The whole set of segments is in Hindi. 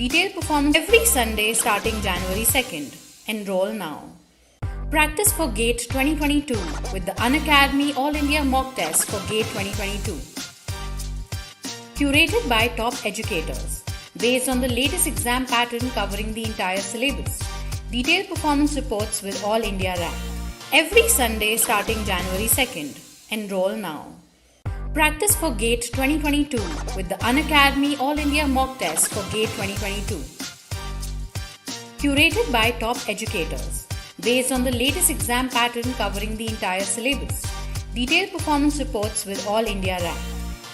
Detailed performance every Sunday starting January 2nd. Enroll now. Practice for GATE 2022 with the Unacademy All India Mock Test for GATE 2022. Curated by top educators. Based on the latest exam pattern covering the entire syllabus. Detailed performance reports with All India rank. Every Sunday starting January 2nd. Enroll now. Practice for GATE 2022 with the Unacademy All India Mock Test for GATE 2022. Curated by top educators. Based on the latest exam pattern covering the entire syllabus. Detailed performance reports with All India rank.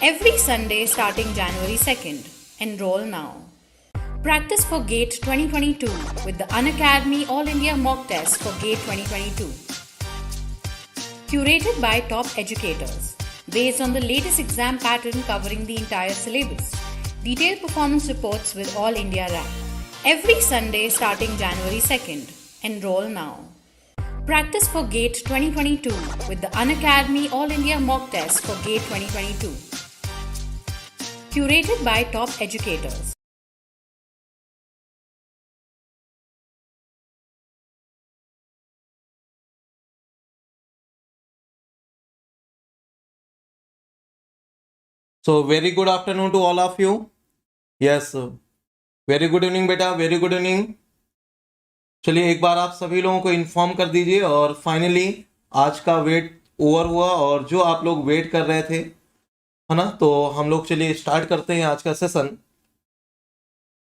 Every Sunday starting January 2nd. Enroll now. Practice for GATE 2022 with the Unacademy All India Mock Test for GATE 2022. Curated by top educators. Based on the latest exam pattern covering the entire syllabus. Detailed performance reports with All India rank. Every Sunday starting January 2nd. Enroll now. Practice for GATE 2022 with the Unacademy All India Mock Test for GATE 2022. Curated by top educators. So very good afternoon to all of you. Yes, very good evening बेटा, very good evening. चलिए एक बार आप सभी लोगों को इन्फॉर्म कर दीजिए और फाइनली आज का वेट ओवर हुआ और जो आप लोग वेट कर रहे थे है ना, तो हम लोग चलिए स्टार्ट करते हैं आज का सेशन।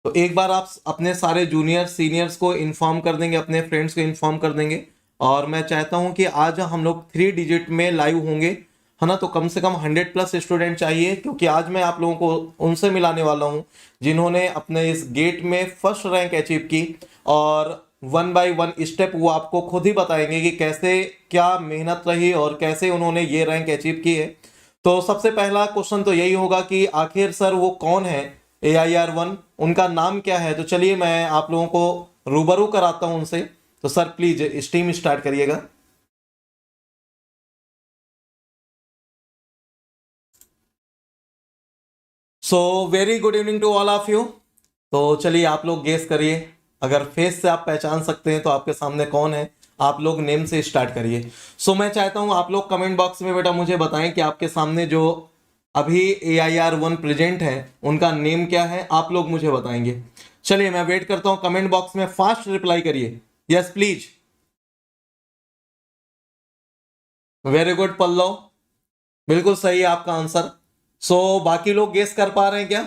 तो एक बार आप अपने सारे जूनियर सीनियर्स को इन्फॉर्म कर देंगे, अपने फ्रेंड्स को इन्फॉर्म कर देंगे और मैं चाहता हूं कि आज हम लोग 3 डिजिट में लाइव होंगे है ना, तो कम से कम 100+ स्टूडेंट चाहिए क्योंकि आज मैं आप लोगों को उनसे मिलाने वाला हूं जिन्होंने अपने इस गेट में फर्स्ट रैंक अचीव की और 1 बाय 1 स्टेप वो आपको खुद ही बताएंगे कि कैसे क्या मेहनत रही और कैसे उन्होंने ये रैंक अचीव की है। तो सबसे पहला क्वेश्चन तो यही होगा कि आखिर सर वो कौन है AIR1, उनका नाम क्या है। तो चलिए मैं आप लोगों को रूबरू कराता हूं उनसे। तो सर प्लीज स्ट्रीम स्टार्ट करिएगा। So very good evening to all of you. तो चलिए आप लोग गेस करिए, अगर फेस से आप पहचान सकते हैं तो आपके सामने कौन है। आप लोग नेम से स्टार्ट करिए। सो मैं चाहता हूं आप लोग कमेंट बॉक्स में बेटा मुझे बताएं कि आपके सामने जो अभी AIR1 प्रेजेंट है उनका नेम क्या है, आप लोग मुझे बताएंगे। चलिए मैं वेट करता हूं, कमेंट बॉक्स में फास्ट रिप्लाई करिए। Yes please. Very good Pallav, बिल्कुल सही है आपका आंसर। सो बाकी लोग गेस कर पा रहे हैं क्या?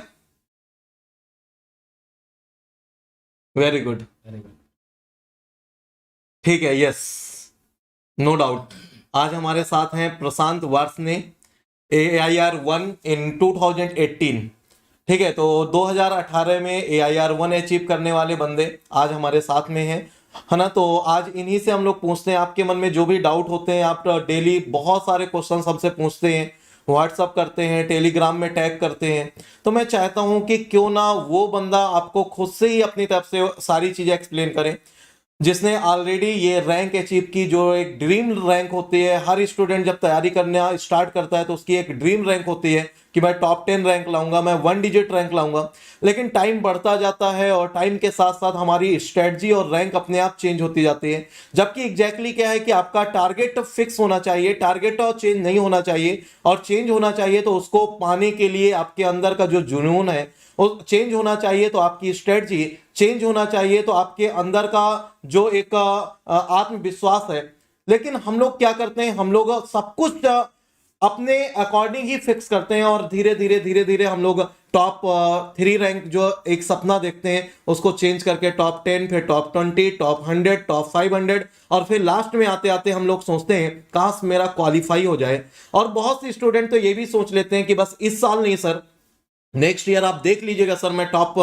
वेरी गुड, ठीक है। Yes, no doubt. आज हमारे साथ हैं प्रशांत वार्ष्णे, AIR1 इन 2018। ठीक है, तो 2018 में AIR1 अचीव करने वाले बंदे आज हमारे साथ में हैं है ना। तो आज इन्हीं से हम लोग पूछते हैं, आपके मन में जो भी डाउट होते हैं। आप डेली बहुत सारे क्वेश्चन हमसे पूछते हैं, व्हाट्सअप करते हैं, टेलीग्राम में टैग करते हैं। तो मैं चाहता हूं कि क्यों ना वो बंदा आपको खुद से ही अपनी तरफ से सारी चीजें एक्सप्लेन करे, जिसने ऑलरेडी ये रैंक अचीव की, जो एक ड्रीम रैंक होती है। हर स्टूडेंट जब तैयारी करना स्टार्ट करता है तो उसकी एक ड्रीम रैंक होती है कि मैं टॉप 10 रैंक लाऊंगा, मैं 1 डिजिट रैंक लाऊंगा। लेकिन टाइम बढ़ता जाता है और टाइम के साथ साथ हमारी स्ट्रेटजी और रैंक अपने आप चेंज होती जाती है। जबकि एग्जैक्टली क्या है कि आपका टारगेट फिक्स होना चाहिए, टारगेट और चेंज नहीं होना चाहिए। और चेंज होना चाहिए तो उसको पाने के लिए आपके अंदर का जो जुनून है वो चेंज होना चाहिए, तो आपकी स्ट्रेटजी चेंज होना चाहिए, तो आपके अंदर का जो एक आत्मविश्वास है। लेकिन हम लोग क्या करते हैं, हम लोग सब कुछ अपने अकॉर्डिंग ही फिक्स करते हैं और धीरे धीरे हम लोग टॉप 3 रैंक जो एक सपना देखते हैं उसको चेंज करके टॉप 10, फिर टॉप 20, टॉप 100, टॉप 500 और फिर लास्ट में आते आते हम लोग सोचते हैं काश मेरा क्वालिफाई हो जाए। और बहुत से स्टूडेंट तो ये भी सोच लेते हैं कि बस इस साल नहीं सर, नेक्स्ट ईयर आप देख लीजिएगा सर, मैं टॉप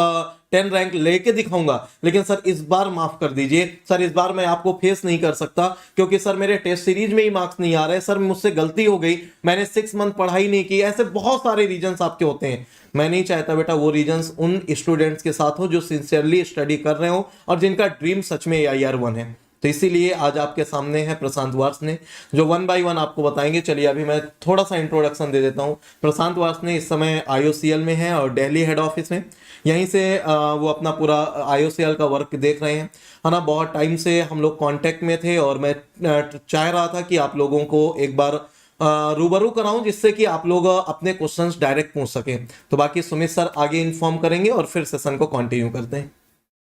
10 रैंक लेके दिखाऊंगा। लेकिन सर इस बार माफ कर दीजिए सर, इस बार मैं आपको फेस नहीं कर सकता क्योंकि सर मेरे टेस्ट सीरीज में ही मार्क्स नहीं आ रहे, सर मुझसे गलती हो गई, मैंने 6 मंथ पढ़ाई नहीं की। ऐसे बहुत सारे रीजंस आपके होते हैं। मैं नहीं चाहता बेटा वो रीजंस उन स्टूडेंट्स के साथ हो जो सिंसियरली स्टडी कर रहे हो और जिनका ड्रीम सच में AIR1 है। तो इसीलिए आज आपके सामने है प्रशांत वार्ष्णेय जो 1 बाय 1 आपको बताएंगे। चलिए अभी मैं थोड़ा सा इंट्रोडक्शन दे देता हूँ। प्रशांत वार्ष्णेय इस समय IOCL में है और दिल्ली हेड ऑफिस में, यहीं से वो अपना पूरा IOCL का वर्क देख रहे हैं, है ना। बहुत टाइम से हम लोग कांटेक्ट में थे और मैं चाह रहा था कि आप लोगों को एक बार रूबरू कराऊं, जिससे कि आप लोग अपने क्वेश्चंस डायरेक्ट पूछ सकें। तो बाकी सुमित सर आगे इन्फॉर्म करेंगे और फिर सेशन को कंटिन्यू करते हैं।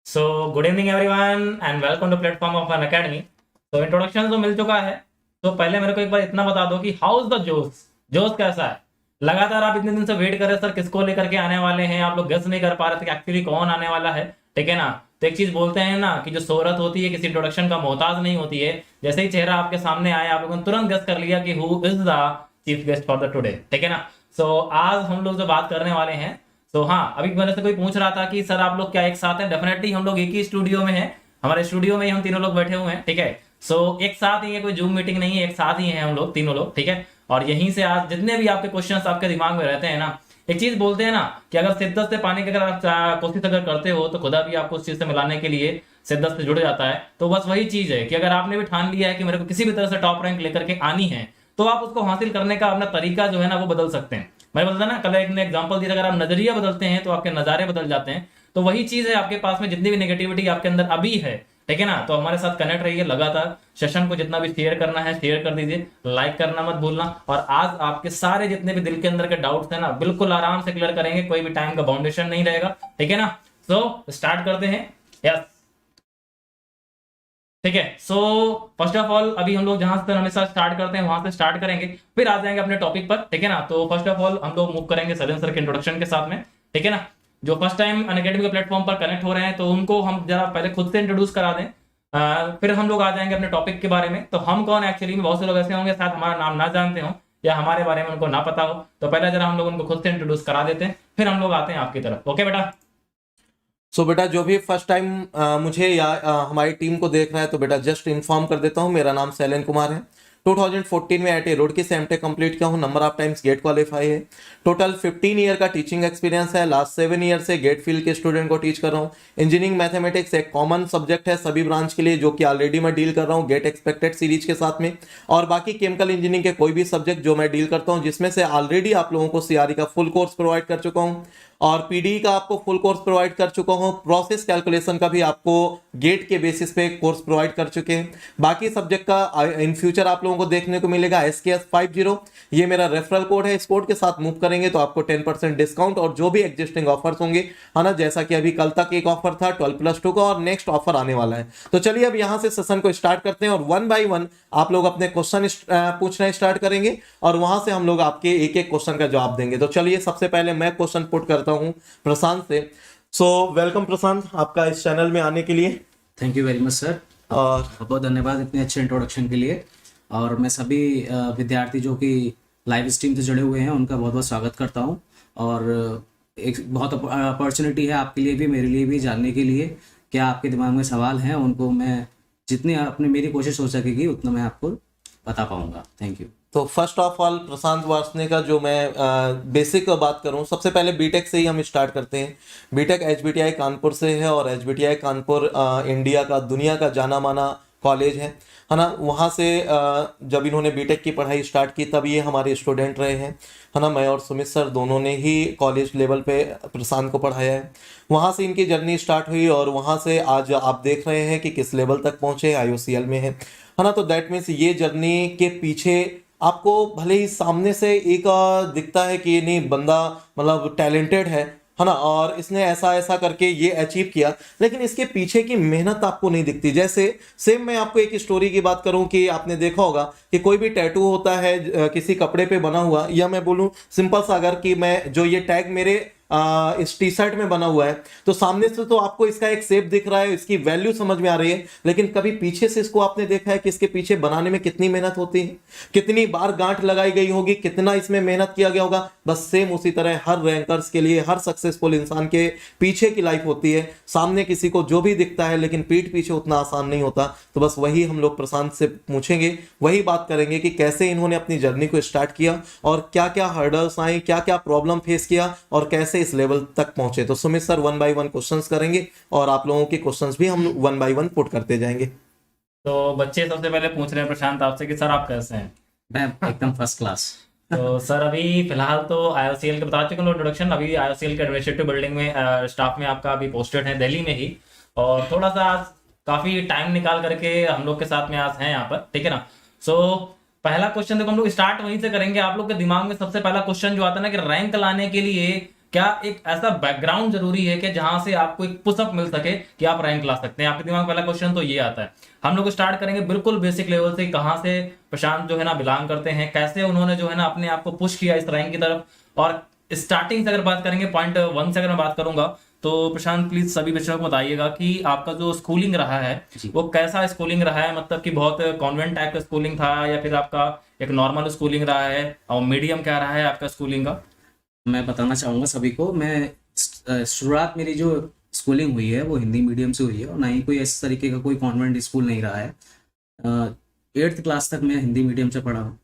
So good evening everyone and welcome to platform of Unacademy. तो इंट्रोडक्शन तो मिल चुका है, तो पहले मेरे को एक बार इतना बता दो कि हाउ इज द जोश, जोश कैसा है। लगातार आप इतने दिन से वेट कर रहे सर किसको लेकर के आने वाले हैं, आप लोग गेस नहीं कर पा रहे थे कि एक्चुअली कौन आने वाला है, ठीक है ना। तो एक चीज बोलते हैं ना कि जो शोहरत होती है किसी इंट्रोडक्शन का मोहताज नहीं होती है। जैसे ही चेहरा आपके सामने आया आप लोगों ने तुरंत गेस कर लिया कि who is the chief guest for the today, ठीक है ना। सो आज हम लोग जो बात करने वाले हैं, तो हाँ अभी मेरे से कोई पूछ रहा था कि सर आप लोग क्या एक साथ हैं। डेफिनेटली हम लोग एक ही स्टूडियो में हैं, हमारे स्टूडियो में ही हम तीनों लोग बैठे हुए हैं, ठीक है। सो एक साथ ही है, कोई जूम मीटिंग नहीं है, एक साथ ही हैं हम लोग तीनों लोग, ठीक है। और यहीं से आज जितने भी आपके क्वेश्चंस आपके दिमाग में रहते हैं ना, एक चीज बोलते हैं ना कि अगर शिद्दत से पानी की अगर आप कोशिश अगर करते हो तो खुदा भी आपको उस चीज से मिलाने के लिए शिद्दत से जुड़ जाता है। तो बस वही चीज है कि अगर आपने भी ठान लिया है कि मेरे को किसी भी तरह से टॉप रैंक लेकर के आनी है, तो आप उसको हासिल करने का अपना तरीका जो है ना वो बदल सकते हैं। मैं बोलता ना, कल एक ने एग्जांपल दिया, अगर आप नजरिया बदलते हैं तो आपके नजारे बदल जाते हैं। तो वही चीज है आपके पास में जितनी भी नेगेटिविटी आपके अंदर अभी है, ठीक है ना। तो हमारे साथ कनेक्ट रहिए लगातार, सेशन को जितना भी शेयर करना है शेयर कर दीजिए, लाइक करना मत भूलना। और आज आपके सारे जितने भी दिल के अंदर के डाउट्स है ना बिल्कुल आराम से क्लियर करेंगे, कोई भी टाइम का बाउंडेशन नहीं रहेगा, ठीक है ना। सो स्टार्ट करते हैं। यस ठीक है। सो फर्स्ट ऑफ ऑल अभी हम लोग जहां से हमेशा स्टार्ट करते हैं वहां से स्टार्ट करेंगे, फिर आ जाएंगे अपने टॉपिक पर, ठीक है ना। तो फर्स्ट ऑफ ऑल हम लोग मूव करेंगे सैलन सर के इंट्रोडक्शन के साथ में, ठीक है ना। जो फर्स्ट टाइम अनअकैडमी के प्लेटफॉर्म पर कनेक्ट हो रहे हैं तो उनको हम जरा पहले खुद से इंट्रोड्यूस करा दें, फिर हम लोग आ जाएंगे अपने टॉपिक के बारे में। तो हम कौन एक्चुअली में, बहुत से लोग ऐसे होंगे शायद हमारा नाम ना जानते हो या हमारे बारे में उनको ना पता हो, तो पहले जरा हम लोग उनको खुद से इंट्रोड्यूस करा देते हैं, फिर हम लोग आते हैं आपकी तरफ। ओके बेटा। सो बेटा जो भी फर्स्ट टाइम मुझे या हमारी टीम को देख रहा है, तो बेटा जस्ट इन्फॉर्म कर देता हूँ, मेरा नाम शैलेन कुमार है। 2014 में IIT रुड़की से MTech कंप्लीट किया हूँ, number of times GATE qualify है। टोटल 15 ईयर का टीचिंग एक्सपीरियंस है, लास्ट 7 ईयर से गेट फील्ड के स्टूडेंट को टीच कर रहा हूँ। इंजीनियरिंग मैथमेटिक्स एक कॉमन सब्जेक्ट है सभी ब्रांच के लिए, जो कि ऑलरेडी मैं डील कर रहा हूँ गेट एक्सपेक्टेड सीरीज के साथ में। और बाकी केमिकल इंजीनियरिंग के कोई भी सब्जेक्ट जो मैं डील करता हूँ, जिसमें से ऑलरेडी आप लोगों को CRE का फुल कोर्स प्रोवाइड कर चुका हूँ और PDE का आपको फुल कोर्स प्रोवाइड कर चुका हूँ। प्रोसेस कैलकुलेशन का भी आपको गेट के बेसिस पे कोर्स प्रोवाइड कर चुके हैं। बाकी सब्जेक्ट का इन फ्यूचर आप लोगों को देखने को मिलेगा SKS 50, ये मेरा रेफरल कोड है। इस कोड के साथ मूव करेंगे तो आपको 10% डिस्काउंट और जो भी एग्जिस्टिंग ऑफर्स होंगे, है ना, जैसा कि अभी कल तक एक ऑफर था 12+2 का और नेक्स्ट ऑफर आने वाला है। तो चलिए अब यहाँ से सेशन को स्टार्ट करते हैं और 1 बाय 1 आप लोग अपने क्वेश्चन पूछना स्टार्ट करेंगे और वहां से हम लोग आपके एक एक क्वेश्चन का जवाब देंगे। तो चलिए सबसे पहले मैं क्वेश्चन पुट करता हूं प्रशांत से। सो वेलकम प्रशांत आपका इस चैनल में आने के लिए। Thank you very much sir, और बहुत बहुत धन्यवाद इतने अच्छे इंट्रोडक्शन के लिए। और मैं सभी विद्यार्थी जो कि लाइव स्ट्रीम से जुड़े हुए हैं उनका बहुत बहुत स्वागत करता हूं। और एक बहुत अपॉर्चुनिटी है आपके लिए भी मेरे लिए भी जानने के लिए क्या आपके दिमाग में सवाल हैं, उनको मैं जितनी अपनी मेरी कोशिश हो सकेगी उतना मैं आपको बता पाऊंगा। Thank you. तो फर्स्ट ऑफ ऑल प्रशांत वार्ष्णेय का जो मैं बेसिक बात करूं, सबसे पहले बीटेक से ही हम स्टार्ट करते हैं। बीटेक HBTI कानपुर से है और HBTI कानपुर इंडिया का दुनिया का जाना माना कॉलेज है ना। वहाँ से जब इन्होंने बीटेक की पढ़ाई स्टार्ट की तब ये हमारे स्टूडेंट रहे हैं, है ना। मैं और सुमित सर दोनों ने ही कॉलेज लेवल पे प्रशांत को पढ़ाया है। वहाँ से इनकी जर्नी स्टार्ट हुई और वहाँ से आज आप देख रहे हैं कि किस लेवल तक पहुँचे, IOCL में है ना। तो दैट मीन्स ये जर्नी के पीछे आपको भले ही सामने से एक दिखता है कि ये नहीं बंदा मतलब टैलेंटेड है ना, और इसने ऐसा ऐसा करके ये अचीव किया, लेकिन इसके पीछे की मेहनत आपको नहीं दिखती। जैसे सेम मैं आपको एक स्टोरी की बात करूं कि आपने देखा होगा कि कोई भी टैटू होता है किसी कपड़े पे बना हुआ, या मैं बोलूं सिंपल सा अगर कि मैं जो ये टैग मेरे इस टी शर्ट में बना हुआ है, तो सामने से तो आपको इसका एक शेप दिख रहा है, इसकी वैल्यू समझ में आ रही है, लेकिन कभी पीछे से इसको आपने देखा है कि इसके पीछे बनाने में कितनी मेहनत होती है, कितनी बार गांठ लगाई गई होगी, कितना इसमें मेहनत किया गया होगा। बस सेम उसी तरह हर रैंकर्स के लिए, हर सक्सेसफुल इंसान के पीछे की लाइफ होती है। सामने किसी को जो भी दिखता है, लेकिन पीठ पीछे उतना आसान नहीं होता। तो बस वही हम लोग प्रशांत से पूछेंगे, वही बात करेंगे कि कैसे इन्होंने अपनी जर्नी को स्टार्ट किया और क्या क्या हर्डल्स आए, क्या क्या प्रॉब्लम फेस किया और कैसे इस लेवल तक पहुंचे। तो सुमित सर 1 बाय 1 क्वेश्चंस करेंगे और आप लोगों के क्वेश्चंस भी हम 1 बाय 1 पुट करते जाएंगे। तो बच्चे सबसे पहले पूछ रहे हैं प्रशांत आपसे कि सर आप कैसे हैं। मैं एकदम फर्स्ट क्लास। तो सर अभी फिलहाल तो आईओसीएल के बता चुके हैं इंट्रोडक्शन, अभी आईओसीएल के एडमिनिस्ट्रेटिव बिल्डिंग में स्टाफ में आपका अभी पोस्टेड है दिल्ली में ही, और थोड़ा सा आज काफी टाइम निकाल करके हम लोग के साथ में आज हैं यहाँ पर, ठीक है ना। सो पहला क्वेश्चन देखो हम लोग स्टार्ट वहीं से करेंगे। आप लोग के दिमाग में सबसे पहला क्वेश्चन जो आता है ना कि रैंक लाने के लिए क्या एक ऐसा बैकग्राउंड जरूरी है कि जहां से आपको एक पुशअप मिल सके कि आप रैंक ला सकते हैं। आपके दिमाग में पहला क्वेश्चन तो ये आता है। हम लोग स्टार्ट करेंगे बिल्कुल बेसिक लेवल से, कहां से प्रशांत जो है ना बिलोंग करते हैं, कैसे उन्होंने जो है ना अपने आप को पुश किया इस रैंक की तरफ, और स्टार्टिंग से अगर बात करेंगे पॉइंट 1 से अगर मैं बात करूंगा तो प्रशांत प्लीज सभी बच्चों को बताइएगा कि आपका जो स्कूलिंग रहा है वो कैसा स्कूलिंग रहा है, मतलब कि बहुत कॉन्वेंट टाइप का स्कूलिंग था या फिर आपका एक नॉर्मल स्कूलिंग रहा है, और मीडियम क्या रहा है आपका स्कूलिंग का। मैं बताना चाहूँगा सभी को, मैं शुरुआत मेरी जो स्कूलिंग हुई है वो हिंदी मीडियम से हुई है, और ना ही कोई इस तरीके का कोई कॉन्वेंट स्कूल नहीं रहा है। 8th क्लास तक मैं हिंदी मीडियम से पढ़ा हूँ।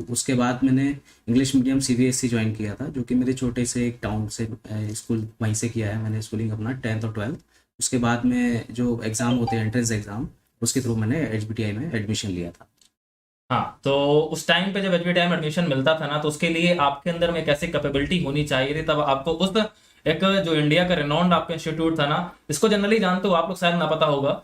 उसके बाद मैंने इंग्लिश मीडियम CBSE ज्वाइन किया था, जो कि मेरे छोटे से एक टाउन से स्कूल वहीं से किया है मैंने स्कूलिंग अपना 10th और 12th। उसके बाद में जो एग्ज़ाम होते हैं एंट्रेंस एग्ज़ाम, उसके थ्रू मैंने HBTI में एडमिशन लिया था। हाँ, तो उस टाइम पे जब HBTI में एडमिशन मिलता था ना, तो उसके लिए आपके अंदर में एक ऐसी कैपेबिलिटी होनी चाहिए थी, तब आपको उस एक जो इंडिया का रिनॉन्ड आपका इंस्टीट्यूट था ना, इसको जनरली जानते हो आप लोग, शायद ना पता होगा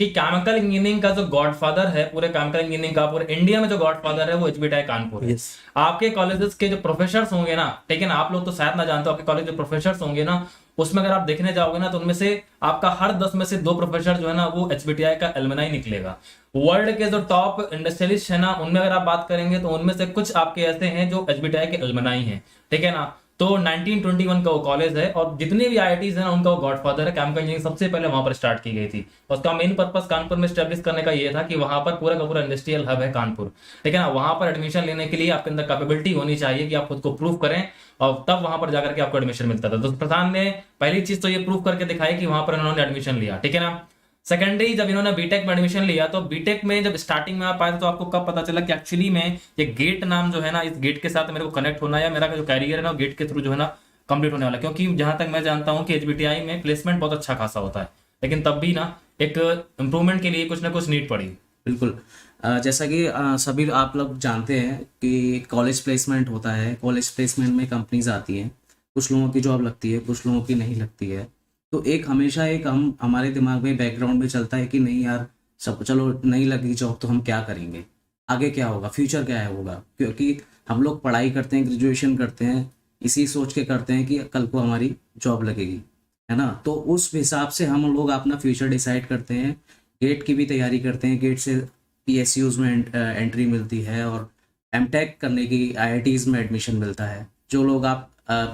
कि केमिकल इंजीनियरिंग का जो गॉडफादर है पूरे केमिकल इंजीनियरिंग का पूरे इंडिया में जो गॉडफादर है वो HBTI कानपुर है। आपके कॉलेजेस के जो प्रोफेसर्स होंगे ना, ठीक है ना, आप लोग तो शायद ना जानते हो, आपके कॉलेज जो प्रोफेसर्स होंगे ना, उसमें अगर आप देखने जाओगे ना तो उनमें से आपका हर 10 में से 2 प्रोफेसर जो है ना वो HBTI का एलुमनाई निकलेगा। वर्ल्ड के जो टॉप इंडस्ट्रियलिस्ट है ना, उनमें अगर आप बात करेंगे तो उनमें से कुछ आपके ऐसे हैं जो HBTI के एलुमनाई हैं, ठीक है ना। तो 1921 का वो कॉलेज है, और जितने भी IITs है ना उनका वो गॉडफादर है। केमिकल इंजीनियरिंग सबसे पहले वहां पर स्टार्ट की गई थी। उसका मेन पर्पस कानपुर में स्टैब्लिश करने का ये था कि वहां पर पूरा का पूरा इंडस्ट्रियल हब है कानपुर, ठीक है ना। वहां पर एडमिशन लेने के लिए आपके अंदर कैपेबिलिटी होनी चाहिए कि आप खुद को प्रूव करें, और तब वहां पर जाकर के आपको एडमिशन मिलता था। तो प्रधान ने पहली चीज तो ये प्रूव करके दिखाई कि वहां पर उन्होंने एडमिशन लिया, ठीक है ना। सेकेंडरी जब इन्होंने बीटेक में एडमिशन लिया, तो बीटेक में जब स्टार्टिंग में आप आए तो आपको कब पता चला कि एक्चुअली में ये गेट नाम जो है ना, इस गेट के साथ मेरे को कनेक्ट होना है, या मेरा जो कैरियर है ना गेट के थ्रू जो है ना कंप्लीट होने वाला, क्योंकि जहां तक मैं जानता हूं कि HBTI में प्लेसमेंट बहुत अच्छा खासा होता है, लेकिन तब भी ना एक इम्प्रूवमेंट के लिए कुछ ना कुछ नीड पड़ी। बिल्कुल। जैसा कि सभी आप लोग जानते हैं कि कॉलेज प्लेसमेंट होता है। कॉलेज प्लेसमेंट में कंपनीज आती हैं, कुछ लोगों की जॉब लगती है, कुछ लोगों की नहीं लगती है। तो एक हमेशा एक हमारे दिमाग में बैकग्राउंड में चलता है कि नहीं यार, सब चलो नहीं लगी जॉब तो हम क्या करेंगे, आगे क्या होगा, फ्यूचर क्या है होगा। क्योंकि हम लोग पढ़ाई करते हैं, ग्रेजुएशन करते हैं, इसी सोच के करते हैं कि कल को हमारी जॉब लगेगी, है ना। तो उस हिसाब से हम लोग अपना फ्यूचर डिसाइड करते हैं। गेट की भी तैयारी करते हैं, गेट से PSUs में एंट्री मिलती है, और MTech करने की IITs में एडमिशन मिलता है। जो लोग आप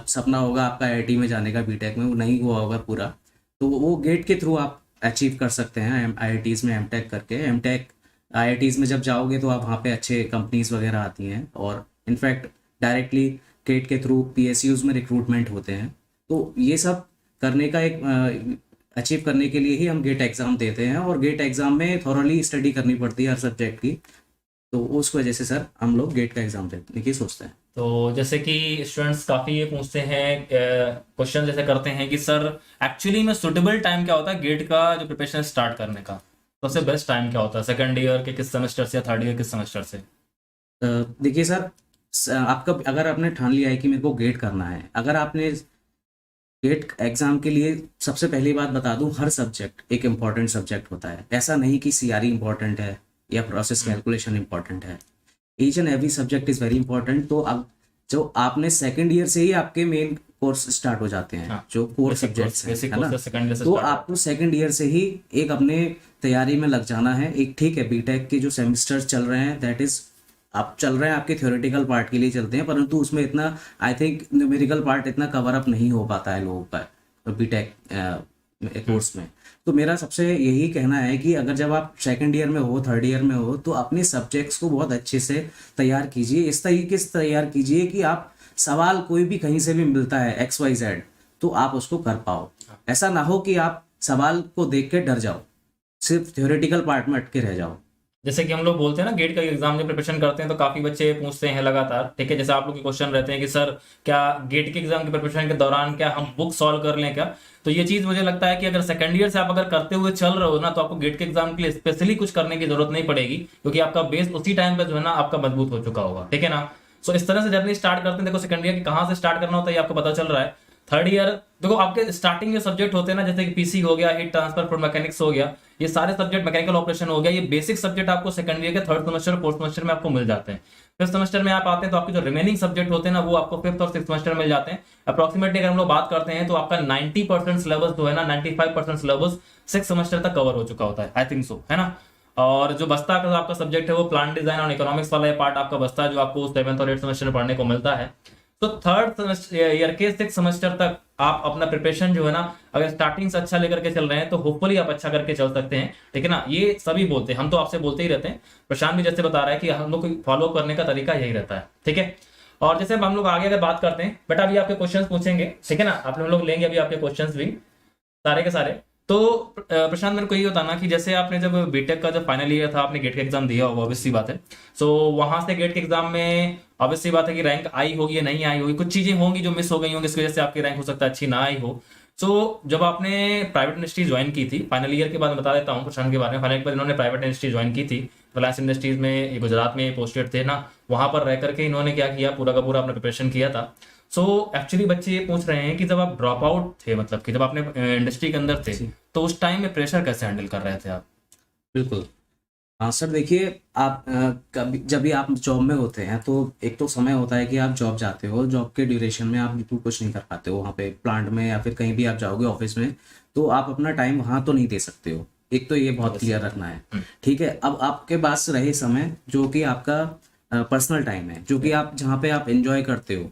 सपना होगा आपका IIT में जाने का बीटेक में, वो नहीं हुआ होगा पूरा, तो वो गेट के थ्रू आप अचीव कर सकते हैं IITs में MTech करके। MTech IITs में जब जाओगे तो आप वहाँ पे अच्छे कंपनीज वगैरह आती हैं, और इनफैक्ट डायरेक्टली गेट के थ्रू PSUs में रिक्रूटमेंट होते हैं। तो ये सब करने का एक अचीव करने के लिए ही हम गेट एग्ज़ाम देते हैं, और गेट एग्ज़ाम में थॉरली स्टडी करनी पड़ती है हर सब्जेक्ट की। तो उस वजह से सर हम लोग गेट का एग्ज़ाम देने की सोचते हैं। तो जैसे कि स्टूडेंट्स काफ़ी ये पूछते हैं, क्वेश्चन जैसे करते हैं कि सर एक्चुअली में सुटेबल टाइम क्या होता है गेट का जो प्रिपरेशन स्टार्ट करने का, सबसे बेस्ट टाइम क्या होता है, सेकंड ईयर के किस सेमेस्टर से या थर्ड ईयर किस सेमेस्टर से? देखिए सर, आपका अगर आपने ठान लिया है कि मेरे को गेट करना है, अगर आपने गेट एग्जाम के लिए, सबसे पहली बात बता दूं, हर सब्जेक्ट एक इम्पॉर्टेंट सब्जेक्ट होता है। ऐसा नहीं कि CRE इम्पॉर्टेंट है या प्रोसेस कैलकुलेशन इम्पॉर्टेंट है। Each and every subject is very important. तो अब जो आपने सेकंड ईयर से ही आपके मेन कोर्स स्टार्ट हो जाते हैं, जो कोर सब्जेक्ट्स हैं, है ना। तो आपको सेकंड ईयर से ही एक अपने तैयारी में लग जाना है। एक ठीक है, बीटेक के जो सेमेस्टर्स चल रहे हैं, दैट इज आप चल रहे हैं आपके थ्योरेटिकल पार्ट के लिए चलते हैं, परंतु उसमें इतना आई थिंक न्यूमेरिकल पार्ट इतना कवर अप नहीं हो पाता है लोगों का बीटेक कोर्स में। तो मेरा सबसे यही कहना है कि अगर जब आप सेकंड ईयर में हो, थर्ड ईयर में हो, तो अपने सब्जेक्ट्स को बहुत अच्छे से तैयार कीजिए। इस तरीके से तैयार कीजिए कि आप सवाल कोई भी कहीं से भी मिलता है XYZ, तो आप उसको कर पाओ। ऐसा ना हो कि आप सवाल को देख के डर जाओ, सिर्फ थ्योरेटिकल पार्ट में अटके रह जाओ। जैसे कि हम लोग बोलते हैं ना, गेट का एग्जाम जब प्रिपरेशन करते हैं तो काफी बच्चे पूछते हैं लगातार, ठीक है, जैसे आप लोग के क्वेश्चन रहते हैं कि सर क्या गेट के एग्जाम की प्रिपरेशन के दौरान क्या हम बुक सॉल्व कर लें क्या? तो ये चीज मुझे लगता है कि अगर सेकंड ईयर से आप अगर करते हुए चल रहे हो ना, तो आपको गेट के एग्जाम के लिए स्पेशली कुछ करने की जरूरत नहीं पड़ेगी, क्योंकि आपका बेस उसी टाइम पे जो है ना आपका मजबूत हो चुका होगा, ठीक है ना। सो इस तरह से जर्नी स्टार्ट करते हैं। देखो सेकंड ईयर की कहाँ से स्टार्ट करना होता है ये आपको पता चल रहा है। थर्ड ईयर देखो आपके स्टार्टिंग जो सब्जेक्ट होते हैं ना, जैसे कि पीसी हो गया, हीट ट्रांसफर फ्लूइड मैकेनिक्स हो गया, ये सारे सब्जेक्ट, मैकेनिकल ऑपरेशन हो गया, ये बेसिक सब्जेक्ट आपको सेकंड ईयर के थर्ड सेमेस्टर फोर्थ सेमेस्टर में आपको मिल जाते हैं। फिफ्थ सेमेस्टर में आप आते हैं तो आपके जो रिमेनिंग सब्जेक्ट होते हैं ना, वो आपको फिफ्थ और सिक्स सेमेस्टर में मिल जाते हैं। अप्रोक्सीमेटली अगर हम लोग बात करते हैं तो आपका 90% सिलेबस जो है ना, 95% सिलेबस सिक्स सेमेस्टर तक कवर हो चुका होता है, आई थिंक सो, है ना। और जो बचता का आपका सब्जेक्ट है वो प्लान डिजाइन और इकोनॉमिक्स वाला पार्ट आपका बचता है, जो आपको सेवंथ और एट सेमेस्टर में पढ़ने को मिलता है। तो थर्ड ईयर के सिक्स सेमेस्टर तक आप अपना प्रिपरेशन जो है ना, अगर स्टार्टिंग से अच्छा लेकर के चल रहे हैं तो होपफुली आप अच्छा करके चल सकते हैं, ठीक है ना। ये सभी बोलते हैं, हम तो आपसे बोलते ही रहते हैं, प्रशांत भी जैसे बता रहा है कि हम लोग को फॉलो करने का तरीका यही रहता है, ठीक है। और जैसे हम लोग आगे अगर बात करते हैं, बेटा अभी आपके क्वेश्चन पूछेंगे, ठीक है ना, आप लोग लेंगे अभी आपके क्वेश्चन भी सारे के सारे। तो प्रशांत मेरे को ये बताना कि जैसे आपने जब बीटेक का जब फाइनल ईयर था, आपने गेट का एग्जाम दिया होगा, ऑब्वियस सी बात है। सो वहां से गेट के एग्जाम में ऑब्वियस सी बात है कि रैंक आई होगी या नहीं आई होगी, कुछ चीजें होंगी जो मिस हो गई होंगी, इसकी वजह से आपकी रैंक हो सकता है अच्छी ना आई हो। सो जब आपने प्राइवेट इंडस्ट्री ज्वाइन की थी फाइनल ईयर के बाद, मैं बता देता हूँ प्रशांत के बारे में, फाइनल के बाद इन्होंने प्राइवेट इंडस्ट्री ज्वाइन की थी, रिलायंस इंडस्ट्रीज में, गुजरात में पोस्टेड थे ना, वहां पर रह करके इन्होंने क्या किया, पूरा का पूरा अपना प्रिपरेशन किया था। सो एक्चुअली बच्चे ये पूछ रहे हैं कि जब आप ड्रॉप आउट थे, मतलब कि जब आपने इंडस्ट्री के अंदर थे, तो उस टाइम में प्रेशर कैसे हैंडल कर रहे थे आप? बिल्कुल। हाँ सर, देखिए आप कभी जब भी आप जॉब में होते हैं तो एक तो समय होता है कि आप जॉब जाते हो, जॉब के ड्यूरेशन में आप बिल्कुल कुछ नहीं कर पाते हो वहाँ पे प्लांट में, या फिर कहीं भी आप जाओगे ऑफिस में, तो आप अपना टाइम वहाँ तो नहीं दे सकते हो। एक तो ये बहुत क्लियर रखना है, ठीक है। अब आपके पास रहे समय जो कि आपका पर्सनल टाइम है, जो कि आप जहाँ पे आप एंजॉय करते हो,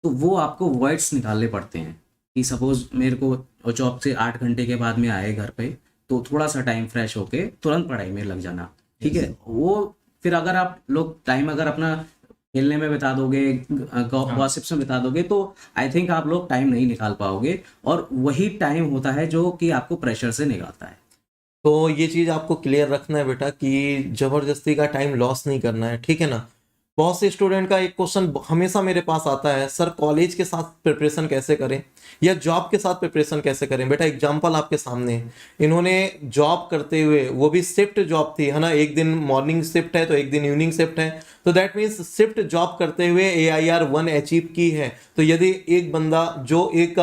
तो वो आपको वॉइड्स निकालने पड़ते हैं। कि सपोज मेरे को जॉब से 8 घंटे के बाद में आए घर पे, तो थोड़ा सा टाइम फ्रेश होके तुरंत पढ़ाई में लग जाना, ठीक है। वो फिर अगर आप लोग टाइम अगर अपना खेलने में बिता दोगे, गॉसिप्स में बिता दोगे, तो आई थिंक आप लोग टाइम नहीं निकाल पाओगे, और वही टाइम होता है जो कि आपको प्रेशर से निकालता है। तो ये चीज़ आपको क्लियर रखना है बेटा कि ज़बरदस्ती का टाइम लॉस नहीं करना है, ठीक है ना। बहुत से स्टूडेंट का एक क्वेश्चन हमेशा मेरे पास आता है, सर कॉलेज के साथ प्रिपरेशन कैसे करें या जॉब के साथ प्रिपरेशन कैसे करें। बेटा एग्जांपल आपके सामने है, इन्होंने जॉब करते हुए, वो भी शिफ्ट जॉब थी, है ना, एक दिन मॉर्निंग शिफ्ट है तो एक दिन इवनिंग शिफ्ट है, तो दैट मीन्स शिफ्ट जॉब करते हुए AIR 1 अचीव की है। तो यदि एक बंदा जो एक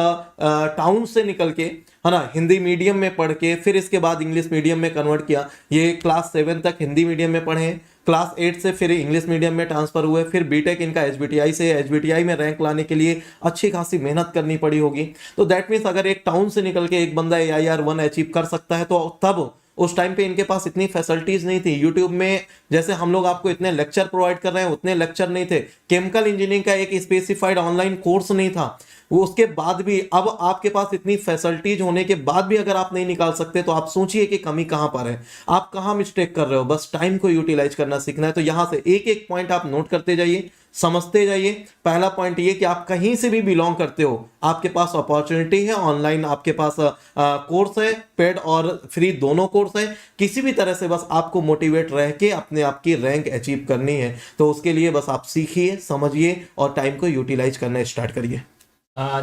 टाउन से निकल के, है ना, हिंदी मीडियम में पढ़ के फिर इसके बाद इंग्लिश मीडियम में कन्वर्ट किया, ये क्लास 7 तक हिंदी मीडियम में पढ़े, क्लास 8 से फिर इंग्लिश मीडियम में ट्रांसफर हुए, फिर बीटेक इनका HBTI से, HBTI में रैंक लाने के लिए अच्छी खासी मेहनत करनी पड़ी होगी। तो दैट मीन्स अगर एक टाउन से निकल के एक बंदा AIR 1 अचीव कर सकता है, तो तब उस टाइम पे इनके पास इतनी फैसिलिटीज नहीं थी। यूट्यूब में जैसे हम लोग आपको इतने लेक्चर प्रोवाइड कर रहे हैं, उतने लेक्चर नहीं थे। केमिकल इंजीनियरिंग का एक स्पेसिफाइड ऑनलाइन कोर्स नहीं था। वो उसके बाद भी अब आपके पास इतनी फैसिलिटीज होने के बाद भी अगर आप नहीं निकाल सकते, तो आप सोचिए कि कमी कहां पर है, आप कहां मिस्टेक कर रहे हो। बस टाइम को यूटिलाइज करना सीखना है। तो यहां से एक एक पॉइंट आप नोट करते जाइए, समझते जाइए। पहला पॉइंट ये कि आप कहीं से भी बिलोंग करते हो, आपके पास अपॉर्चुनिटी है, ऑनलाइन आपके पास कोर्स है, पेड और फ्री दोनों कोर्स है। किसी भी तरह से बस आपको मोटिवेट रह के अपने आप की रैंक अचीव करनी है, तो उसके लिए बस आप सीखिए, समझिए और टाइम को यूटिलाइज करना स्टार्ट करिए।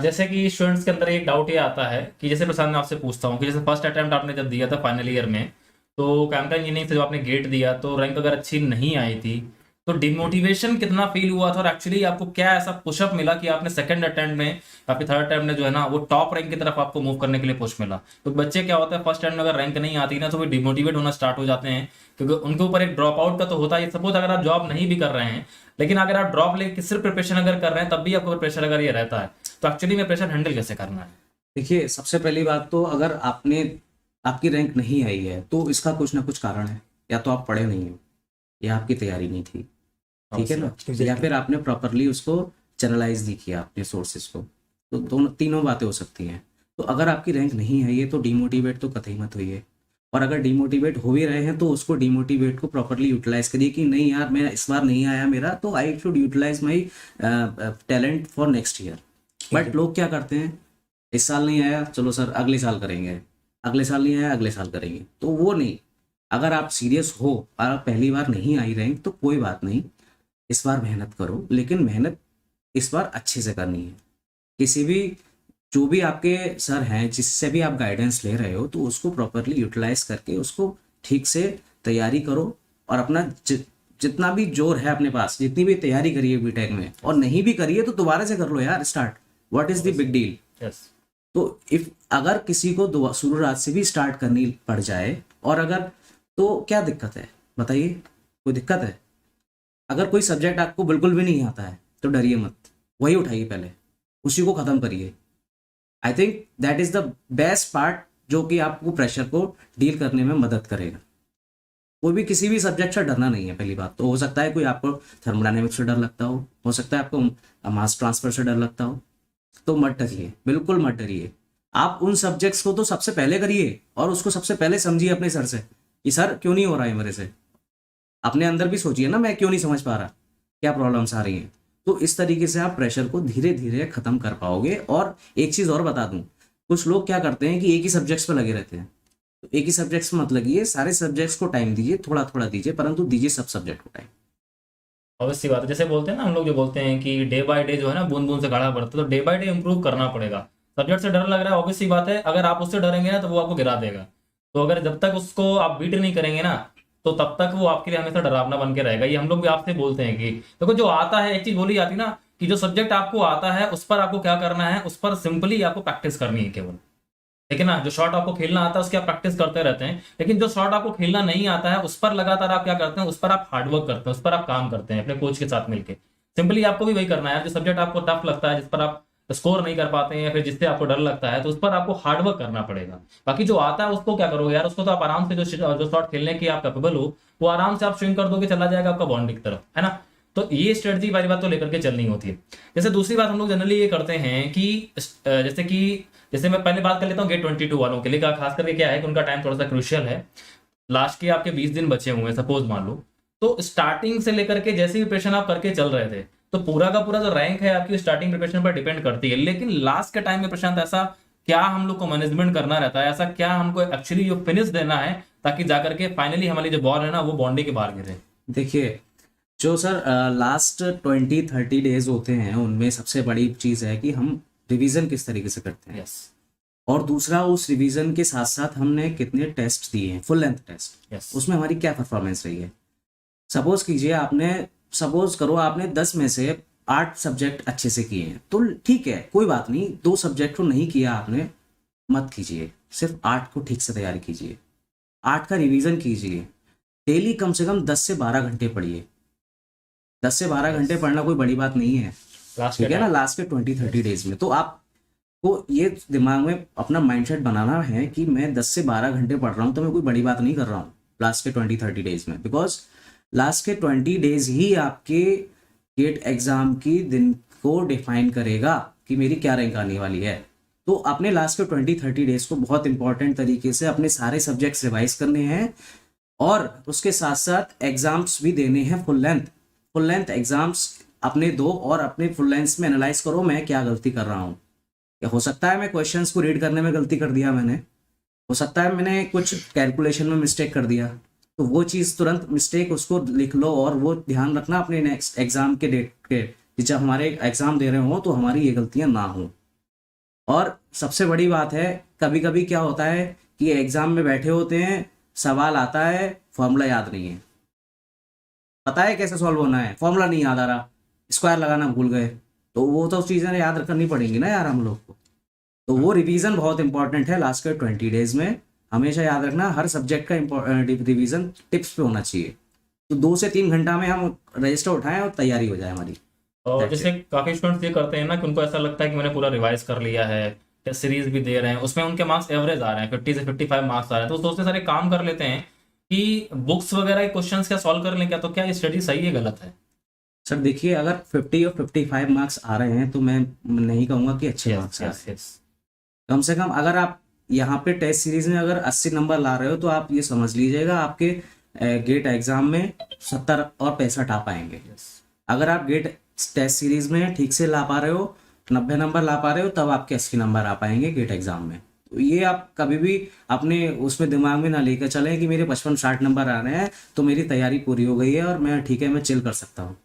जैसे कि स्टूडेंट्स के अंदर एक डाउट ये आता है कि जैसे प्रसाद मैं आपसे पूछता हूँ कि जैसे फर्स्ट अटेम्प्ट आपने जब दिया था फाइनल ईयर में, तो केमिकल इंजीनियरिंग से जब आपने गेट दिया तो रैंक अगर अच्छी नहीं आई थी, तो डिमोटिवेशन कितना फील हुआ था, और एक्चुअली आपको क्या ऐसा पुशअप मिला कि आपने सेकंड अटेम्प्ट में या फिर थर्ड अटेम्प्ट में जो है ना, वो टॉप रैंक की तरफ आपको मूव करने के लिए पुश मिला? तो बच्चे क्या होता है, फर्स्ट अटेम्प्ट में अगर रैंक नहीं आती ना, तो वो डिमोटिवेट होना स्टार्ट हो जाते हैं, क्योंकि उनके ऊपर एक ड्रॉप आउट का तो होता है। सपोज अगर आप जॉब नहीं भी कर रहे हैं, लेकिन अगर आप ड्रॉप लेके सिर्फ प्रिपरेशन अगर कर रहे हैं, तब भी आपको प्रेशर अगर ये रहता है, तो एक्चुअली में प्रेशर हैंडल कैसे करना है? देखिए, सबसे पहली बात तो अगर आपकी रैंक नहीं आई है, तो इसका कुछ ना कुछ कारण है। या तो आप पढ़े नहीं हो, या आपकी तैयारी नहीं थी, ठीक है ना, या फिर आपने प्रॉपरली उसको चैनलाइज नहीं किया अपने सोर्सेज को। तो दोनों तीनों बातें हो सकती हैं। तो अगर आपकी रैंक नहीं आई है, तो डिमोटिवेट तो कतई मत होइए। और अगर डिमोटिवेट हो भी रहे हैं, तो उसको डिमोटिवेट को प्रॉपरली यूटिलाइज करिए कि नहीं यार, मैं इस बार नहीं आया मेरा, तो I should utilize my talent for next year. But लोग क्या करते हैं, इस साल नहीं आया, चलो सर अगले साल करेंगे, अगले साल नहीं आया, अगले साल करेंगे। तो वो नहीं, अगर आप सीरियस हो और आप पहली बार नहीं आई रैंक तो कोई बात नहीं, इस बार मेहनत करो, लेकिन मेहनत इस बार अच्छे से करनी है। किसी भी जो भी आपके सर हैं जिससे भी आप गाइडेंस ले रहे हो तो उसको प्रॉपरली यूटिलाइज करके उसको ठीक से तैयारी करो, और अपना जितना भी जोर है अपने पास, जितनी भी तैयारी करिए बीटेक में, और नहीं भी करिए तो दोबारा से कर लो यार start, what is the big deal. Yes तो इफ अगर किसी को शुरुआत से भी स्टार्ट करनी पड़ जाए, और अगर, तो क्या दिक्कत है बताइए, कोई दिक्कत है? अगर कोई सब्जेक्ट आपको बिल्कुल भी नहीं आता है तो डरिए मत, वही उठाइए पहले, उसी को ख़त्म करिए। I think that is the best part जो कि आपको प्रेशर को डील करने में मदद करेगा। कोई भी किसी भी सब्जेक्ट से डरना नहीं है। पहली बात तो हो सकता है कोई आपको थर्मोडायनेमिक्स से डर लगता हो सकता है आपको मास ट्रांसफर से डर लगता हो, तो मत डरिए, बिल्कुल मत डरिए। आप उन सब्जेक्ट्स को तो सबसे पहले करिए और उसको सबसे पहले समझिए अपने सर से कि सर क्यों नहीं हो रहा है मेरे से। अपने अंदर भी सोचिए ना, मैं क्यों नहीं समझ पा रहा, क्या प्रॉब्लम्स आ रही हैं। तो इस तरीके से आप प्रेशर को धीरे धीरे खत्म कर पाओगे। और एक चीज़ और बता दूं, कुछ लोग क्या करते हैं कि एक ही सब्जेक्ट्स पर लगे रहते हैं। तो एक ही सब्जेक्ट्स में मत लगिए, सारे सब्जेक्ट्स को टाइम दीजिए, थोड़ा थोड़ा दीजिए, परंतु दीजिए सब सब्जेक्ट को टाइम। ऑब्वियसली बात है, जैसे बोलते हैं ना हम लोग, जो बोलते हैं कि डे बाय डे जो है ना बूंद बूंद से घड़ा बढ़ता है, तो डे बाय डे इंप्रूव करना पड़ेगा। सब्जेक्ट से डर लग रहा है, ऑब्वियसली बात है, अगर आप उससे डरेंगे ना तो वो आपको गिरा देगा। तो अगर जब तक उसको आप बीट नहीं करेंगे ना, तो तब तक वो आपके लिए हमेशा डरावना बन के रहेगा। ये हम लोग भी आपसे बोलते हैं कि देखो जो आता है, एक चीज बोली जाती है ना कि जो सब्जेक्ट आपको आता है उस पर आपको क्या करना है, उस पर सिंपली आपको प्रैक्टिस करनी है केवल, ठीक है ना। जो शॉट आपको खेलना आता है उसकी आप प्रैक्टिस करते रहते हैं, लेकिन जो शॉट आपको खेलना नहीं आता है उस पर लगातार आप क्या करते हैं, उस पर आप हार्डवर्क करते हैं, उस पर आप काम करते हैं अपने कोच के साथ मिलकर। सिंपली आपको भी वही करना है। जो सब्जेक्ट आपको टफ लगता है, जिस पर आप स्कोर नहीं कर पाते हैं या फिर जिससे आपको डर लगता है, तो उस पर आपको हार्डवर्क करना पड़ेगा। बाकी जो आता है उसको क्या करोगे यार, उसको तो आप आराम से जो शॉट खेलने की आप कैपेबल हो वो आराम से आप स्विंग कर दोगे, चला जाएगा आपका बाउंड्री की तरफ, है ना। तो ये स्ट्रेटजी पहली बात तो लेकर के चलनी होती है। जैसे दूसरी बात हम लोग जनरली ये करते हैं कि जैसे मैं पहले बात कर लेता हूँ गेट 22 वालों के लिए, खास करके क्या है कि उनका टाइम थोड़ा सा क्रूशियल है। लास्ट के आपके 20 दिन बचे हुए हैं सपोज मान लो, तो स्टार्टिंग से लेकर के जैसी प्रिपरेशन आप करके चल रहे थे, तो पूरा का पूरा जो रैंक है आपकी स्टार्टिंग प्रिपरेशन पर डिपेंड करती है। लेकिन लास्ट के टाइम में प्रशांत ऐसा क्या हम लोग को मैनेजमेंट करना रहता है, ऐसा क्या हमको एक्चुअली जो फिनिश देना है ताकि जाकर के फाइनली हमारी जो बॉल है ना वो बाउंड्री के बाहर गिरे। देखिए जो सर लास्ट 20-30 डेज होते हैं उनमें सबसे बड़ी चीज़ है कि हम रिवीजन किस तरीके से करते हैं। यस। और दूसरा, उस रिवीजन के साथ साथ हमने कितने टेस्ट दिए हैं, फुल लेंथ टेस्ट, यस। उसमें हमारी क्या परफॉर्मेंस रही है। सपोज करो आपने 10 में से 8 सब्जेक्ट अच्छे से किए हैं, तो ठीक है कोई बात नहीं। 2 सब्जेक्ट को नहीं किया आपने, मत कीजिए, सिर्फ 8 को ठीक से तैयारी कीजिए, 8 का रिवीजन कीजिए। डेली कम से कम 10 से 12 घंटे पढ़िए। 10 से 12 घंटे पढ़ना कोई बड़ी बात नहीं है, ठीक है ना, लास्ट के 20-30 डेज में। तो आपको ये दिमाग में अपना माइंडसेट बनाना है कि मैं 10 से 12 घंटे पढ़ रहा हूँ तो मैं कोई बड़ी बात नहीं कर रहा हूँ लास्ट के 20-30 डेज में। बिकॉज लास्ट के 20 डेज ही आपके गेट एग्जाम की दिन को डिफाइन करेगा कि मेरी क्या रैंक आने वाली है। तो अपने लास्ट के 20-30 डेज को बहुत इंपॉर्टेंट तरीके से अपने सारे सब्जेक्ट्स रिवाइज करने हैं, और उसके साथ साथ एग्जाम्स भी देने हैं फुल लेंथ एग्जाम्स अपने दो, और अपने फुल लेंथ में एनालाइज करो मैं क्या गलती कर रहा हूँ। या हो सकता है मैं क्वेश्चंस को रीड करने में गलती कर दिया मैंने, हो सकता है मैंने कुछ कैलकुलेशन में मिस्टेक कर दिया, तो वो चीज़ तुरंत मिस्टेक उसको लिख लो, और वो ध्यान रखना अपने नेक्स्ट एग्जाम के डेट के जब हमारे एग्जाम दे रहे हो तो हमारी ये गलतियाँ ना हो। और सबसे बड़ी बात है, कभी कभी क्या होता है कि एग्जाम में बैठे होते हैं, सवाल आता है, फॉर्मूला याद नहीं है, पता है कैसे सॉल्व होना है, फॉर्मूला नहीं याद आ रहा, स्क्वायर लगाना भूल गए, तो वो तो चीज़ें याद करनी पड़ेंगी ना यार हम लोग को। तो वो रिवीजन बहुत इंपॉर्टेंट है लास्ट के 20 डेज में। हमेशा याद रखना हर सब्जेक्ट का रिवीजन टिप्स पे होना चाहिए। तो 2 से 3 घंटा में हम रजिस्टर उठाएं और तैयारी हो जाए हमारी। और जैसे काफी स्टूडेंट्स ये करते हैं ना कि उनको ऐसा लगता है कि मैंने पूरा रिवाइज कर लिया है, टेस्ट सीरीज भी दे रहे हैं, उसमें उनके मार्क्स एवरेज आ रहे हैं, 50 से 55 मार्क्स आ रहे हैं, तो सोचते सारे काम कर लेते हैं कि बुक्स वगैरह के क्वेश्चंस क्या सॉल्व कर लें क्या। तो क्या ये स्टडी सही है गलत है? सर देखिए, अगर 50 और 55 मार्क्स आ रहे हैं तो मैं नहीं कहूँगा कि अच्छे मार्क्स आ रहे हैं। कम से कम अगर आप यहाँ पे टेस्ट सीरीज में अगर 80 नंबर ला रहे हो तो आप ये समझ लीजिएगा आपके गेट एग्जाम में 70 और 65 आ पाएंगे। अगर आप गेट टेस्ट सीरीज में ठीक से ला पा रहे हो, 90 नंबर ला पा रहे हो, तब आपके 80 नंबर आ पाएंगे गेट एग्जाम में। ये आप कभी भी अपने उसमें दिमाग में ना लेकर चलें कि मेरे 55-60 नंबर आ रहे हैं तो मेरी तैयारी पूरी हो गई है और मैं ठीक है, मैं चिल कर सकता हूँ।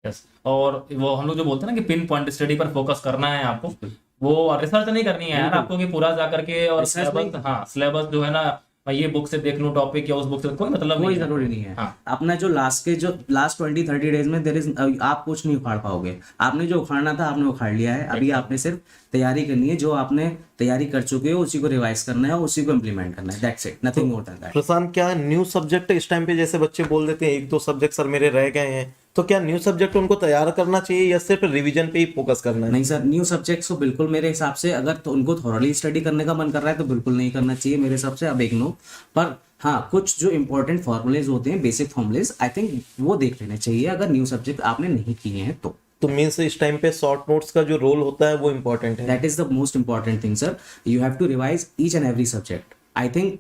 यस, और वो हम लोग जो बोलते हैं ना कि पिन पॉइंट स्टडी पर फोकस करना है आपको, वो रिसर्च नहीं करनी है यार बिल्कुल। आपको कि पूरा जा करके और रिसर्च नहीं सिलेबस, हाँ सिलेबस जो है ना, मैं ये बुक से देख लूं टॉपिक या उस बुक से, कोई मतलब कोई नहीं है। जरूरी नहीं है। हाँ अपना जो लास्ट 20-30 डेज में देर इज आप कुछ नहीं उखाड़ पाओगे। आपने जो उखाड़ना था आपने उखाड़ लिया है, अभी आपने सिर्फ तैयारी करनी है, जो आपने तैयारी कर चुके हो उसी को रिवाइज करना है और उसी को इम्प्लीमेंट करना है, that's it, nothing more than that. Prashant, क्या न्यू सब्जेक्ट इस टाइम पे जैसे बच्चे बोल देते हैं एक दो सब्जेक्ट सर मेरे रह गए हैं, तो क्या न्यू सब्जेक्ट उनको तैयार करना चाहिए या सिर्फ रिवीजन पे ही फोकस करना है? नहीं सर, न्यू सब्जेक्ट्स को बिल्कुल मेरे हिसाब से अगर तो उनको थॉरली स्टडी करने का मन कर रहा है तो बिल्कुल नहीं करना चाहिए मेरे हिसाब से, अब इग्नोर। पर हाँ, कुछ जो इंपॉर्टेंट फॉर्मूलेज होते हैं, बेसिक फॉर्मूलेज, आई थिंक वो देख लेने चाहिए अगर न्यू सब्जेक्ट आपने नहीं किए हैं तो मीन्स इस टाइम पे शॉर्ट नोट्स का जो रोल होता है वो इम्पोर्टेंट है। That is the most important thing sir. You have to revise each and every subject. I think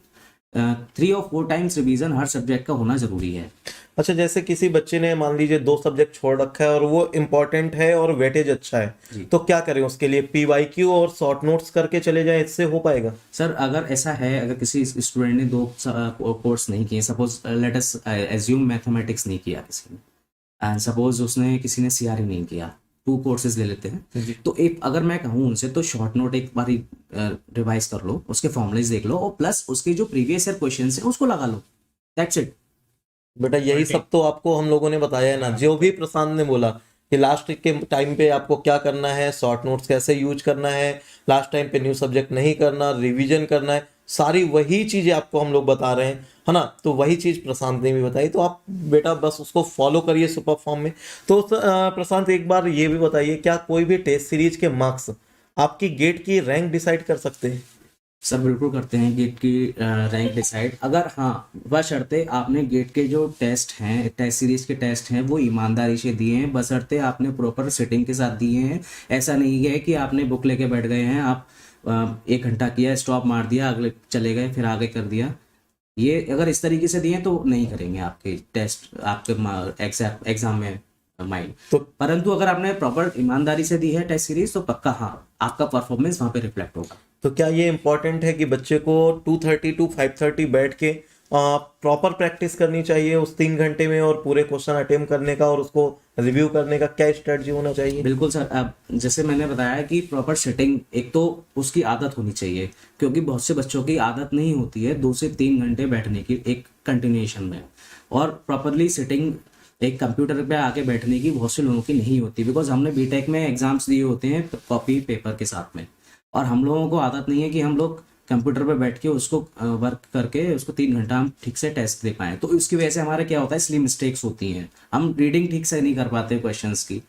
3 और 4 टाइम्स रिवीजन हर सब्जेक्ट का होना जरूरी है। अच्छा, जैसे किसी बच्चे ने मान लीजिए 2 सब्जेक्ट छोड़ रखा है और वो इम्पोर्टेंट है और वेटेज अच्छा है, तो क्या करें उसके लिए? PYQ और शॉर्ट नोट्स करके चले जाएं, इससे हो पाएगा? सर अगर ऐसा है, अगर किसी स्टूडेंट ने 2 कोर्स नहीं किए, suppose let us assume mathematics नहीं किया किसी ने, एंड सपोज उसने किसी ने CRE नहीं किया, 2 कोर्सेज ले लेते हैं, तो एक अगर मैं कहूँ उनसे तो शॉर्ट नोट एक बार रिवाइज कर लो, उसके फॉर्मुलेज देख लो और प्लस उसके जो प्रीवियस ईयर क्वेश्चन है उसको लगा लो, दैट्स इट। बेटा यही सब तो आपको हम लोगों ने बताया है ना, जो भी प्रशांत ने बोला कि लास्ट के टाइम पे आपको क्या करना है, शॉर्ट नोट्स कैसे यूज करना है, लास्ट टाइम पे न्यू सब्जेक्ट नहीं करना, रिवीजन करना है, सारी वही चीजें आपको हम लोग बता रहे हैं, है ना? तो वही चीज प्रशांत ने भी बताई, तो आप बेटा बस उसको फॉलो करिए सुपर फॉर्म में। तो प्रशांत एक बार ये भी बताइए, क्या कोई भी टेस्ट सीरीज के मार्क्स आपकी गेट की रैंक डिसाइड कर सकते हैं? सर बिल्कुल करते हैं गेट की रैंक डिसाइड, अगर हाँ बशर्ते आपने गेट के जो टेस्ट हैं, टेस्ट सीरीज के टेस्ट हैं, वो ईमानदारी से दिए हैं, बशर्ते आपने प्रॉपर सेटिंग के साथ दिए हैं। ऐसा नहीं है कि आपने बुक लेके बैठ गए हैं, आप 1 घंटा किया, स्टॉप मार दिया, अगले चले गए, फिर आगे कर दिया। ये अगर इस तरीके से दिए तो नहीं करेंगे आपके टेस्ट, आपके एग्जाम में माइंड। तो परंतु अगर आपने प्रॉपर ईमानदारी से दी है टेस्ट सीरीज तो पक्का हाँ आपका परफॉर्मेंस वहाँ पे रिफ्लेक्ट होगा। तो क्या ये इम्पोर्टेंट है कि बच्चे को 2:30 to 5:30 बैठ के प्रॉपर प्रैक्टिस करनी चाहिए उस 3 घंटे में, और पूरे क्वेश्चन अटेम्प्ट करने का और उसको रिव्यू करने का क्या स्ट्रेटजी होना चाहिए? बिल्कुल सर, अब जैसे मैंने बताया कि प्रॉपर सेटिंग, एक तो उसकी आदत होनी चाहिए, क्योंकि बहुत से बच्चों की आदत नहीं होती है 2 से 3 घंटे बैठने की एक कंटिन्यूएशन में, और प्रॉपरली सेटिंग एक कंप्यूटर पे आके बैठने की बहुत से लोगों की नहीं होती, बिकॉज हमने बीटेक में एग्जाम्स दिए होते हैं कॉपी पेपर के साथ में, और हम लोगों को आदत नहीं है कि हम लोग कंप्यूटर पे बैठ के उसको वर्क करके उसको 3 घंटा हम ठीक से टेस्ट दे पाएँ। तो इसकी वजह से हमारे क्या होता है, इसलिए मिस्टेक्स होती हैं, हम रीडिंग ठीक से नहीं कर पाते क्वेश्चंस की,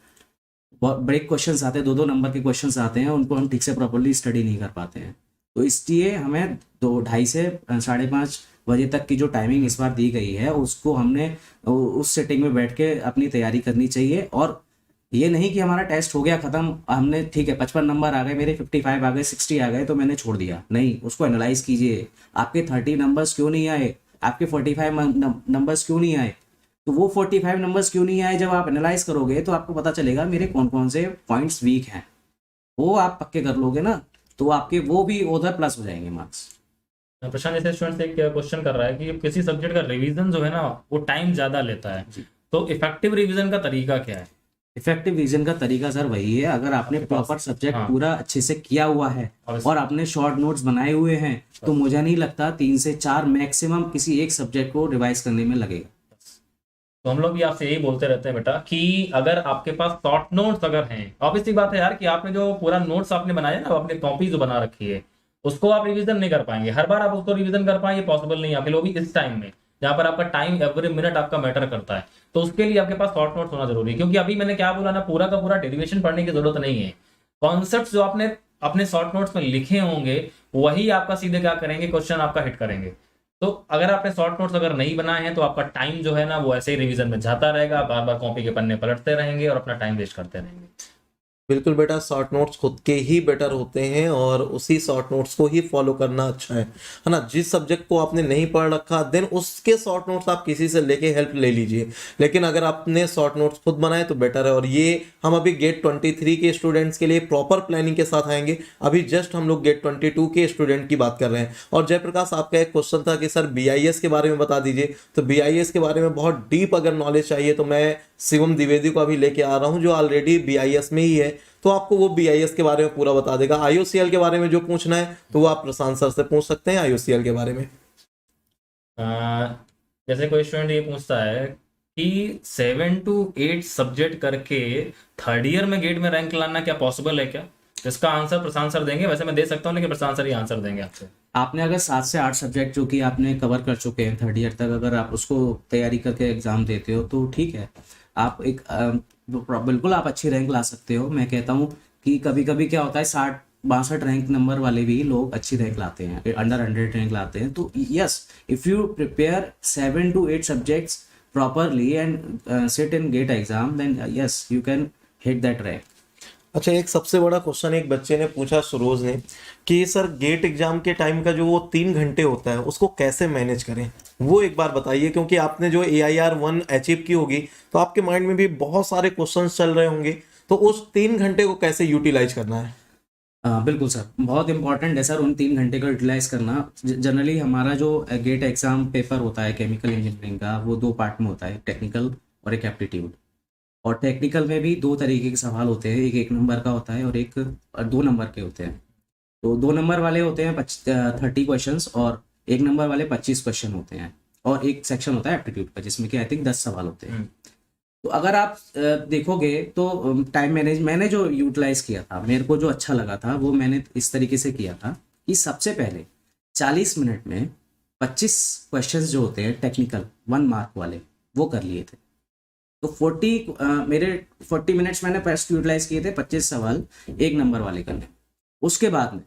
बहुत बड़े क्वेश्चंस आते हैं, 2-2 नंबर के क्वेश्चंस आते हैं, उनको हम ठीक से प्रॉपर्ली स्टडी नहीं कर पाते हैं। तो इसलिए हमें 2:30 से 5:30 बजे तक की जो टाइमिंग इस बार दी गई है उसको हमने उस सेटिंग में बैठ के अपनी तैयारी करनी चाहिए। और ये नहीं कि हमारा टेस्ट हो गया खत्म, हमने ठीक है 55 नंबर आ गए मेरे, 55 आ गए, 60 आ गए तो मैंने छोड़ दिया, नहीं, उसको एनालाइज कीजिए, आपके 30 नंबर्स क्यों नहीं आए, आपके 45 नंबर्स क्यों नहीं आए, तो वो 45 नंबर्स क्यों नहीं आए, जब आप एनालाइज करोगे तो आपको पता चलेगा मेरे कौन कौन से पॉइंट्स वीक हैं, वो आप पक्के कर लोगे ना, तो आपके वो भी उधर प्लस हो जाएंगे मार्क्स। प्रशांत, जैसे स्टूडेंट एक क्वेश्चन कर रहा है कि किसी सब्जेक्ट का रिवीजन जो है ना वो टाइम ज्यादा लेता है, तो इफेक्टिव रिवीजन का तरीका क्या है? इफेक्टिव रीजन का तरीका सर वही है, अगर आपने प्रॉपर सब्जेक्ट पूरा अच्छे से किया हुआ है और आपने शॉर्ट नोट्स बनाए हुए हैं तो मुझे नहीं लगता 3 से 4 मैक्सिमम किसी एक सब्जेक्ट को रिवाइज करने में लगेगा। तो हम लोग भी आपसे यही बोलते रहते हैं बेटा कि अगर आपके पास शॉर्ट नोट्स अगर हैं, ऑब्वियसली बात है यार कि आपने जो पूरा नोट्स आपने बनाया ना, अपनी कॉपी जो बना रखी है उसको आप रिवीजन नहीं कर पाएंगे, हर बार आप उसको रिवीजन कर पाएंगे पॉसिबल नहीं है आपके लिए, भी इस टाइम में जहाँ पर आपका टाइम एवरी मिनट आपका मैटर करता है। तो उसके लिए आपके पास शॉर्ट नोट्स होना जरूरी है, क्योंकि अभी मैंने क्या बोला ना, पूरा का पूरा डेरिवेशन पढ़ने की जरूरत नहीं है, कॉन्सेप्ट जो आपने अपने शॉर्ट नोट्स में लिखे होंगे वही आपका सीधे क्या करेंगे, क्वेश्चन आपका हिट करेंगे। तो अगर आपने शॉर्ट नोट्स अगर नहीं बनाए हैं तो आपका टाइम जो है ना वो ऐसे ही रिवीजन में जाता रहेगा, बार बार कॉपी के पन्ने पलटते रहेंगे और अपना टाइम वेस्ट करते रहेंगे। बिल्कुल बेटा, शॉर्ट नोट्स खुद के ही बेटर होते हैं और उसी शॉर्ट नोट्स को ही फॉलो करना अच्छा है ना। जिस सब्जेक्ट को आपने नहीं पढ़ रखा देन उसके शॉर्ट नोट्स आप किसी से लेके हेल्प ले लीजिए, लेकिन अगर आपने शॉर्ट नोट्स खुद बनाए तो बेटर है। और ये हम अभी गेट 23 के स्टूडेंट्स के लिए प्रॉपर प्लानिंग के साथ आएंगे। अभी जस्ट हम लोग गेट 22 के स्टूडेंट की बात कर रहे हैं। और जयप्रकाश, आपका एक क्वेश्चन था कि सर BIS के बारे में बता दीजिए, तो BIS के बारे में बहुत डीप अगर नॉलेज चाहिए तो मैं शिवम द्विवेदी को अभी लेके आ रहा हूं, जो ऑलरेडी BIS में ही है, तो आपको वो BIS के बारे में पूरा बता देगा। IOCL के बारे में जो पूछना है तो वो आप प्रशांत सर से पूछ सकते हैं IOCL के बारे में। जैसे कोई स्टूडेंट ये पूछता है कि 7 to 8 सब्जेक्ट करके थर्ड ईयर में गेट में रैंक लाना क्या पॉसिबल है क्या? तो इसका आंसर प्रशांत सर देंगे। वैसे मैं दे सकता हूँ लेकिन प्रशांत सर ही आंसर देंगे आपसे। आपने अगर 7 से 8 सब्जेक्ट जो कि आपने कवर कर चुके हैं थर्ड ईयर तक, अगर आप उसको तैयारी करके एग्जाम देते हो तो ठीक है, आप एक बिल्कुल आप अच्छी रैंक ला सकते हो। मैं कहता हूँ कि कभी कभी क्या होता है 60-62 रैंक नंबर वाले भी लोग अच्छी रैंक लाते हैं, अंडर 100 रैंक लाते हैं। तो yes, if you prepare 7 to 8 subjects properly and sit in GATE exam, then yes you can hit that rank. अच्छा, एक सबसे बड़ा क्वेश्चन एक बच्चे ने पूछा, सरोज ने, कि सर गेट एग्जाम के टाइम का जो वो 3 घंटे होता है उसको कैसे मैनेज करें, वो एक बार बताइए। क्योंकि आपने जो AIR-1 अचीव की होगी तो आपके माइंड में भी बहुत सारे क्वेश्चंस चल रहे होंगे, तो उस 3 घंटे को कैसे यूटिलाइज करना है? बिल्कुल सर, बहुत इंपॉर्टेंट है सर उन 3 घंटे का यूटिलाइज करना। जनरली हमारा जो गेट एग्जाम पेपर होता है केमिकल इंजीनियरिंग का, वो 2 पार्ट में होता है, टेक्निकल और एक एप्टीट्यूड। और टेक्निकल में भी 2 तरीके के सवाल होते हैं, एक 1 नंबर का होता है और एक 2 नंबर के होते हैं। तो 2 नंबर वाले होते हैं 30 क्वेश्चंस और 1 नंबर वाले 25 क्वेश्चन होते हैं। और एक सेक्शन होता है एप्टीट्यूड का जिसमें कि आई थिंक 10 सवाल होते हैं। तो अगर आप देखोगे तो टाइम मैनेज मैंने जो यूटिलाइज किया था, मेरे को जो अच्छा लगा था वो मैंने इस तरीके से किया था कि सबसे पहले 40 मिनट में 25 क्वेश्चंस जो होते हैं टेक्निकल 1 मार्क वाले वो कर लिए थे। तो मेरे 40 मिनट्स मैंने फर्स्ट यूटिलाइज किए थे 25 सवाल 1 नंबर वाले करने। उसके बाद में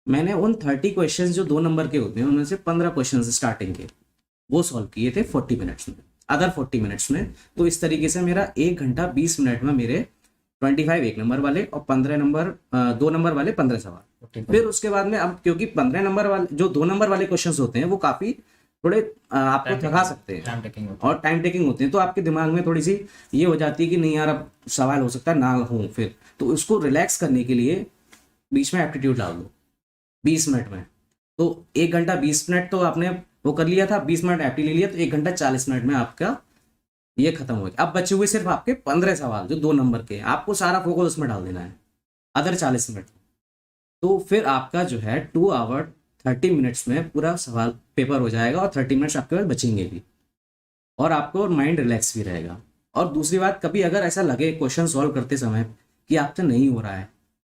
मैंने उन 30 क्वेश्चंस जो 2 नंबर के होते हैं उनमें से 15 क्वेश्चंस स्टार्टिंग के वो सॉल्व किए थे 40 मिनट्स में, अदर 40 मिनट्स में। तो इस तरीके से मेरा 1 घंटा 20 मिनट में मेरे 25 1 नंबर वाले और 15 नंबर 2 नंबर वाले 15 सवाल। फिर उसके बाद में अब क्योंकि 15 नंबर वाले जो 2 नंबर वाले क्वेश्चंस होते हैं वो काफी थोड़े आपको थका सकते हैं और टाइम टेकिंग होते हैं, तो आपके दिमाग में थोड़ी सी ये हो जाती है कि नहीं यार अब सवाल हो सकता है ना हो। फिर तो उसको रिलैक्स करने के लिए बीच में एप्टीट्यूड डाल दो 20 मिनट में। तो 1 घंटा 20 मिनट तो आपने वो कर लिया था, 20 मिनट एप्टी ले लिया, तो 1 घंटा 40 मिनट में आपका ये खत्म हो गया। अब बचे हुए सिर्फ आपके 15 सवाल जो 2 नंबर के, आपको सारा फोकस उसमें डाल देना है अदर 40 मिनट। तो फिर आपका जो है 2 आवर 30 मिनट्स में पूरा सवाल पेपर हो जाएगा और 30 मिनट्स आपके पास बचेंगे भी और आपको माइंड रिलैक्स भी रहेगा। और दूसरी बात, कभी अगर ऐसा लगे क्वेश्चन सॉल्व करते समय कि आपसे नहीं हो रहा है,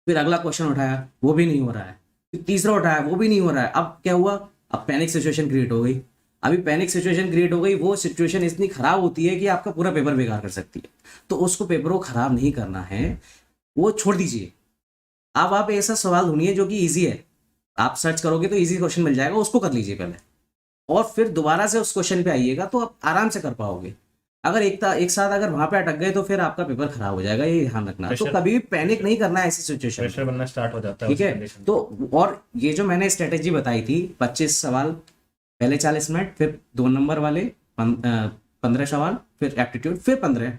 फिर अगला क्वेश्चन उठाया वो भी नहीं हो रहा है, फिर तीसरा उठाया वो भी नहीं हो रहा है, अब क्या हुआ, अब पैनिक सिचुएशन क्रिएट हो गई। अभी पैनिक सिचुएशन क्रिएट हो गई, वो सिचुएशन इतनी खराब होती है कि आपका पूरा पेपर बेकार कर सकती है। तो उसको पेपर को खराब नहीं करना है, वो छोड़ दीजिए। अब आप ऐसा सवाल ढूंढिए जो कि ईजी है, आप सर्च करोगे तो ईजी क्वेश्चन मिल जाएगा, उसको कर लीजिए पहले और फिर दोबारा से उस क्वेश्चन पे आइएगा तो आप आराम से कर पाओगे। अगर एक साथ अगर वहां पे अटक गए तो फिर आपका पेपर खराब हो जाएगा, ये ध्यान रखना। तो कभी भी पैनिक नहीं करना है ऐसी सिचुएशन, प्रेशर बनना स्टार्ट हो जाता है, ठीक है। तो और ये जो मैंने स्ट्रेटेजी बताई थी 25 सवाल पहले 40 मिनट, फिर 2 नंबर वाले 15 सवाल, फिर एप्टीट्यूड, फिर 15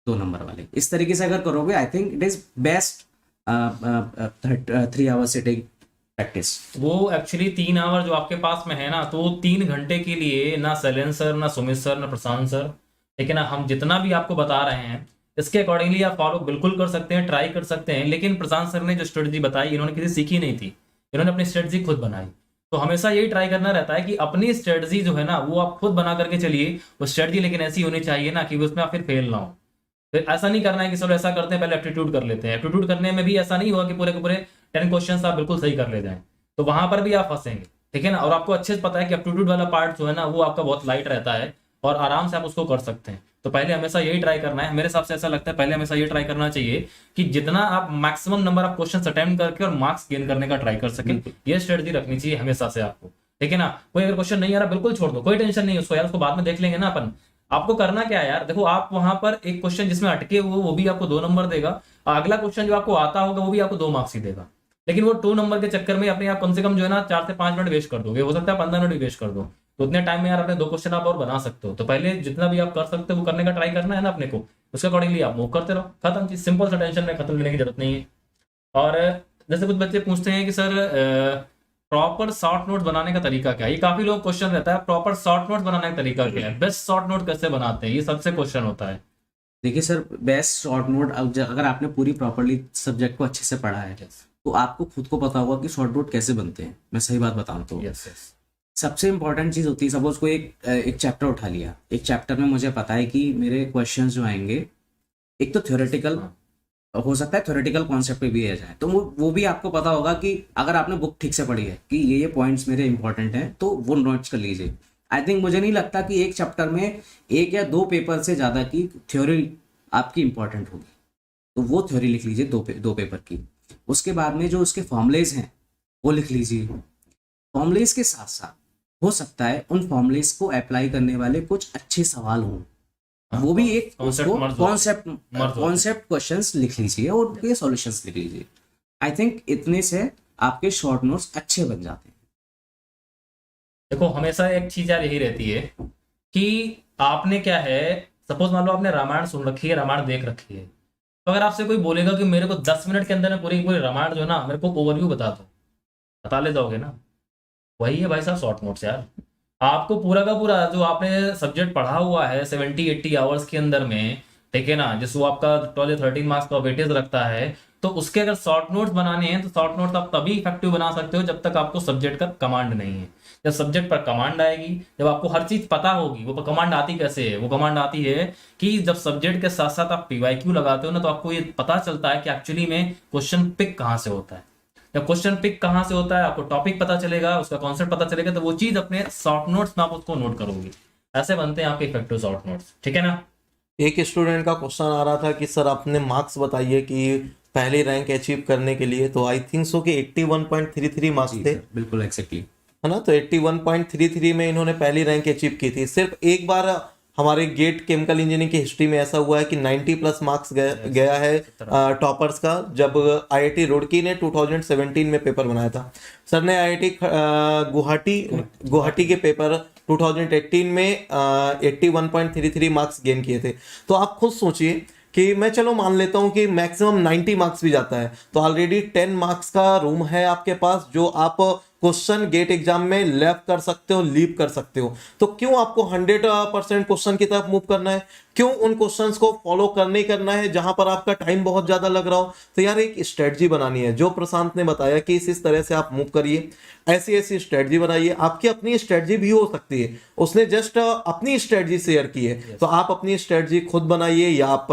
2 नंबर वाले, इस तरीके से अगर करोगे I think it is best 3 hour sitting practice. वो एक्चुअली 3 आवर जो आपके पास में है ना, तो 3 घंटे के लिए ना शैलेंद्र सर, ना सुमित सर, ना प्रशांत सर, लेकिन हम जितना भी आपको बता रहे हैं इसके अकॉर्डिंगली आप फॉलो बिल्कुल कर सकते हैं, ट्राई कर सकते हैं। लेकिन प्रशांत सर ने जो स्ट्रेटजी बताई, इन्होंने किसी सीखी नहीं थी, इन्होंने अपनी स्ट्रेटजी खुद बनाई। तो हमेशा यही ट्राई करना रहता है कि अपनी स्ट्रेटजी जो है ना वो आप खुद बना करके चलिए। वो स्ट्रेटजी लेकिन ऐसी होनी चाहिए ना कि उसमें आप फिर फेल ना हो। फिर ऐसा नहीं करना है कि चलो ऐसा करते हैं पहले एप्टीट्यूड कर लेते हैं। एप्टीट्यूड करने में भी ऐसा नहीं हुआ कि पूरे के पूरे 10 क्वेश्चन आप बिल्कुल सही कर ले जाएं, तो वहां पर भी आप फंसेंगे, ठीक है ना। और आपको अच्छे से पता है कि एप्टीट्यूड वाला पार्ट जो है ना वो आपका बहुत लाइट रहता है और आराम से आप उसको कर सकते हैं। तो पहले हमेशा यही ट्राई करना है, मेरे हिसाब से ऐसा लगता है पहले हमेशा ये ट्राई करना चाहिए कि जितना आप maximum number of questions attempt करके और मार्क्स गेन करने का ट्राई कर सकें, ये स्ट्रेटजी रखनी चाहिए हमेशा से आपको, ठीक है ना। कोई अगर क्वेश्चन नहीं आ रहा बिल्कुल छोड़ दो, कोई टेंशन नहीं है उसको, यार उसको बाद में देख लेंगे ना अपन। आपको करना क्या है यार, देखो आप वहां पर एक क्वेश्चन जिसमें अटके हुए वो भी आपको 2 नंबर देगा, अगला क्वेश्चन जो आपको आता होगा वो भी आपको 2 मार्क्स ही देगा, लेकिन वो 2 नंबर के चक्कर में अपने आप कम से कम जो है ना 4 से 5 मिनट वेस्ट कर दोगे, हो सकता है 15 मिनट भी वेस्ट कर दो। तो उतने टाइम में यार अपने 2 क्वेश्चन आप और बना सकते हो। तो पहले जितना भी आप कर सकते हो वो करने का ट्राई करना है ना अपने को, उसके अकॉर्डिंगली आप मूव करते रहो, खत्म चीज, सिंपल सा, टेंशन में खत्म लेने की जरूरत नहीं है। और जैसे कुछ बच्चे पूछते हैं कि सर प्रॉपर शॉर्ट नोट बनाने का तरीका क्या है, ये काफी लोग क्वेश्चन रहता है, प्रॉपर शॉर्ट नोट बनाने का तरीका क्या है, बेस्ट शॉर्ट नोट कैसे बनाते हैं, ये सबसे क्वेश्चन होता है। देखिए सर, बेस्ट शॉर्ट नोट, अगर आपने पूरी प्रॉपर्ली सब्जेक्ट को अच्छे से पढ़ा है तो आपको खुद को पता होगा कि शॉर्ट नोट कैसे बनते हैं। मैं सही बात बताऊं तो यस यस, सबसे इंपॉर्टेंट चीज होती है, सपोज कोई एक चैप्टर उठा लिया, एक चैप्टर में मुझे पता है कि मेरे क्वेश्चंस जो आएंगे एक तो थ्योरेटिकल हो सकता है, थ्योरेटिकल कॉन्सेप्ट पे भी आ जाए, तो वो भी आपको पता होगा कि अगर आपने बुक ठीक से पढ़ी है कि ये पॉइंट्स मेरे इंपॉर्टेंट हैं तो वो नोट्स कर लीजिए। आई थिंक मुझे नहीं लगता कि एक चैप्टर में 1 या 2 पेपर से ज़्यादा की थ्योरी आपकी इंपॉर्टेंट होगी, तो वो थ्योरी लिख लीजिए 2 पेपर की। उसके बाद में जो उसके फॉर्मुलेज हैं वो लिख लीजिए। फॉर्मुलेज के साथ साथ हो सकता है उन फॉर्मुलेज को अप्लाई करने वाले कुछ अच्छे सवाल हों, वो भी एक कॉन्सेप्ट क्वेश्चंस लिख लीजिए और उनके सॉल्यूशंस लिख लीजिए। आई थिंक इतने से आपके शॉर्ट नोट्स अच्छे बन जाते हैं। देखो हमेशा एक चीज यार यही रहती है कि आपने क्या है, सपोज मान लो आपने रामायण सुन रखी है, रामायण देख रखी है, तो अगर आपसे कोई बोलेगा कि मेरे को 10 मिनट के अंदर पूरी पूरी रामायण जो है ना मेरे को ओवरव्यू बता दो, बता ले जाओगे ना, वही है भाई साहब शॉर्ट नोट्स यार। आपको पूरा का पूरा जो आपने सब्जेक्ट पढ़ा हुआ है 70-80 आवर्स के अंदर में, ठीक है ना, जिसको आपका 12 या 13 मार्क्स का वेटेज रखता है, तो उसके अगर शॉर्ट नोट्स बनाने हैं तो शॉर्ट नोट्स आप तभी इफेक्टिव बना सकते हो जब तक आपको सब्जेक्ट का कमांड नहीं है। जब सब्जेक्ट पर कमांड आएगी, जब आपको हर चीज पता होगी, वो कमांड आती कैसे है, वो कमांड आती है कि जब सब्जेक्ट के साथ साथ आप पीवाईक्यू लगाते हो ना, तो आपको ये पता चलता है कि एक्चुअली में क्वेश्चन पिक कहाँ से होता है। जब क्वेश्चन पिक कहाँ से होता है, आपको टॉपिक पता चलेगा, उसका कॉन्सेप्ट पता चलेगा, तो वो चीज अपने शॉर्ट नोट्स में आप उसको नोट करोगे। ऐसे बनते हैं आपके इफेक्टिव शॉर्ट नोट्स, ठीक है ना। एक स्टूडेंट का क्वेश्चन आ रहा था कि सर अपने मार्क्स बताइए कि पहली रैंक अचीव करने के लिए, तो आई थिंक सो कि 81.33 मार्क्स थे, बिल्कुल एग्जैक्टली, है ना। तो 81.33 में इन्होंने पहली रैंक अचीव की थी। सिर्फ एक बार हमारे गेट केमिकल इंजीनियरिंग की हिस्ट्री में ऐसा हुआ है कि 90+ मार्क्स गया है टॉपर्स का, जब आईआईटी रुड़की ने 2017 में पेपर बनाया था। सर ने आईआईटी गुवाहाटी के पेपर 2018 में 81.33 मार्क्स गेन किए थे। तो आप खुद सोचिए कि मैं चलो मान लेता हूं कि मैक्सिमम 90 मार्क्स भी जाता है, तो ऑलरेडी 10 मार्क्स का रूम है आपके पास, जो आप क्वेश्चन गेट एग्जाम में लेफ्ट कर सकते हो, लीव कर सकते हो। तो क्यों आपको 100% क्वेश्चन की तरफ मूव करना है? क्यों उन क्वेश्चंस को फॉलो करने करना है जहां पर आपका टाइम बहुत ज्यादा लग रहा हो? तो यार एक स्ट्रेटजी बनानी है, जो प्रशांत ने बताया कि इस तरह से आप मूव करिए, ऐसी ऐसी स्ट्रेटजी बनाइए। आपकी अपनी स्ट्रेटजी भी हो सकती है, उसने जस्ट अपनी स्ट्रेटजी शेयर की है, तो आप अपनी स्ट्रेटजी खुद बनाइए, या आप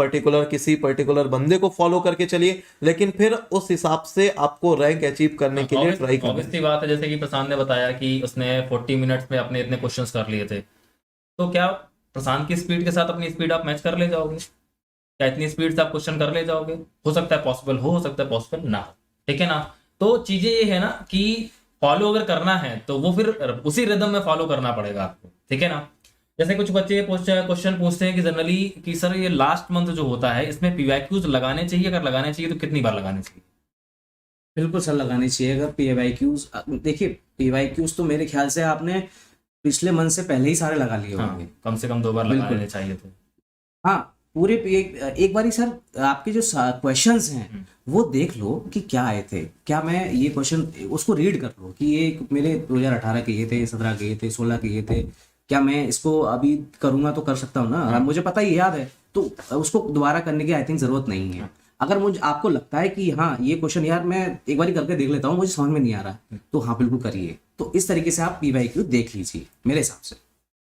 किसी पर्टिकुलर बंदे को फॉलो करके चलिए, लेकिन फिर उस हिसाब से आपको रैंक अचीव करने के लिए ट्राई करना। ऑब्वियसली बात है, जैसे कि प्रशांत ने बताया कि उसने 40 मिनट्स में अपने इतने क्वेश्चंस कर लिए थे, तो क्या प्रशांत की स्पीड के साथ अपनी स्पीड आप मैच कर ले जाओगे? क्या इतनी स्पीड से आप क्वेश्चन कर ले जाओगे? हो सकता है पॉसिबल हो सकता है पॉसिबल ना हो, ठीक है ना। तो चीजें ये है ना कि फॉलो अगर करना है तो वो फिर उसी रिदम में फॉलो करना पड़ेगा आपको, ठीक है ना। जैसे कुछ बच्चे क्वेश्चन पूछते हैं कि जनरली कि सर ये लास्ट मंथ जो होता है इसमें पीवाईक्यूज लगाने चाहिए, अगर लगाने चाहिए तो कितनी बार लगाने चाहिए? बिल्कुल सर लगानी चाहिए। अगर पीवाईक्यूज, देखिए पीवाईक्यूज तो मेरे ख्याल से आपने पिछले मंथ से पहले ही सारे लगा लिए होंगे। हाँ, कम से कम 2 बार लगाने चाहिए थे। हाँ, पूरे एक बारी सर आपके जो क्वेश्चंस हैं वो देख लो कि क्या आए थे, क्या मैं ये क्वेश्चन उसको रीड कर लो कि ये मेरे 2018 के ये थे, 17 के ये थे, 16 के ये थे, क्या मैं इसको अभी करूंगा तो कर सकता हूँ ना, मुझे पता ही याद है, तो उसको दोबारा करने की आई थिंक जरूरत नहीं है। अगर मुझे आपको लगता है कि हाँ ये क्वेश्चन यार मैं एक बार करके देख लेता हूँ, मुझे समझ में नहीं आ रहा है, तो हाँ बिल्कुल करिए। तो इस तरीके से आप पीवाईक्यू देख लीजिए मेरे हिसाब से।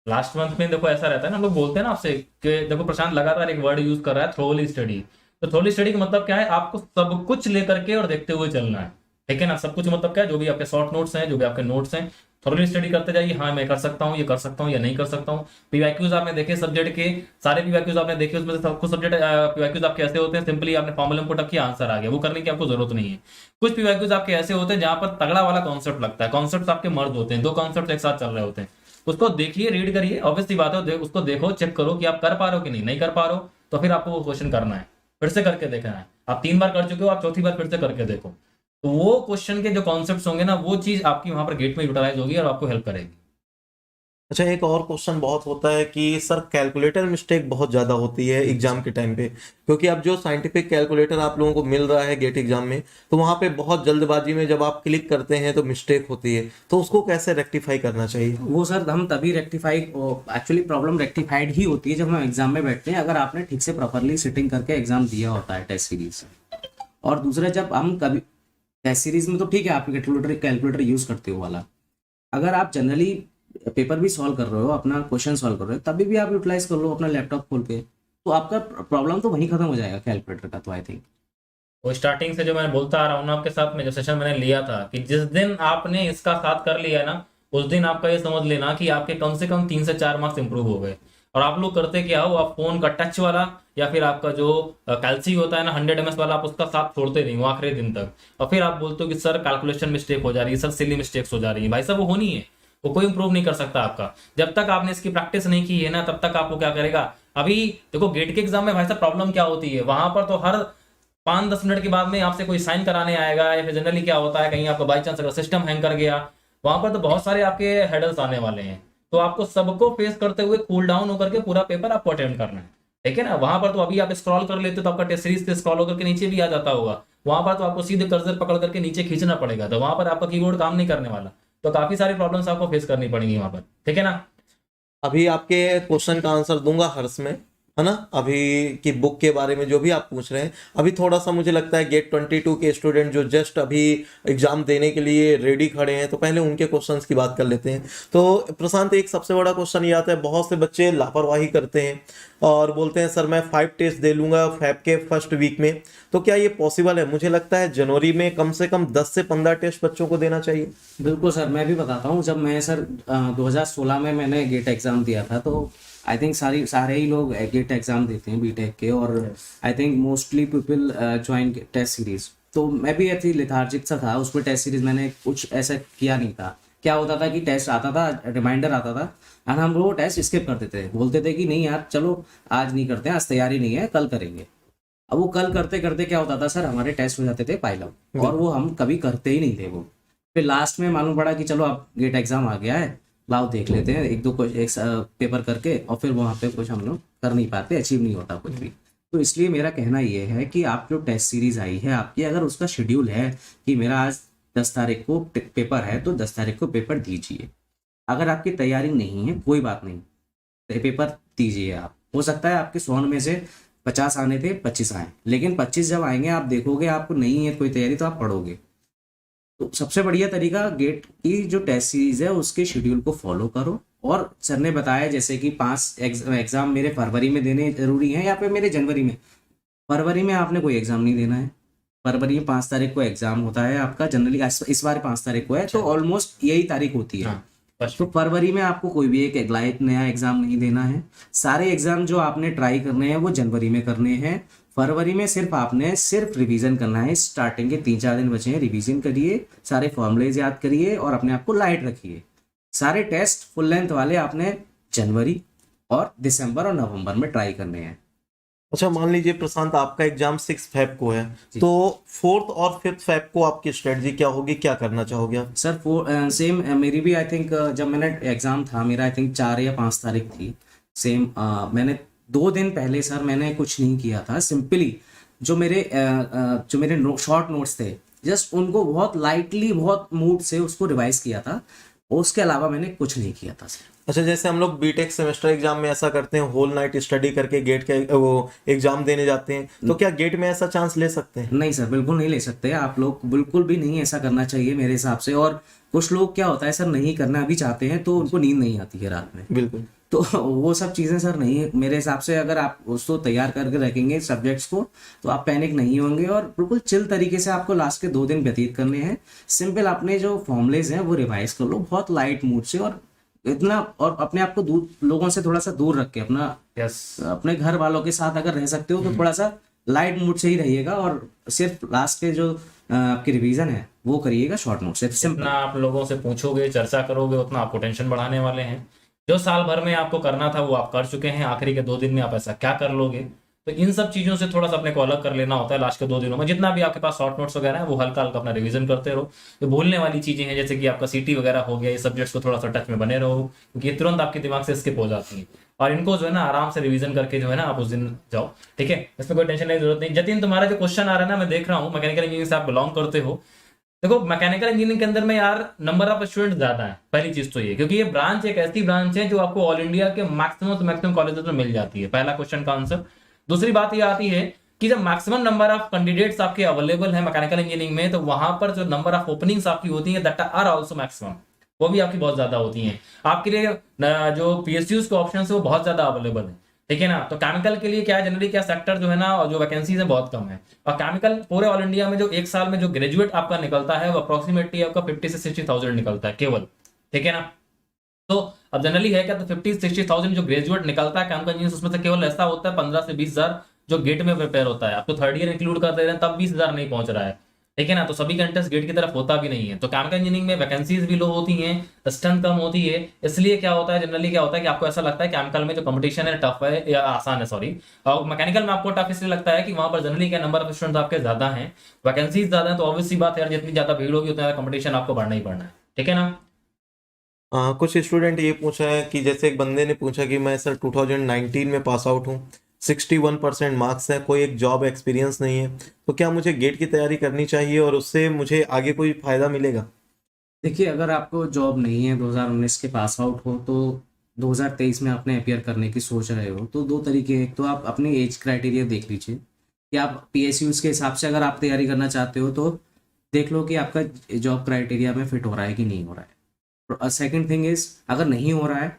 लास्ट मंथ में देखो ऐसा रहता है ना, हम लोग बोलते हैं ना आपसे कि देखो प्रशांत लगातार एक वर्ड यूज कर रहा है, थ्रोली स्टडी। तो थ्रोली स्टडी का मतलब क्या है? आपको सब कुछ लेकर के और देखते हुए चलना है, ठीक है ना। सब कुछ मतलब क्या है? जो भी आपके शॉर्ट नोट्स हैं, जो भी आपके नोट्स हैं, थोड़ी स्टडी करते जाइए। हाँ मैं कर सकता हूँ, ये कर सकता हूँ या नहीं कर सकता हूँ। पीवाईक्यूज आपने देखे सब्जेक्ट के, सारे पीवाईक्यूज आपने देखे, उसमें से कुछ सब्जेक्ट पीवाईक्यूज आपके ऐसे होते हैं सिंपली आपने फॉर्मूला पुट किया आंसर आ गया, वो करने की आपको जरूरत नहीं है। कुछ पीवाईक्यूज आपके ऐसे होते हैं जहां पर तगड़ा वाला कॉन्सेप्ट लगता है, कॉन्सेप्ट आपके मर्ज होते हैं, 2 कॉन्सेप्ट एक साथ चल रहे होते हैं, उसको देखिए, रीड करिए। ऑब्वियसली बात है, उसको देखो, चेक करो कि आप कर पा रहे हो कि नहीं कर पा रहे हो, तो फिर आपको वो क्वेश्चन करना है, फिर से करके देखना है। आप 3 बार कर चुके हो, आप चौथी बार फिर से करके देखो, तो वो क्वेश्चन के जो कॉन्सेप्ट्स होंगे ना, वो चीज आपकी वहां पर गेट में यूटिलाइज होगी और आपको हेल्प करेगी। अच्छा, एक और क्वेश्चन बहुत होता है कि सर कैलकुलेटर मिस्टेक बहुत ज़्यादा होती है एग्जाम के टाइम पे, क्योंकि अब जो साइंटिफिक कैलकुलेटर आप लोगों को मिल रहा है गेट एग्जाम में, तो वहाँ पे बहुत जल्दबाजी में जब आप क्लिक करते हैं तो मिस्टेक होती है, तो उसको कैसे रेक्टिफाई करना चाहिए? वो सर हम तभी रेक्टिफाई, एक्चुअली प्रॉब्लम रेक्टिफाइड ही होती है जब हम एग्जाम में बैठते हैं, अगर आपने ठीक से प्रॉपरली सिटिंग करके एग्जाम दिया होता है टेस्ट सीरीज। और दूसरा, जब हम कभी टेस्ट सीरीज में तो ठीक है आप कैलकुलेटर यूज करते हो वाला, अगर आप जनरली पेपर भी सॉल्व कर रहे हो, अपना क्वेश्चन सॉल्व कर रहे हो, तभी भी आप यूटिलाइज कर लो अपना लैपटॉप खोल के, तो आपका प्रॉब्लम तो वहीं खत्म हो जाएगा कैलकुलेटर का। तो आई थिंक वो स्टार्टिंग से जो मैं बोलता आ रहा हूँ ना आपके साथ में, जो सेशन मैंने लिया था, कि जिस दिन आपने इसका साथ कर लिया है ना, उस दिन आपका ये समझ लेना कि आपके कम से कम 3 से 4 मार्क्स इंप्रूव हो गए। और आप लोग करते क्या हो, आप फोन का टच वाला या फिर आपका जो कैल्सी होता है ना 100 mS वाला, आप उसका साथ छोड़ते नहीं हो आखिरी दिन तक, और फिर आप बोलते हो कि सर कैलकुलेशन मिस्टेक हो जा रही है, सर सिली मिस्टेक्स हो जा रही है। भाई साहब वो होनी है, वो कोई इंप्रूव नहीं कर सकता आपका। जब तक आपने इसकी प्रैक्टिस नहीं की है ना, तब तक आपको क्या करेगा। अभी देखो गेट के एग्जाम में भाई साहब प्रॉब्लम क्या होती है, वहां पर तो हर 5-10 मिनट के बाद में आपसे कोई साइन कराने आएगा, या फिर जनरली क्या होता है कहीं आपका बाई चांस अगर सिस्टम हैंग कर गया, वहां पर तो बहुत सारे आपके हेडल्स आने वाले हैं। तो आपको सबको फेस करते हुए कूल डाउन होकर के पूरा पेपर आपको अटेम्प्ट करना है, ठीक है ना। वहां पर तो अभी आप स्क्रॉल कर लेते हो तो आपका टेस्ट सीरीज से स्क्रॉल होकर के नीचे भी आ जाता होगा, वहां पर तो आपको सीधे कर्सर पकड़ करके नीचे खींचना पड़ेगा, तो वहां पर आपका कीबोर्ड काम नहीं करने वाला। तो काफी सारी प्रॉब्लम्स आपको फेस करनी पड़ेंगी वहां पर, ठीक है ना। अभी आपके क्वेश्चन का आंसर दूंगा हर्ष में, है ना, अभी की बुक के बारे में जो भी आप पूछ रहे हैं। अभी थोड़ा सा मुझे लगता है गेट 22 के स्टूडेंट जो जस्ट अभी एग्जाम देने के लिए रेडी खड़े हैं, तो पहले उनके क्वेश्चंस की बात कर लेते हैं। तो प्रशांत, एक सबसे बड़ा क्वेश्चन ये आता है, बहुत से बच्चे लापरवाही करते हैं और बोलते हैं सर मैं 5 टेस्ट दे लूंगा फैब के फर्स्ट वीक में, तो क्या ये पॉसिबल है? मुझे लगता है जनवरी में कम से कम 10 से 15 टेस्ट बच्चों को देना चाहिए। बिल्कुल सर, मैं भी बताता हूँ। जब मैं सर 2016 में मैंने गेट एग्ज़ाम दिया था, तो आई थिंक सारे ही लोग गेट एग्ज़ाम देते हैं बीटेक के, और I think mostly people join test series. तो मैं भी ऐसी लेथार्जिक सा था उसमें, टेस्ट सीरीज मैंने कुछ ऐसा किया नहीं था। क्या होता था कि टेस्ट आता था, रिमाइंडर आता था, और हम लोग टेस्ट स्किप करते थे, बोलते थे कि नहीं यार चलो आज नहीं करते हैं, आज तैयारी नहीं है, कल करेंगे। अब वो कल करते करते क्या होता था सर, हमारे टेस्ट हो जाते थे पाइलअप, और वो हम कभी करते ही नहीं थे वो। फिर लास्ट में मालूम पड़ा कि चलो अब गेट एग्जाम आ गया है, लाओ देख लेते हैं एक पेपर करके, और फिर वहाँ पे कुछ हम लोग कर नहीं पाते, अचीव नहीं होता कुछ भी। तो इसलिए मेरा कहना ये है कि आप जो टेस्ट सीरीज आई है आपकी, अगर उसका शेड्यूल है कि मेरा आज 10 तारीख को पेपर है, तो 10 तारीख को पेपर दीजिए। अगर आपकी तैयारी नहीं है कोई बात नहीं, पेपर दीजिए आप। हो सकता है आपके 100 में से 50 आने थे, 25 आए, लेकिन 25 जब आएंगे आप देखोगे आपको नहीं है कोई तैयारी, तो आप पढ़ोगे। तो सबसे बढ़िया तरीका, गेट की जो टेस्ट सीरीज है उसके शेड्यूल को फॉलो करो। और सर ने बताया जैसे कि 5 एग्जाम मेरे फरवरी में देने जरूरी हैं, या फिर मेरे जनवरी में। फरवरी में आपने कोई एग्जाम नहीं देना है, फरवरी में 5 तारीख को एग्जाम होता है आपका जनरली, इस बार 5 तारीख को है, तो ऑलमोस्ट यही तारीख होती है। तो फरवरी में आपको कोई भी एक नया एग्जाम नहीं देना है। सारे एग्जाम जो आपने ट्राई करने हैं वो जनवरी में करने हैं। फरवरी में सिर्फ रिवीजन करना है। स्टार्टिंग के 3-4 दिन बचे हैं, रिवीजन करिए, सारे फॉर्मूलेज याद करिए और अपने आप को लाइट रखिए। सारे टेस्ट फुल लेंथ वाले आपने जनवरी और दिसंबर और नवंबर में ट्राई करने हैं। अच्छा, मान लीजिए प्रशांत आपका एग्जाम 6 फेब को है, तो 4th और 5th फेब को आपकी स्ट्रेटजी क्या होगी, क्या करना चाहोगे आप? सर सेम मेरी भी, आई थिंक जब मैंने एग्जाम था मेरा, आई थिंक 4 या 5 तारीख थी। सेम मैंने 2 दिन पहले सर मैंने कुछ नहीं किया था, सिंपली जो मेरे शॉर्ट नोट्स थे, जस्ट उनको बहुत लाइटली, बहुत मूड से उसको रिवाइज किया था। उसके अलावा मैंने कुछ नहीं किया था सर। अच्छा, जैसे हम लोग बीटेक सेमेस्टर एग्जाम में ऐसा करते हैं, होल नाइट स्टडी करके गेट के वो एग्जाम देने जाते हैं, तो क्या गेट में ऐसा चांस ले सकते हैं? नहीं सर, बिल्कुल नहीं ले सकते आप लोग, बिल्कुल भी नहीं ऐसा करना चाहिए मेरे हिसाब से। और कुछ लोग क्या होता है सर, नहीं करना भी चाहते हैं तो उनको नींद नहीं आती है रात में, बिल्कुल। तो वो सब चीज़ें सर नहीं, मेरे हिसाब से अगर आप उसको तैयार करके रखेंगे सब्जेक्ट्स को, तो आप पैनिक नहीं होंगे और बिल्कुल चिल तरीके से आपको लास्ट के 2 दिन व्यतीत करने हैं। सिंपल अपने जो फॉर्मुलेज हैं वो रिवाइज कर लो बहुत लाइट मूड से, और इतना, और अपने आप को लोगों से थोड़ा सा दूर रख के अपने घर वालों के साथ अगर रह सकते हो तो थोड़ा सा लाइट मूड से ही रहिएगा, और सिर्फ लास्ट के जो आपकी रिवीजन है वो करिएगा शॉर्ट नोट से। जितना आप लोगों से पूछोगे, चर्चा करोगे, उतना आपको टेंशन बढ़ाने वाले हैं। जो साल भर में आपको करना था वो आप कर चुके हैं, आखिरी के 2 दिन में आप ऐसा क्या कर लोगे, तो इन सब चीजों से थोड़ा सा अपने को अलग कर लेना होता है लास्ट के 2 दिनों में। जितना भी आपके पास शॉर्ट नोट्स वगैरह है वो हल्का हल्का अपना रिवीजन करते रहो। तो भूलने वाली चीजें हैं जैसे कि आपका सीटी वगैरह हो गया, ये सब्जेक्ट्स को थोड़ा सा टच में बने रहो, क्योंकि ये तुरंत आपके दिमाग से स्किप हो जाती है। और इनको जो है ना आराम से रिवीजन करके जो है ना आप उस दिन जाओ, ठीक है, इसमें कोई टेंशन लेने की जरूरत नहीं। जतिन, तुम्हारा जो क्वेश्चन आ रहा है ना, मैं देख रहा हूँ मैकेनिकल इंजीनियरिंग से आप बिलोंग करते हो। देखो मैकेनिकल इंजीनियरिंग के अंदर में यार नंबर ऑफ स्टूडेंट ज्यादा है, पहली चीज तो ये, क्योंकि ये ब्रांच एक ऐसी ब्रांच है जो आपको ऑल इंडिया के मैक्सिमम टू मैक्सिमम कॉलेजेस में मिल जाती है। पहला क्वेश्चन का आंसर। दूसरी बात ये आती है कि जब मैक्सिमम नंबर ऑफ कैंडिडेट्स आपके अवेलेबल है मैकेनिकल इंजीनियरिंग में, तो वहां पर जो नंबर ऑफ ओपनिंग्स आपकी होती है दैट आर आल्सो मैक्सिमम, वो भी आपकी बहुत ज्यादा होती हैं। आपके लिए जो पीएसयूज के ऑप्शन है वो बहुत ज्यादा अवेलेबल है, ठीक है ना। तो केमिकल के लिए क्या है, जनरली क्या सेक्टर जो है ना और जो वैकेंसीज है बहुत कम है। और केमिकल पूरे ऑल इंडिया में जो एक साल में जो ग्रेजुएट आपका निकलता है वो अप्रोक्सीमेटली आपका 50 से 60,000 निकलता है केवल, ठीक है ना। तो अब जनरली है क्या, तो 50-60,000 जो ग्रेजुएट निकलता है केमिकल इंजीनियर, उसमें से केवल ऐसा होता है 15 से 20,000 जो गेट में प्रिपेयर होता है। आप तो थर्ड ईयर इंक्लूड कर दे रहे हैं तब 20,000 नहीं पहुंच रहा है, ठीक है ना। तो सभी का इंटरेस्ट गेट की तरफ होता भी नहीं है। तो केमिकल इंजीनियरिंग में वैकेंसीज भी लो होती हैं, स्ट्रेंथ कम होती है, इसलिए क्या होता है जनरली क्या होता है कि आपको ऐसा लगता है केमिकल में जो कंपटीशन है टफ है या आसान है, सॉरी। और मैकेनिकल में आपको टफ इसलिए लगता है कि वहां पर जनरली क्या नंबर ऑफ स्टूडेंट आपके ज्यादा हैं, वैकेंसीज ज्यादा है, तो ऑब्वियस सी बात है यार, जितनी ज्यादा भीड़ होगी उतना ज्यादा कंपटीशन आपको बढ़ना ही बढ़ना है, ठीक है ना। कुछ स्टूडेंट ये पूछा है कि जैसे एक बंदे ने पूछा कि मैं सर 2019 में पास आउट हूँ, 61% मार्क्स है, कोई एक जॉब एक्सपीरियंस नहीं है, तो क्या मुझे गेट की तैयारी करनी चाहिए और उससे मुझे आगे कोई फायदा मिलेगा? देखिए, अगर आपको जॉब नहीं है, 2019 के पास आउट हो, तो 2023 में आपने अपियर करने की सोच रहे हो, तो दो तरीके। एक तो आप अपनी एज क्राइटेरिया देख लीजिए कि आप पीएसयूज के हिसाब से अगर आप तैयारी करना चाहते हो तो देख लो कि आपका जॉब क्राइटेरिया में फिट हो रहा है कि नहीं हो रहा है। सेकेंड थिंग इज, अगर नहीं हो रहा है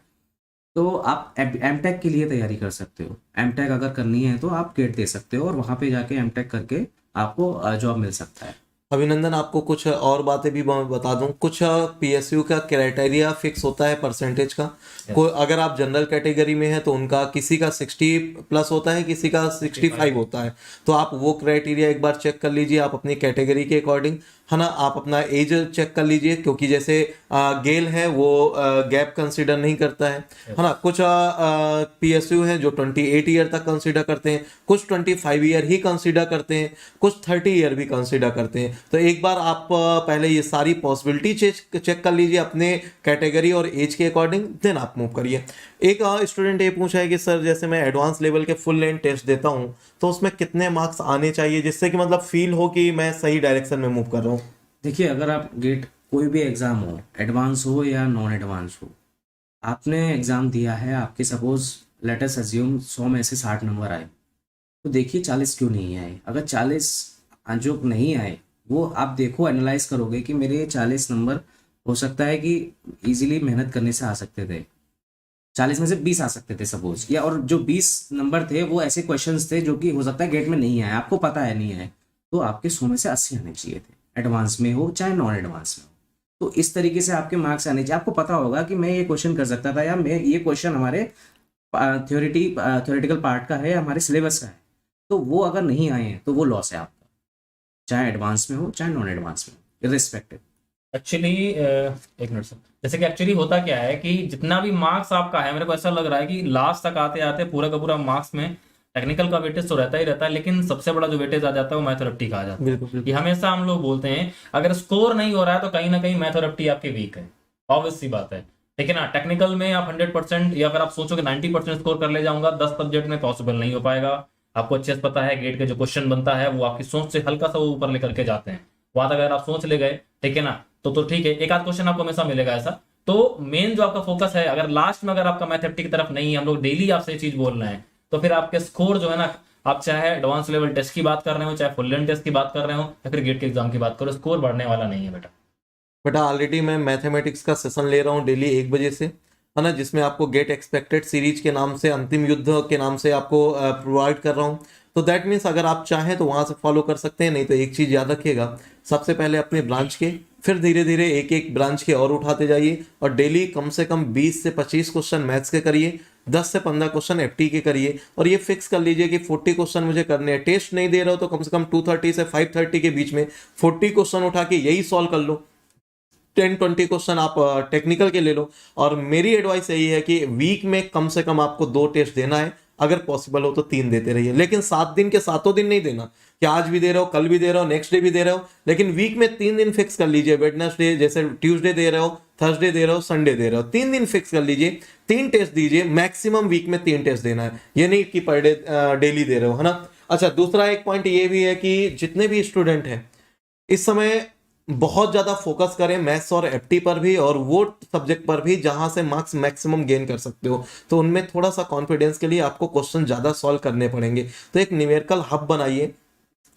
तो आप एमटेक के लिए तैयारी कर सकते हो। एमटेक अगर करनी है तो आप गेट दे सकते हो और वहाँ पे जाके एमटेक करके आपको जॉब मिल सकता है। अभिनंदन, आपको कुछ और बातें भी मैं बता दूं। कुछ पीएसयू का क्राइटेरिया फिक्स होता है परसेंटेज का। कोई अगर आप जनरल कैटेगरी में है तो उनका किसी का 60 प्लस होता है, किसी का 65 होता है। तो आप वो क्राइटेरिया एक बार चेक कर लीजिए आप अपनी कैटेगरी के अकॉर्डिंग, है ना। आप अपना एज चेक कर लीजिए, क्योंकि जैसे गेल है वो गैप कंसीडर नहीं करता है ना। कुछ पीएसयू है जो 28 ईयर तक कंसीडर करते हैं, कुछ 25 ईयर ही कंसीडर करते हैं, कुछ 30 ईयर भी कंसीडर करते हैं। तो एक बार आप पहले ये सारी पॉसिबिलिटी चेक कर लीजिए अपने कैटेगरी और एज के अकॉर्डिंग, देन आप मूव करिए। एक स्टूडेंट ये पूछा है कि सर जैसे मैं एडवांस लेवल के फुल लेंथ टेस्ट देता हूँ तो उसमें कितने मार्क्स आने चाहिए जिससे कि मतलब फील हो कि मैं सही डायरेक्शन में मूव कर रहा हूँ? देखिए, अगर आप गेट कोई भी एग्ज़ाम हो, एडवांस हो या नॉन एडवांस हो, आपने एग्ज़ाम दिया है, आपके सपोज लेट अस अज्यूम 100 में से 60 नंबर आए, तो देखिए 40 क्यों नहीं आए। अगर 40 जो नहीं आए वो आप देखो, एनालाइज करोगे कि मेरे 40 नंबर हो सकता है कि इजीली मेहनत करने से आ सकते थे, 40 में से 20 आ सकते थे सपोज, या और जो 20 नंबर थे वो ऐसे क्वेश्चंस थे जो कि हो सकता है गेट में नहीं आए, आपको पता है नहीं है, तो आपके 100 में से 80 आने चाहिए थे, एडवांस में हो चाहे नॉन एडवांस में हो। तो इस तरीके से आपके मार्क्स आने चाहिए। आपको पता होगा कि मैं ये क्वेश्चन कर सकता था, या मैं ये क्वेश्चन हमारे थ्योरेटिकल पार्ट का है, हमारे सिलेबस का है, तो वो अगर नहीं आए हैं तो वो लॉस है आपका, चाहे एडवांस में हो चाहे नॉन एडवांस में, इर्रिस्पेक्टिव। एक्चुअली एक मिनट सर, जैसे कि एक्चुअली होता क्या है कि जितना भी मार्क्स आपका है, मेरे को ऐसा लग रहा है कि लास्ट तक आते आते पूरा का पूरा मार्क्स में टेक्निकल का वेटेज तो रहता ही रहता है, लेकिन सबसे बड़ा जो वेटेज आ जाता है वो मैथोरेप्टी का आ जाता है। बिल्कुल। ये हमेशा हम लोग बोलते हैं अगर स्कोर नहीं हो रहा है तो कहीं ना कहीं मैथोरेप्टी आपके वीक है, ऑब्वियस सी बात है, ठीक है ना। टेक्निकल में आप 100% या अगर आप सोचो कि 90% स्कोर कर ले जाऊंगा 10 सब्जेक्ट में, पॉसिबल नहीं हो पाएगा। आपको अच्छे से पता है गेट के जो क्वेश्चन बनता है वो आपकी सोच से हल्का सा वो ऊपर लेकर के जाते हैं। वहां तक अगर आप सोच ले गए, ठीक है ना, तो ठीक है, एक आध क्वेश्चन आपको हमेशा मिलेगा ऐसा। तो मेन जो आपका फोकस है, अगर लास्ट में अगर आपका मैथमेटिक्स की तरफ नहीं है, हम लोग डेली आपसे ये चीज बोल रहे हैं, तो फिर आपके स्कोर जो है ना, आप चाहे एडवांस लेवल टेस्ट की बात कर रहे हो, चाहे फुल लेंथ टेस्ट की बात कर रहे हो, या फिर गेट के एग्जाम की बात करो, स्कोर बढ़ने वाला नहीं है बेटा। ऑलरेडी मैं मैथमेटिक्स का सेशन ले रहा हूँ डेली 1 बजे से, है ना, जिसमें आपको गेट एक्सपेक्टेड सीरीज के नाम से, अंतिम युद्ध के नाम से आपको प्रोवाइड कर रहा हूँ। तो दैट मीन्स अगर आप चाहें तो वहाँ से फॉलो कर सकते हैं। नहीं तो एक चीज़ याद रखिएगा, सबसे पहले अपने ब्रांच के, फिर धीरे धीरे एक एक ब्रांच के और उठाते जाइए, और डेली कम से कम 20 से 25 क्वेश्चन मैथ्स के करिए, 10 से 15 क्वेश्चन एफटी के करिए, और ये फिक्स कर लीजिए कि 40 क्वेश्चन मुझे करने हैं। टेस्ट नहीं दे रहे हो तो कम से कम 230 से 530 के बीच में 40 क्वेश्चन उठा के यही सॉल्व कर लो। 10-20 क्वेश्चन आप टेक्निकल के ले लो। और मेरी एडवाइस यही है कि वीक में कम से कम आपको 2 टेस्ट देना है, अगर पॉसिबल हो तो 3 देते रहिए, लेकिन 7 दिन के 7 दिन नहीं देना कि आज भी दे रहे हो, कल भी दे रहे हो, नेक्स्ट डे भी दे रहे हो, लेकिन वीक में 3 दिन फिक्स कर लीजिए। वेडनेसडे जैसे ट्यूसडे दे रहे हो, थर्सडे दे रहे हो, संडे दे रहे हो, 3 दिन फिक्स कर लीजिए, 3 टेस्ट दीजिए, मैक्सिमम वीक में 3 टेस्ट देना है, ये नहीं कि पर डे डेली दे रहे हो, है ना। अच्छा, दूसरा एक पॉइंट ये भी है कि जितने भी स्टूडेंट हैं इस समय बहुत ज्यादा फोकस करें मैथ्स और एफटी पर भी, और वो सब्जेक्ट पर भी जहां से मार्क्स मैक्सिमम गेन कर सकते हो। तो उनमें थोड़ा सा कॉन्फिडेंस के लिए आपको क्वेश्चन ज्यादा सॉल्व करने पड़ेंगे। तो एक न्यूमेरिकल हब बनाइए,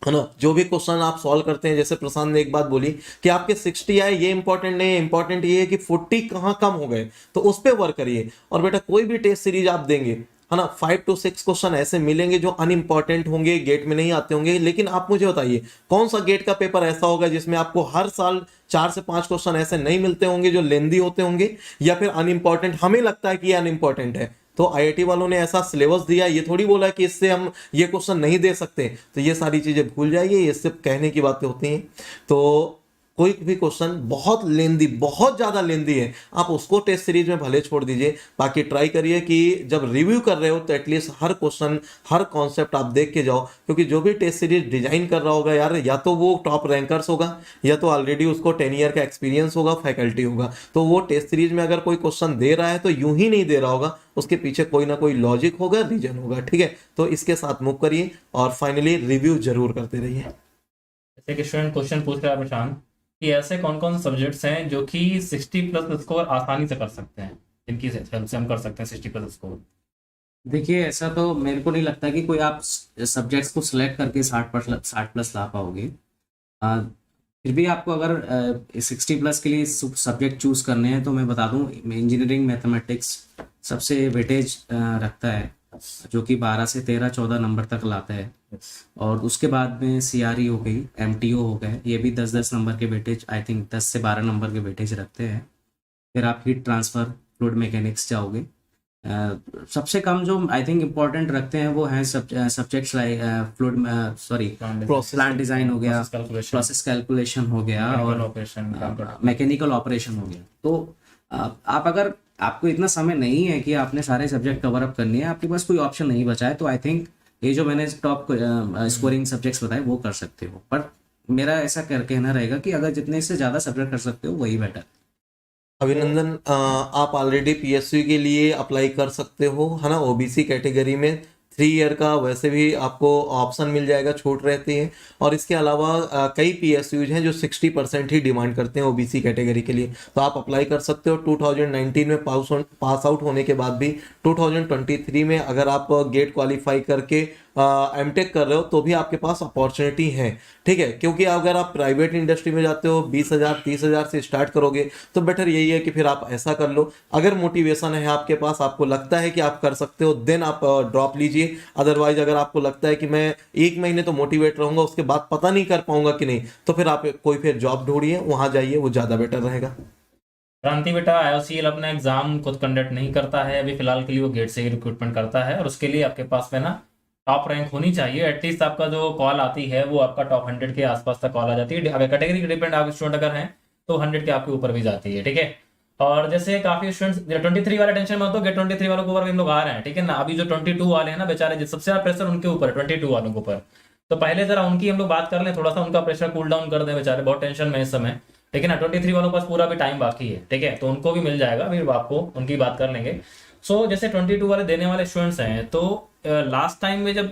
है ना। जो भी क्वेश्चन आप सॉल्व करते हैं, जैसे प्रशांत ने एक बात बोली कि आपके 60 आए, ये इंपॉर्टेंट नहीं है, इंपॉर्टेंट ये है कि 40 कहाँ कम हो गए, तो उस पर वर्क करिए। और बेटा कोई भी टेस्ट सीरीज आप देंगे, है ना, 5 to 6 क्वेश्चन ऐसे मिलेंगे जो अनइम्पॉर्टेंट होंगे, गेट में नहीं आते होंगे। लेकिन आप मुझे बताइए कौन सा गेट का पेपर ऐसा होगा जिसमें आपको हर साल 4 से 5 क्वेश्चन ऐसे नहीं मिलते होंगे जो लेंदी होते होंगे या फिर अनइम्पॉर्टेंट, हमें लगता है कि ये अनइम्पॉर्टेंट है। तो आईआईटी वालों ने ऐसा सिलेबस दिया, ये थोड़ी बोला कि इससे हम ये क्वेश्चन नहीं दे सकते। तो ये सारी चीजें भूल जाइए, ये सिर्फ कहने की बातें होती हैं। तो कोई भी क्वेश्चन बहुत लेंदी, बहुत ज्यादा लेंदी है, आप उसको टेस्ट सीरीज में भले छोड़ दीजिए। बाकी ट्राई करिए कि जब रिव्यू कर रहे हो तो एटलीस्ट हर क्वेश्चन, हर कॉन्सेप्ट आप देख के जाओ, क्योंकि जो भी टेस्ट सीरीज डिजाइन कर रहा होगा यार, या तो वो टॉप रैंकर्स होगा, या तो ऑलरेडी उसको 10 ईयर का एक्सपीरियंस होगा, फैकल्टी होगा। तो वो टेस्ट सीरीज में अगर कोई क्वेश्चन दे रहा है तो यूं ही नहीं दे रहा होगा, उसके पीछे कोई ना कोई लॉजिक होगा, रीजन होगा, ठीक है। तो इसके साथ मूव करिए और फाइनली रिव्यू जरूर करते रहिए। जैसे कि स्टूडेंट क्वेश्चन पूछ रहा है प्रशांत कि ऐसे कौन कौन से सब्जेक्ट्स हैं जो कि 60+ स्कोर आसानी से कर सकते हैं, जिनकी हेल्प से हम कर सकते हैं 60+ स्कोर। देखिए, ऐसा तो मेरे को नहीं लगता कि कोई आप सब्जेक्ट्स को सिलेक्ट करके 60+ ला पाओगे। फिर भी आपको अगर 60+ के लिए सब्जेक्ट चूज करने हैं तो मैं बता दूं, इंजीनियरिंग मैथमेटिक्स सबसे वेटेज रखता है, जो कि 12 से 13-14 नंबर तक लाता है। और उसके बाद में सीआरई हो गई, एमटीओ हो गए, ये भी 10-10 नंबर के वेटेज, आई थिंक 10 से 12 नंबर के वेटेज रखते हैं। फिर आप हीट ट्रांसफर, फ्लूइड मैकेनिक्स जाओगे। सबसे कम जो आई थिंक इम्पोर्टेंट रखते हैं वो हैं सब्जेक्ट्स लाइक प्लांट डिजाइन हो गया, प्रोसेस कैलकुलेशन हो गया, और मैकेनिकल ऑपरेशन हो गया। तो आप अगर आपको इतना समय नहीं है कि आपने सारे सब्जेक्ट कवर अप करनी है, आपके पास कोई ऑप्शन नहीं बचा है, तो आई थिंक ये जो मैंने टॉप स्कोरिंग सब्जेक्ट्स बताए वो कर सकते हो। पर मेरा ऐसा कहना रहेगा कि अगर जितने से ज़्यादा सब्जेक्ट कर सकते हो वही बेटर। अभिनंदन, आप ऑलरेडी पीएसयू के लिए अप्लाई कर सकते हो, है ना। ओबीसी कैटेगरी में 3 ईयर का वैसे भी आपको ऑप्शन मिल जाएगा, छूट रहती है। और इसके अलावा कई पीएसयूज हैं जो 60% ही डिमांड करते हैं ओबीसी कैटेगरी के लिए, तो आप अप्लाई कर सकते हो। 2019 में पास आउट होने के बाद भी 2023 में अगर आप गेट क्वालिफाई करके एमटेक कर रहे हो तो भी आपके पास अपॉर्चुनिटी है, ठीक है। क्योंकि अगर आप प्राइवेट इंडस्ट्री में जाते हो 20,000-30,000 से स्टार्ट करोगे तो बेटर यही है कि फिर आप ऐसा कर लो। अगर मोटिवेशन है आपके पास, आपको लगता है कि आप कर सकते हो, देन आप ड्रॉप लीजिए। अदरवाइज अगर आपको लगता है कि मैं 1 महीने तो मोटिवेट रहूंगा, उसके बाद पता नहीं कर पाऊंगा कि नहीं, तो फिर आप कोई फिर जॉब ढूंढिए, वहां जाइए, वो ज्यादा बेटर रहेगा। क्रांति बेटा, IOCL अपना एग्जाम खुद कंडक्ट नहीं करता है अभी फिलहाल के लिए, वो गेट से ही रिक्रूटमेंट करता है। और उसके लिए आपके पास में ना टॉप रैंक होनी चाहिए। एटलीस्ट आपका जो कॉल आती है वो आपका टॉप 100 के आसपास तक कॉल आ जाती है। अगर कैटेगरी के डिपेंड आप स्टूडेंट अगर हैं तो 100 के आपके ऊपर भी जाती है, ठीक है। और जैसे काफी स्टूडेंट्स 23 वाला टेंशन मत हो, गेट 23 वालों के ऊपर भी हम लोग आ रहे हैं, ठीक है ना। अभी जो 22 वाले हैं ना बेचारे, सबसे ज्यादा प्रेशर उनके ऊपर है, 22 वालों के ऊपर। तो पहले जरा उनकी हम लोग बात कर लें, थोड़ा सा उनका प्रेशर कूल डाउन कर दें, बेचारे बहुत टेंशन में इस समय, ठीक है ना। 23 वालों के पास पूरा भी टाइम बाकी है, ठीक है, तो उनको भी मिल जाएगा, फिर आपको उनकी बात कर लेंगे। सो जैसे 22 वाले देने वाले स्टूडेंट्स हैं, तो लास्ट टाइम में जब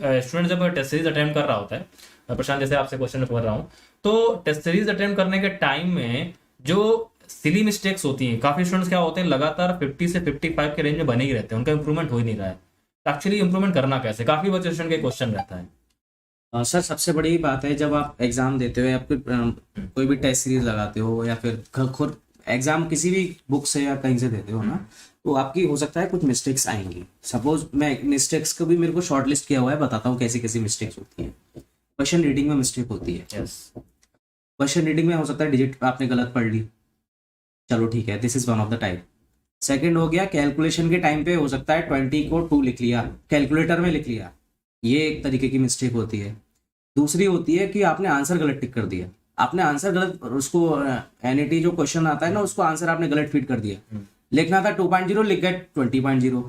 स्टूडेंट जब टेस्ट सीरीज अटेम्प्ट कर रहा होता है, प्रशांत जैसे आपसे क्वेश्चन कर रहा हूँ, तो टेस्ट सीरीज अटेम्प्ट करने के टाइम में जो सिली मिस्टेक्स होती हैं, काफी स्टूडेंट्स क्या होते हैं लगातार 50 से 55 के रेंज में बने ही रहते हैं, उनका इंप्रूवमेंट हो ही नहीं रहा है। एक्चुअली इंप्रूवमेंट करना कैसे, काफी बच्चे स्टूडेंट के क्वेश्चन रहता है। सर, सबसे बड़ी बात है जब आप एग्जाम देते हो या फिर कोई भी टेस्ट सीरीज लगाते हो या फिर खुद एग्जाम किसी भी बुक से या कहीं से देते हो ना, तो आपकी हो सकता है कुछ मिस्टेक्स आएंगी। सपोज मैं मिस्टेक्स को भी मेरे को शॉर्ट लिस्ट किया हुआ है, बताता हूँ कैसी कैसी मिस्टेक्स होती है। क्वेश्चन रीडिंग में मिस्टेक होती है। क्वेश्चन रीडिंग में हो सकता है डिजिट आपने गलत पढ़ ली, चलो ठीक है, this is one of the type. Second हो गया, कैलकुलेशन के टाइम पे हो सकता है 20 को 2 लिख लिया, कैलकुलेटर में लिख लिया, ये एक तरीके की मिस्टेक होती है। दूसरी होती है कि आपने आंसर गलत टिक कर दिया, आपने आंसर गलत, उसको एनईटी जो क्वेश्चन आता है ना, उसको आंसर आपने गलत फिट कर दिया, लिखना था 2.0 लिख गए 20.0,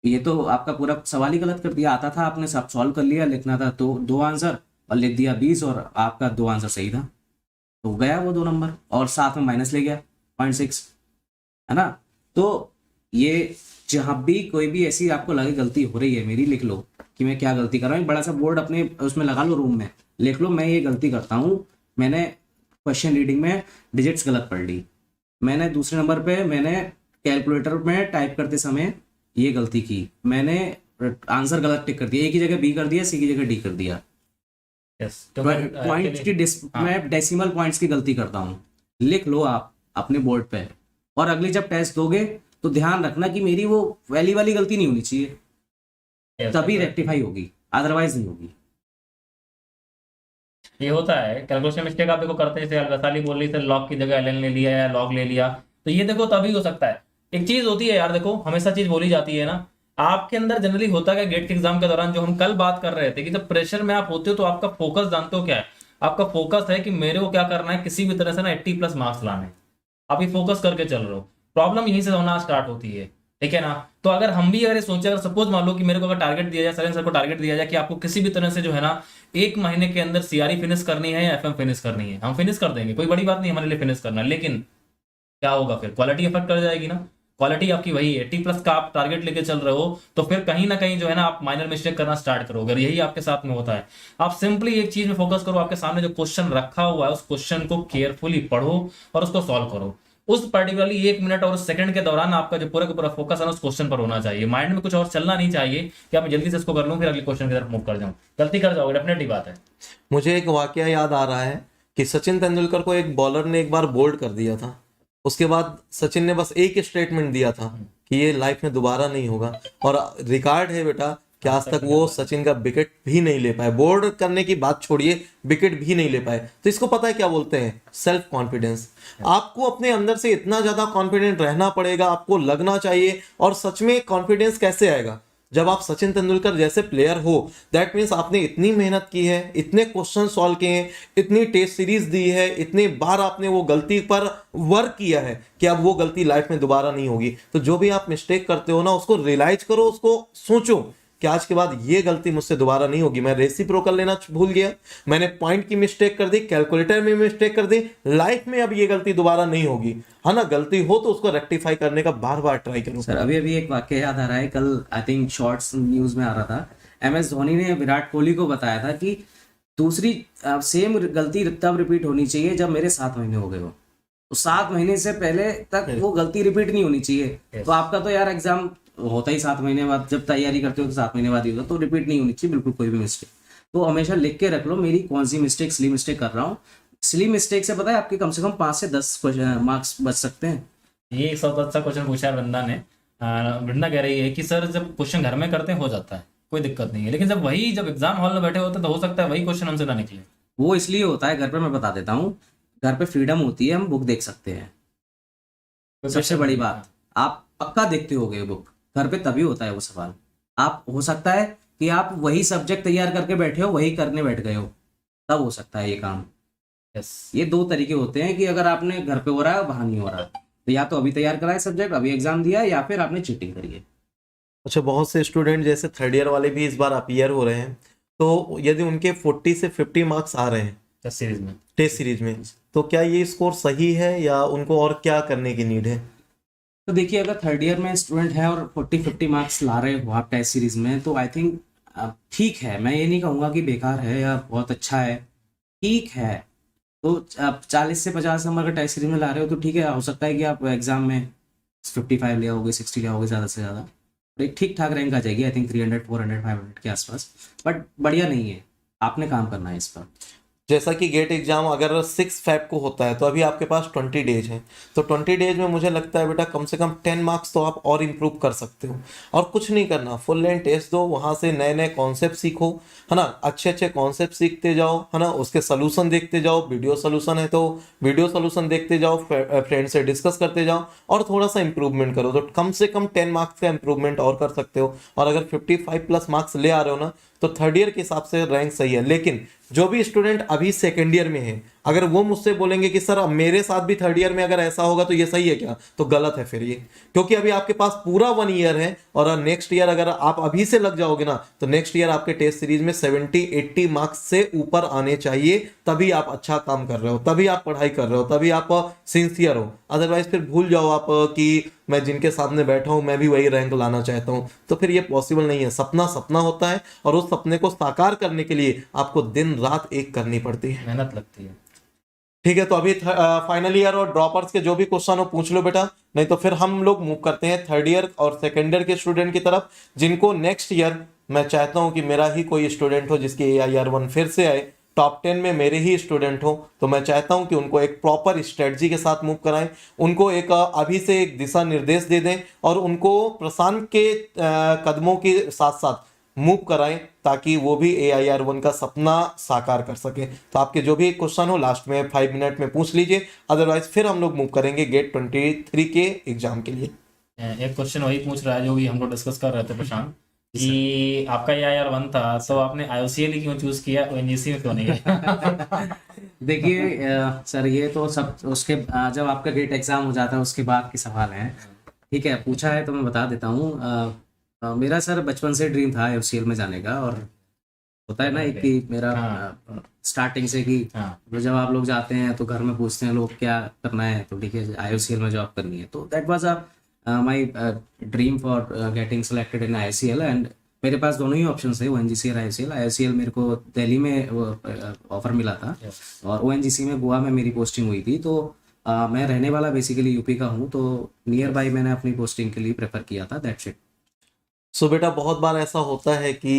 ये तो आपका पूरा सवाल ही गलत कर दिया। आता था, आपने सब सॉल्व कर लिया, लिखना था तो 2 आंसर और लिख दिया 20 और आपका 2 आंसर सही था, तो गया वो 2 नंबर और साथ में माइनस ले गया 0.6, है ना। तो ये जहाँ भी कोई भी ऐसी आपको लगे गलती हो रही है मेरी, लिख लो कि मैं क्या गलती कर रहा हूँ। एक बड़ा सा बोर्ड अपने उसमें लगा लो, रूम में लिख लो, मैं ये गलती करता हूँ, मैंने क्वेश्चन रीडिंग में डिजिट्स गलत पढ़ ली, मैंने दूसरे नंबर पे मैंने कैलकुलेटर में टाइप करते समय ये गलती की, मैंने आंसर गलत टिक कर दिया, ए की जगह बी कर दिया, सी की जगह डी कर दिया। यस, तो मैं पॉइंट्स की हाँ। मैं डेसिमल पॉइंट्स की गलती करता हूँ, लिख लो आप अपने बोर्ड पे। और अगली जब टेस्ट दोगे तो ध्यान रखना कि मेरी वो वैली वाली गलती नहीं होनी चाहिए, yes, तभी yes, रेक्टिफाई होगी, अदरवाइज नहीं होगी। ये होता है कैलकुलेशन मिस्टेक। आप देखो करते हैं, जैसे वैशाली बोल रही थी लॉग की जगह एलएन ले लिया या लॉग ले लिया, तो ये देखो तभी हो सकता है। एक चीज होती है यार, देखो हमेशा चीज बोली जाती है ना, आपके अंदर जनरली होता है गेट के एग्जाम के दौरान, जो हम कल बात कर रहे थे कि जब प्रेशर में आप होते हो तो आपका फोकस जानते हो क्या है? आपका फोकस है कि मेरे को क्या करना है, किसी भी तरह से ना 80+ मार्क्स लाने हैं। आप ये फोकस करके चल रहे हो, प्रॉब्लम यहीं से होना स्टार्ट होती है, ठीक है ना। तो अगर हम भी अगर सोचे, अगर सपोज मान लो कि मेरे को अगर टारगेट दिया जाए, सर को टारगेट दिया जाए कि आपको किसी भी तरह से जो है ना 1 महीने के अंदर सीआरई फिनिश करनी है या एफएम फिनिश करनी है, हम फिनिश कर देंगे, कोई बड़ी बात नहीं हमारे लिए फिनिश करना। लेकिन क्या होगा फिर? क्वालिटी इफेक्ट कर जाएगी ना। क्वालिटी आपकी वही 80+ का आप टारगेट लेके चल रहे हो, तो फिर कहीं ना कहीं जो है ना आप माइनर मिस्टेक करना स्टार्ट करोगे। अगर यही आपके साथ में होता है, आप सिंपली एक चीज में फोकस करो, आपके सामने जो क्वेश्चन रखा हुआ है उस क्वेश्चन को केयरफुली पढ़ो और उसको सॉल्व करो। उस पर्टिकुलरली 1 मिनट और उस सेकंड के दौरान आपका जो पूरा का पूरा फोकस है ना उस क्वेश्चन पर होना चाहिए। माइंड में कुछ और चलना नहीं चाहिए कि आप जल्दी से इसको कर लूं फिर अगले क्वेश्चन की तरफ मूव कर जाऊं। गलती कर जाओगे, डेफिनेटली बात है। मुझे एक वाकया याद आ रहा है कि सचिन तेंदुलकर को एक बॉलर ने एक बार बोल्ड कर दिया था। उसके बाद सचिन ने बस एक स्टेटमेंट दिया था कि ये लाइफ में दोबारा नहीं होगा, और रिकॉर्ड है बेटा कि आज तक वो सचिन का विकेट भी नहीं ले पाए। बोल्ड करने की बात छोड़िए, विकेट भी नहीं ले पाए। तो इसको पता है क्या बोलते हैं? Self confidence. आपको अपने अंदर से इतना ज्यादा कॉन्फिडेंट रहना पड़ेगा, आपको लगना चाहिए। और सच में कॉन्फिडेंस कैसे आएगा? जब आप सचिन तेंदुलकर जैसे प्लेयर हो, दैट मीन्स आपने इतनी मेहनत की है, इतने क्वेश्चन सॉल्व किए हैं, इतनी टेस्ट सीरीज दी है, इतने बार आपने वो गलती पर वर्क किया है कि अब वो गलती लाइफ में दोबारा नहीं होगी। तो जो भी आप मिस्टेक करते हो ना, उसको रियलाइज करो, उसको सोचो कि आज के बाद ये गलती मुझसे दोबारा नहीं होगी। मैं रेसिप्रोकल लेना भूल गया, मैंने पॉइंट की मिस्टेक कर दी, कैलकुलेटर में मिस्टेक कर दी, लाइफ में अब ये गलती दोबारा नहीं होगी, है ना। गलती हो तो उसको रेक्टिफाई करने का बार बार ट्राई करो। सर अभी अभी एक वाक्य याद आ रहा है, कल आई थिंक शॉर्ट्स न्यूज में आ रहा था, MS धोनी ने विराट कोहली को बताया था कि दूसरी सेम गलती तब रिपीट होनी चाहिए जब मेरे 7 महीने हो गए हो। तो 7 महीने से पहले तक वो गलती रिपीट नहीं होनी चाहिए। तो आपका तो यार एग्जाम होता ही 7 महीने बाद, जब तैयारी करते हो तो 7 महीने बाद ही होता, तो रिपीट नहीं होनी चाहिए बिल्कुल कोई भी मिस्टेक। तो हमेशा लिख के रख लो मेरी कौन सी मिस्टेक, सिली मिस्टेक कर रहा हूँ। सिली मिस्टेक से पता है आपके कम से कम 5 से 10 मार्क्स बच सकते हैं। ये एक बहुत अच्छा क्वेश्चन पूछा है वृंदा ने। वृंदा कह रही है कि सर जब क्वेश्चन घर में करते हैं हो जाता है, कोई दिक्कत नहीं है, लेकिन जब एग्जाम हॉल में बैठे होते हैं तो हो सकता है वही क्वेश्चन हमसे ना निकले। वो इसलिए होता है, घर पे मैं बता देता हूँ, घर पे फ्रीडम होती है, हम बुक देख सकते हैं। सबसे बड़ी बात, आप पक्का देखते होगे बुक, घर पे तभी होता है वो सवाल। आप हो सकता है कि आप वही सब्जेक्ट तैयार करके बैठे हो, वही करने बैठ गए हो, तब हो सकता है ये काम। यस, ये 2 तरीके होते हैं कि अगर आपने घर पे हो रहा है वहां नहीं हो रहा, तो या तो अभी तैयार करा है सब्जेक्ट, अभी एग्जाम दिया है, या फिर आपने चीटिंग करी है। अच्छा, बहुत से स्टूडेंट जैसे 3rd ईयर वाले भी इस बार अपीयर हो रहे हैं, तो यदि उनके 40 से 50 मार्क्स आ रहे हैं टेस्ट सीरीज में, तो क्या ये स्कोर सही है या उनको और क्या करने की नीड है? तो देखिए, अगर 3rd ईयर में स्टूडेंट है और 40-50 मार्क्स ला रहे हो आप टेस्ट सीरीज में, तो आई थिंक ठीक है। मैं ये नहीं कहूँगा कि बेकार है या बहुत अच्छा है, ठीक है। तो आप 40 से 50 नंबर का टेस्ट सीरीज में ला रहे हो तो ठीक है, हो सकता है कि आप एग्जाम में 55 ले आओगे, 60 ले आओगे ज़्यादा से ज़्यादा, तो एक ठीक ठाक रैंक आ जाएगी। आई थिंक 300, 400, 500 के आसपास, बट बढ़िया नहीं है, आपने काम करना है इस पर। जैसा कि गेट एग्जाम अगर 6 फेब को होता है, तो अभी आपके पास 20 डेज हैं, तो 20 डेज में मुझे लगता है बेटा कम से कम 10 मार्क्स तो आप और इम्प्रूव कर सकते हो। और कुछ नहीं करना, फुल लेंथ टेस्ट दो, वहाँ से नए नए कॉन्सेप्ट सीखो, है ना, अच्छे अच्छे कॉन्सेप्ट सीखते जाओ, है ना, उसके सोल्यूशन देखते जाओ, वीडियो सोल्यूशन है तो वीडियो सोल्यूशन देखते जाओ, फ्रेंड से डिस्कस करते जाओ और थोड़ा सा इंप्रूवमेंट करो, तो कम से कम 10 मार्क्स का इंप्रूवमेंट और कर सकते हो। और अगर 55+ मार्क्स ले आ रहे हो ना, तो 3rd ईयर के हिसाब से रैंक सही है। लेकिन जो भी स्टूडेंट अभी 2nd ईयर में है, अगर वो मुझसे बोलेंगे कि सर अब मेरे साथ भी थर्ड ईयर में अगर ऐसा होगा तो ये सही है क्या, तो गलत है फिर ये, क्योंकि अभी आपके पास पूरा 1 ईयर है और नेक्स्ट ईयर अगर आप अभी से लग जाओगे ना तो नेक्स्ट ईयर आपके टेस्ट सीरीज में 70-80 मार्क्स से ऊपर आने चाहिए, तभी आप अच्छा काम कर रहे हो, तभी आप पढ़ाई कर रहे हो, तभी आप सिंसियर हो। अदरवाइज फिर भूल जाओ आप कि मैं जिनके सामने बैठा हूं मैं भी वही रैंक लाना चाहता हूं, तो फिर ये पॉसिबल नहीं है। सपना सपना होता है और उस सपने को साकार करने के लिए आपको दिन रात एक करनी पड़ती है, मेहनत लगती है। ठीक है। तो अभी फाइनल ईयर और ड्रॉपर्स के जो भी क्वेश्चन हो पूछ लो बेटा, नहीं तो फिर हम लोग मूव करते हैं थर्ड ईयर और सेकेंड ईयर के स्टूडेंट की तरफ, जिनको नेक्स्ट ईयर मैं चाहता हूं कि मेरा ही कोई स्टूडेंट हो जिसकी AIR 1 फिर से आए, टॉप 10 में मेरे ही स्टूडेंट हो, तो मैं चाहता हूं कि उनको एक प्रॉपर स्ट्रेटजी के साथ मूव कराएं, उनको एक अभी से एक दिशा निर्देश दे दें और उनको प्रशांत के कदमों के साथ साथ मूव कराएं, ताकि वो भी AIR 1 का सपना साकार कर सके। तो आपके जो भी क्वेश्चन हो लास्ट में 5 मिनट में पूछ लीजिए, अदरवाइज फिर हम लोग मूव करेंगे गेट 23 के एग्जाम के लिए। एक क्वेश्चन वही पूछ रहा है जो भी हम लोग डिस्कस कर रहे थे प्रशांत, कि आपका AIR 1 था तो आपने IOCL क्यों चूज किया, ONGC में क्यों नहीं गए? देखिए सर, ये तो सब उसके जब आपका गेट एग्जाम हो जाता है उसके बाद के सवाल हैं। ठीक है, पूछा है तो मैं बता देता हूँ। मेरा सर बचपन से ड्रीम था IOCL में जाने का, और होता है ना एक कि मेरा स्टार्टिंग से कि तो जब आप लोग जाते हैं तो घर में पूछते हैं लोग क्या करना है, तो ठीक है IOCL में जॉब करनी है, तो that was my dream for getting selected in IOCL। And मेरे पास दोनों ही ऑप्शन थे, ONGC और IOCL। IOCL मेरे को दिल्ली में ऑफर मिला था और ONGC में गोवा में मेरी पोस्टिंग हुई थी। तो मैं रहने वाला बेसिकली यूपी का हूँ, तो नियर बाई मैंने अपनी पोस्टिंग के लिए प्रेफर किया था, दैट्स इट। सो बेटा बहुत बार ऐसा होता है कि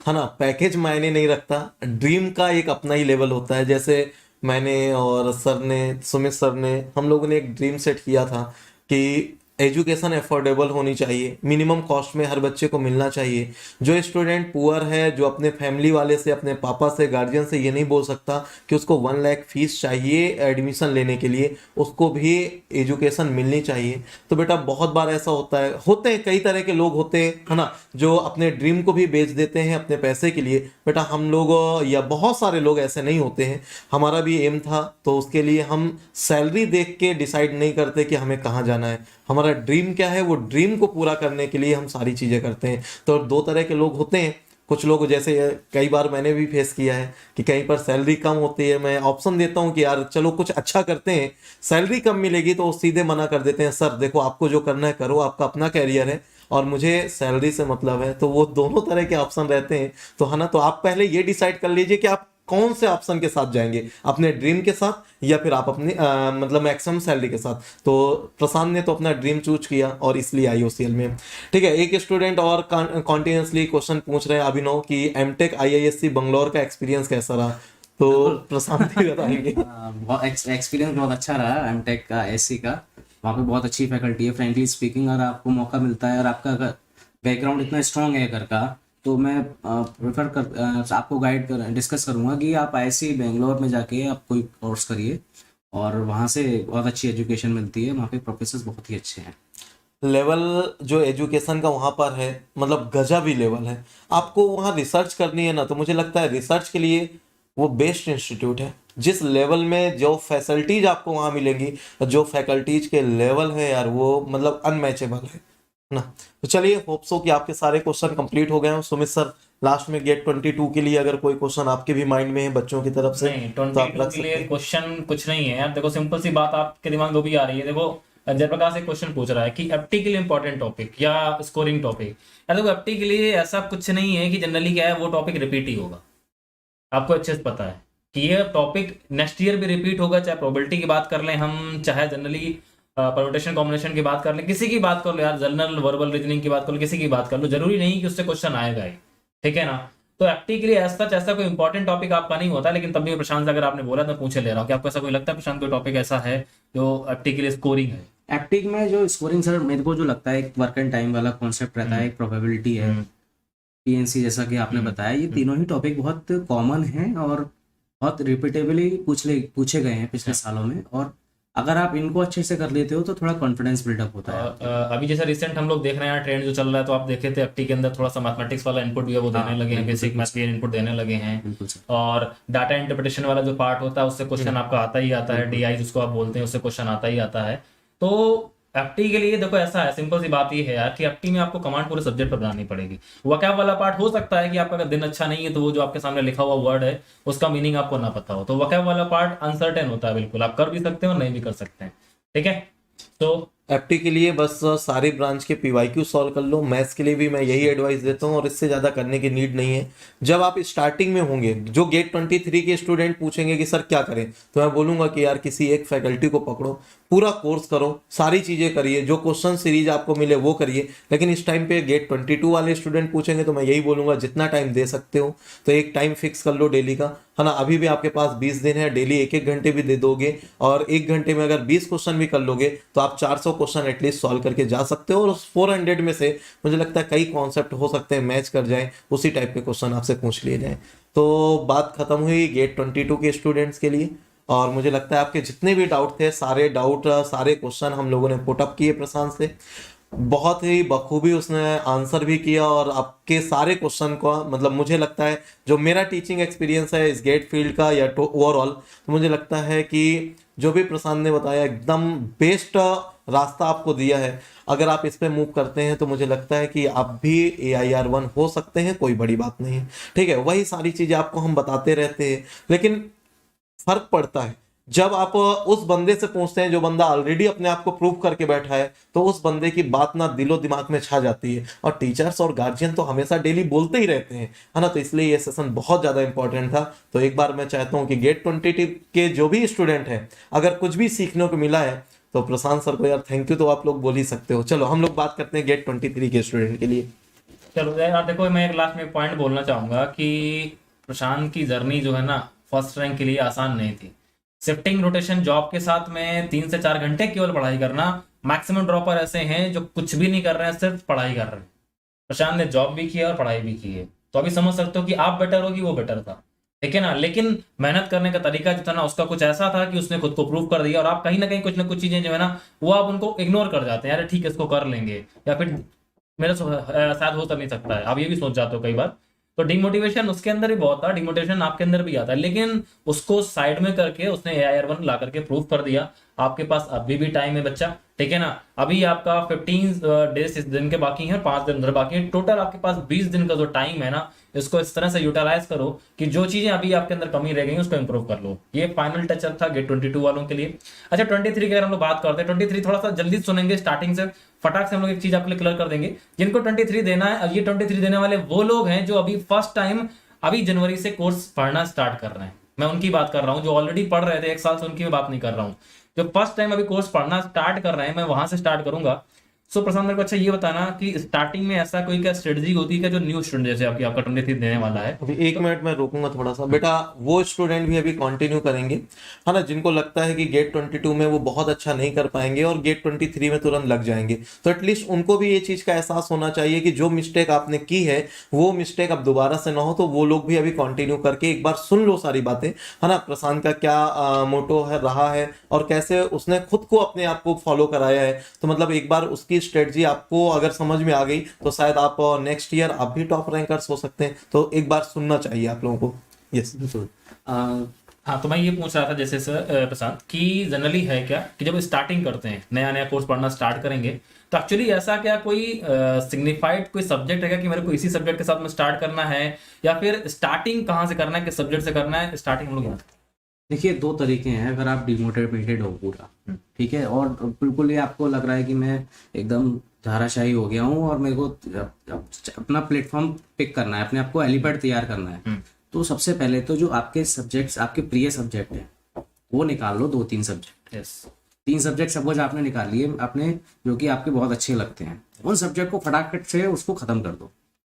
है ना, पैकेज मायने नहीं रखता, ड्रीम का एक अपना ही लेवल होता है। जैसे मैंने और सर ने, सुमित सर ने, हम लोगों ने एक ड्रीम सेट किया था कि एजुकेशन अफोर्डेबल होनी चाहिए, मिनिमम कॉस्ट में हर बच्चे को मिलना चाहिए। जो स्टूडेंट पुअर है, जो अपने फैमिली वाले से, अपने पापा से, गार्जियन से ये नहीं बोल सकता कि उसको 1 लाख फीस चाहिए एडमिशन लेने के लिए, उसको भी एजुकेशन मिलनी चाहिए। तो बेटा बहुत बार ऐसा होता है, होते हैं कई तरह के लोग होते हैं, है ना, जो अपने ड्रीम को भी बेच देते हैं अपने पैसे के लिए। बेटा हम लोग या बहुत सारे लोग ऐसे नहीं होते हैं, हमारा भी एम था, तो उसके लिए हम सैलरी देख के डिसाइड नहीं करते कि हमें कहाँ जाना है। हमारा ड्रीम क्या है, वो ड्रीम को पूरा करने के लिए हम सारी चीज़ें करते हैं। तो 2 तरह के लोग होते हैं, कुछ लोग जैसे कई बार मैंने भी फेस किया है कि कहीं पर सैलरी कम होती है, मैं ऑप्शन देता हूं कि यार चलो कुछ अच्छा करते हैं, सैलरी कम मिलेगी, तो वो सीधे मना कर देते हैं, सर देखो आपको जो करना है करो, आपका अपना कैरियर है और मुझे सैलरी से मतलब है। तो वो दोनों तरह के ऑप्शन रहते हैं, तो है ना। तो आप पहले ये डिसाइड कर लीजिए कि आप कौन से ऑप्शन के साथ जाएंगे, अपने ड्रीम के साथ या फिर आप अपने मतलब मैक्सिमम सैलरी के साथ। तो प्रशांत ने तो अपना ड्रीम चूज किया और इसलिए IOCL में। ठीक है, एक स्टूडेंट और कॉन्टिन्यूसली क्वेश्चन पूछ रहे हैं अभिनव कि एमटेक IISc बंगलौर का एक्सपीरियंस कैसा रहा, तो प्रशांत ही बताएंगे। एक्सपीरियंस बहुत अच्छा रहा एमटेक का, SC का। वहाँ पे बहुत अच्छी फैकल्टी है, फ्रेंकली स्पीकिंग, और आपको मौका मिलता है और आपका बैकग्राउंड इतना स्ट्रांग है घर का, तो मैं प्रेफर कर आपको डिस्कस करूँगा कि आप IISc बेंगलोर में जाके आप कोई कोर्स करिए, और वहाँ से बहुत अच्छी एजुकेशन मिलती है, वहाँ पे प्रोफेसर बहुत ही अच्छे हैं। लेवल जो एजुकेशन का वहाँ पर है, मतलब गजब ही लेवल है। आपको वहाँ रिसर्च करनी है ना, तो मुझे लगता है रिसर्च के लिए वो बेस्ट इंस्टीट्यूट है। जिस लेवल में जो फैसिलिटीज आपको वहाँ मिलेंगी, जो फैकल्टीज के लेवल है यार, वो मतलब अनमैचेबल है ना। तो चलिए, होप सो कि आपके सारे क्वेश्चन कंप्लीट हो गए हैं। सुमित सर, लास्ट में गेट 22 के लिए अगर कोई क्वेश्चन आपके भी माइंड में है बच्चों की तरफ से, नहीं, तो आप 22 रख के सकते लिए हैं। क्वेश्चन कुछ नहीं है यार। देखो सिंपल सी बात आपके दिमाग में भी आ रही है। देखो जयप्रकाश एक क्वेश्चन पूछ रहा है कि एफटी के लिए इंपॉर्टेंट टॉपिक या स्कोरिंग टॉपिक। यार देखो एफटी के लिए ऐसा कुछ नहीं है कि जनरली क्या है वो टॉपिक रिपीट ही होगा। आपको अच्छे से पता है कि ये टॉपिक नेक्स्ट ईयर भी रिपीट होगा, चाहे प्रोबेबिलिटी की बात कर लें हम, चाहे जनरली परम्यूटेशन कॉम्बिनेशन की बात कर ले, किसी की बात कर लो यार, जनरल वर्बल रीजनिंग की बात कर लो, किसी की बात कर लो, जरूरी नहीं कि उससे क्वेश्चन आएगा ही, ठीक है ना। तो एफटी के लिए ऐसा कोई इंपॉर्टेंट टॉपिक आपका नहीं होता, लेकिन तब भी प्रशांत से अगर आपने बोला तो पूछे ले रहा हूँ कि आपको ऐसा कोई लगता है प्रशांत कोई टॉपिक ऐसा है जो एफटी के लिए स्कोरिंग है? एप्टिक में जो स्कोरिंग सर, मेरे को जो लगता है एक वर्क एंड टाइम वाला कॉन्सेप्ट रहता है, एक प्रोबेबिलिटी है, PNC जैसा कि आपने बताया, ये तीनों ही टॉपिक बहुत कॉमन हैं और बहुत रिपीटेबली पूछे गए हैं पिछले सालों में। और अगर आप इनको अच्छे से कर लेते हो तो थोड़ा कॉन्फिडेंस बिल्डअप होता है। और अभी जैसे रिसेंट हम लोग देख रहे हैं ट्रेंड जो चल रहा है, तो आप देखे थे एफटी के अंदर थोड़ा सा मैथमेटिक्स वाला इनपुट भी है वो देने लगे हैं, बेसिक मैथ्स के इनपुट देने लगे हैं, बिल्कुल सर। और डाटा इंटरप्रिटेशन वाला जो पार्ट होता है उससे क्वेश्चन आपका आता ही आता है, डीआई जिसको आप बोलते हैं उससे क्वेश्चन आता ही आता है। तो एफटी के लिए देखो ऐसा है, सिंपल सी बात ये है यार कि एफटी में आपको कमांड पूरे सब्जेक्ट पर बनानी पड़ेगी। वोकैब वाला पार्ट हो सकता है कि आपका अगर दिन अच्छा नहीं है तो वो जो आपके सामने लिखा हुआ वर्ड है उसका मीनिंग आपको ना पता हो, तो वोकैब वाला पार्ट अनसर्टेन होता है, बिल्कुल आप कर भी सकते हो नहीं भी कर सकते हैं, ठीक है। तो एफटी के लिए बस सारी ब्रांच के पीवाईक्यू सॉल्व कर लो। मैथ्स के लिए भी मैं यही एडवाइस देता हूँ और इससे ज़्यादा करने की नीड नहीं है। जब आप स्टार्टिंग में होंगे, जो गेट 23 के स्टूडेंट पूछेंगे कि सर क्या करें, तो मैं बोलूँगा कि यार किसी एक फैकल्टी को पकड़ो, पूरा कोर्स करो, सारी चीज़ें करिए, जो क्वेश्चन सीरीज आपको मिले वो करिए। लेकिन इस टाइम पे गेट 22 वाले स्टूडेंट पूछेंगे तो मैं यही बोलूँगा जितना टाइम दे सकते हो तो एक टाइम फिक्स कर लो डेली का, है ना। अभी भी आपके पास 20 दिन है, डेली 1-1 घंटे भी दे दोगे और 1 घंटे में अगर 20 क्वेश्चन भी कर लोगे तो आप 400 क्वेश्चन एटलीस्ट सॉल्व करके जा सकते हो। और उस 400 में से मुझे लगता है कई कॉन्सेप्ट हो सकते हैं मैच कर जाए, उसी टाइप के क्वेश्चन आपसे पूछ लिए जाएं। तो बात खत्म हुई गेट 22 के स्टूडेंट्स के लिए। और मुझे लगता है आपके जितने भी डाउट थे, सारे डाउट सारे क्वेश्चन हम लोगों ने पुट अप किए प्रशांत से, बहुत ही बखूबी उसने आंसर भी किया। और आपके सारे क्वेश्चन को मतलब मुझे लगता है जो मेरा टीचिंग एक्सपीरियंस है इस गेट फील्ड का या ओवरऑल, तो मुझे लगता है कि जो भी प्रशांत ने बताया एकदम बेस्ट रास्ता आपको दिया है। अगर आप इस पे मूव करते हैं तो मुझे लगता है कि आप भी AIR1 हो सकते हैं, कोई बड़ी बात नहीं है, ठीक है। वही सारी चीज़ें आपको हम बताते रहते हैं, लेकिन फर्क पड़ता है जब आप उस बंदे से पूछते हैं जो बंदा ऑलरेडी अपने आप को प्रूव करके बैठा है, तो उस बंदे की बात ना दिलो दिमाग में छा जाती है। और टीचर्स और गार्जियन तो हमेशा डेली बोलते ही रहते हैं, है ना। तो इसलिए ये सेशन बहुत ज़्यादा इंपॉर्टेंट था। तो एक बार मैं चाहता हूँ कि गेट 22 के जो भी स्टूडेंट हैं, अगर कुछ भी सीखने को मिला है तो प्रशांत सर को यार थैंक यू तो आप लोग बोल ही सकते हो। चलो हम लोग बात करते हैं गेट 23 के स्टूडेंट के लिए। चलो यार देखो, मैं एक लास्ट में पॉइंट बोलना चाहूंगा कि प्रशांत की जर्नी जो है ना फर्स्ट रैंक के लिए आसान नहीं थी। शिफ्टिंग रोटेशन जॉब के साथ में 3 से 4 घंटे केवल पढ़ाई करना, मैक्सिमम ड्रॉपर ऐसे हैं जो कुछ भी नहीं कर रहे हैं, सिर्फ पढ़ाई कर रहे हैं। प्रशांत ने जॉब भी की है और पढ़ाई भी की है, तो अभी समझ सकते हो कि आप बेटर हो कि वो बेटर था, ठीक है ना। लेकिन मेहनत करने का तरीका जो था ना उसका कुछ ऐसा था कि उसने खुद को प्रूव कर दिया, और आप कहीं ना कुछ चीजें जो है ना वो आप उनको इग्नोर कर जाते हैं, यार ठीक है इसको कर लेंगे, या फिर मेरा शायद हो तो नहीं सकता है, आप ये भी सोच जाते हो कई बार। तो डिमोटिवेशन उसके अंदर भी बहुत था, डिमोटिवेशन आपके अंदर भी आता है, लेकिन उसको साइड में करके उसने AIR1 ला करके प्रूव कर दिया। आपके पास अभी भी टाइम है बच्चा, ठीक है ना। अभी आपका 15 डेज इस दिन के बाकी हैं, 5 दिन उधर बाकी हैं, टोटल आपके पास 20 दिन का जो टाइम है ना, इसको इस तरह से यूटिलाइज करो कि जो चीजें अभी आपके अंदर कमी रह गई उसको इंप्रूव कर लो। ये फाइनल टचअप था गेट 22 वालों के लिए। अच्छा 23 की अगर हम लोग बात करते हैं, 23 थोड़ा सा जल्दी सुनेंगे, स्टार्टिंग से फटाक से हम लोग एक चीज आपके लिए क्लियर कर देंगे। जिनको 23 देना है, ये 23 देने वाले वो लोग हैं जो अभी फर्स्ट टाइम अभी जनवरी से कोर्स पढ़ना स्टार्ट कर रहे हैं। मैं उनकी बात कर रहा हूँ, जो ऑलरेडी पढ़ रहे थे 1 साल से, उनकी मैं बात नहीं कर रहा हूँ। जो फर्स्ट टाइम अभी कोर्स पढ़ना स्टार्ट कर रहे हैं, मैं वहां से स्टार्ट करूंगा। सो प्रशांत मेरे को अच्छा ये बताना कि स्टार्टिंग में ऐसा कोई क्या स्ट्रेटजी होती है क्या, जो न्यू स्टूडेंट जैसे आपका 23 देने वाला है। अभी 1 मिनट में रोकूंगा थोड़ा सा बेटा, वो स्टूडेंट भी अभी कंटिन्यू करेंगे, है ना, जिनको लगता है कि गेट 22 में वो बहुत अच्छा नहीं कर पाएंगे और गेट 23 में तुरंत लग जाएंगे, तो एटलीस्ट उनको भी ये चीज का एहसास होना चाहिए कि जो मिस्टेक आपने की है वो मिस्टेक अब दोबारा से ना हो। तो वो लोग भी अभी कंटिन्यू करके एक बार सुन लो सारी बातें, है ना, प्रशांत का क्या मोटो है रहा है और कैसे उसने खुद को अपने आप को फॉलो कराया है। तो मतलब एक बार उसकी स्ट्रेटजी आपको अगर समझ में आ गई तो शायद आप नेक्स्ट ईयर आप भी टॉप रैंकर्स हो सकते हैं। तो एक बार सुनना चाहिए आप लोगों को। यस हाँ, तो मैं ये पूछ रहा था जैसे सर प्रशांत कि जनरली है क्या कि जब स्टार्टिंग करते हैं, नया नया कोर्स पढ़ना स्टार्ट करेंगे, तो एक्चुअली ऐसा क्या कोई सिग्निफाइड कोई सब्जेक्ट है क्या कि मेरे को इसी सब्जेक्ट के साथ में स्टार्ट करना है, या फिर स्टार्टिंग कहाँ से करना है, किस सब्जेक्ट से करना है स्टार्टिंग हम लोग यहाँ? देखिए 2 तरीके हैं। अगर आप डिमोटिवेटेड हो पूरा, ठीक है, और बिल्कुल ये आपको लग रहा है कि मैं एकदम धाराशाही हो गया हूँ और मेरे को अपना प्लेटफॉर्म पिक करना है, अपने आप को एलिपैड तैयार करना है, तो सबसे पहले तो जो आपके सब्जेक्ट्स, आपके प्रिय सब्जेक्ट हैं वो निकाल लो। 2-3 सब्जेक्ट, 3 सब्जेक्ट सपोज आपने निकाल लिए आपने, जो कि आपके बहुत अच्छे लगते हैं, उन सब्जेक्ट को फटाफट से उसको खत्म कर दो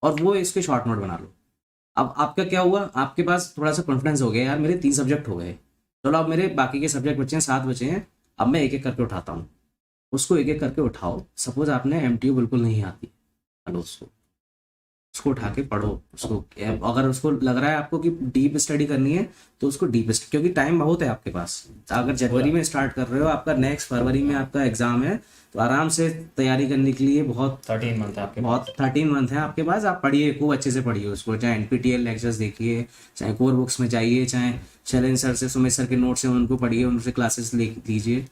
और वो इसके शॉर्ट नोट बना लो। अब आपका क्या हुआ, आपके पास थोड़ा सा कॉन्फिडेंस हो गया, यार मेरे 3 सब्जेक्ट हो गए, चलो अब मेरे बाकी के सब्जेक्ट बचे हैं, 7 बचे हैं, अब मैं एक एक करके उठाता हूँ। उसको एक एक करके उठाओ। सपोज आपने MTU बिल्कुल नहीं आती, चलो उसको उसको उठा के पढ़ो उसको। अगर उसको लग रहा है आपको कि डीप स्टडी करनी है तो उसको डीप स्टडी, क्योंकि टाइम बहुत है आपके पास। अगर जनवरी में स्टार्ट कर रहे हो, आपका नेक्स्ट फरवरी में आपका एग्जाम है, तो आराम से तैयारी करने के लिए बहुत 13 मंथ है आपके बहुत 13 मंथ है आपके पास। आप पढ़िए, खूब अच्छे से पढ़िए उसको, चाहे एनपीटीईएल लेक्चर्स देखिए, चाहे कोर बुक्स में जाइए, चाहे शैलेंद्र सर से, सुमित सर के नोट्स हैं उनको पढ़िए, उनसे क्लासेस लीजिए,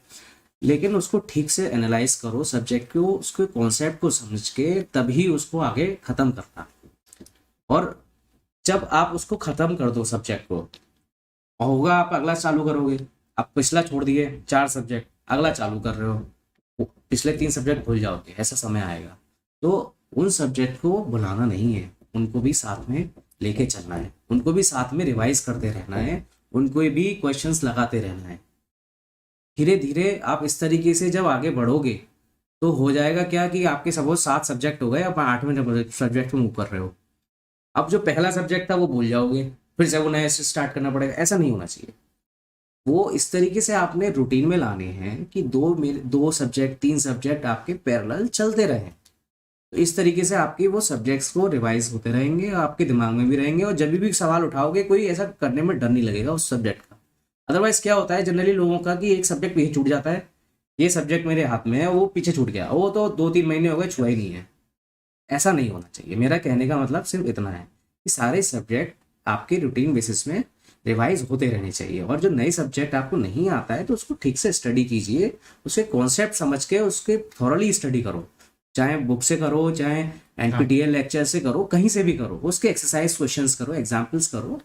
लेकिन उसको ठीक से एनालाइज करो सब्जेक्ट को, उसके कॉन्सेप्ट को समझ के तभी उसको आगे खत्म करना। और जब आप उसको खत्म कर दो सब्जेक्ट को, होगा आप अगला चालू करोगे। आप पिछला छोड़ दिए 4 सब्जेक्ट, अगला चालू कर रहे हो, पिछले 3 सब्जेक्ट भूल जाओगे, ऐसा समय आएगा। तो उन सब्जेक्ट को भुलाना नहीं है, उनको भी साथ में लेके चलना है, उनको भी साथ में रिवाइज करते रहना है, उनको भी क्वेश्चंस लगाते रहना है। धीरे धीरे आप इस तरीके से जब आगे बढ़ोगे तो हो जाएगा क्या कि आपके सपोज 7 सब्जेक्ट हो गए, आप 8वें सब्जेक्ट में मूव कर रहे हो। अब जो पहला सब्जेक्ट था वो भूल जाओगे, फिर से वो नए से स्टार्ट करना पड़ेगा, ऐसा नहीं होना चाहिए। वो इस तरीके से आपने रूटीन में लाने हैं कि 2 सब्जेक्ट 3 सब्जेक्ट आपके पैरेलल चलते रहें। तो इस तरीके से आपके वो सब्जेक्ट्स को रिवाइज होते रहेंगे, आपके दिमाग में भी रहेंगे, और जब भी सवाल उठाओगे कोई ऐसा करने में डर नहीं लगेगा उस सब्जेक्ट का। अदरवाइज क्या होता है जनरली लोगों का कि एक सब्जेक्ट पीछे छूट जाता है, ये सब्जेक्ट मेरे हाथ में है, वो पीछे छूट गया, वो तो 2-3 महीने हो गए, छुआ ही नहीं है। ऐसा नहीं होना चाहिए। मेरा कहने का मतलब सिर्फ इतना है कि सारे सब्जेक्ट आपके रूटीन बेसिस में रिवाइज होते रहने चाहिए, और जो नए सब्जेक्ट आपको नहीं आता है तो उसको ठीक से स्टडी कीजिए, उसके कॉन्सेप्ट समझ के उसके थॉरली स्टडी करो, चाहे बुक से करो, चाहे एनपीटीईएल लेक्चर से करो, कहीं से भी करो, उसके एक्सरसाइज क्वेश्चंस करो, एग्जाम्पल्स करो,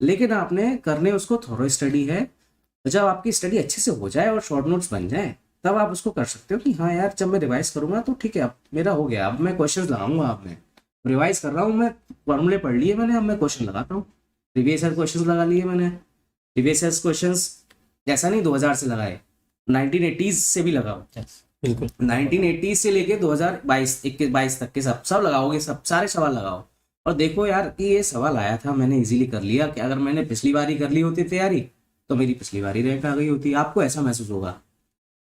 लेकिन आपने करने उसको थॉरो स्टडी है। तो जब आपकी स्टडी अच्छे से हो जाए और शॉर्ट नोट्स बन जाए, तब आप उसको कर सकते हो कि हाँ यार जब मैं रिवाइज करूंगा तो ठीक है, अब मेरा हो गया, अब मैं क्वेश्चन लगाऊंगा। अब मैं रिवाइज कर रहा हूँ, मैं फॉर्मूले पढ़ लिए मैंने, अब मैं क्वेश्चन लगाता हूँ। प्रीवियस ईयर क्वेश्चन लगा लिए मैंने। प्रीवियस ईयर क्वेश्चन ऐसा नहीं 2000 से लगाए, 1980s से भी लगाओ। बिल्कुल 1980 से लेके 2022 तक के सब लगाओगे, सब सारे सवाल लगाओ, और देखो यार कि ये सवाल आया था, मैंने इजीली कर लिया, कि अगर मैंने पिछली बार ही कर ली होती तैयारी तो मेरी पिछली बार ही रैंक आ गई होती। आपको ऐसा महसूस होगा।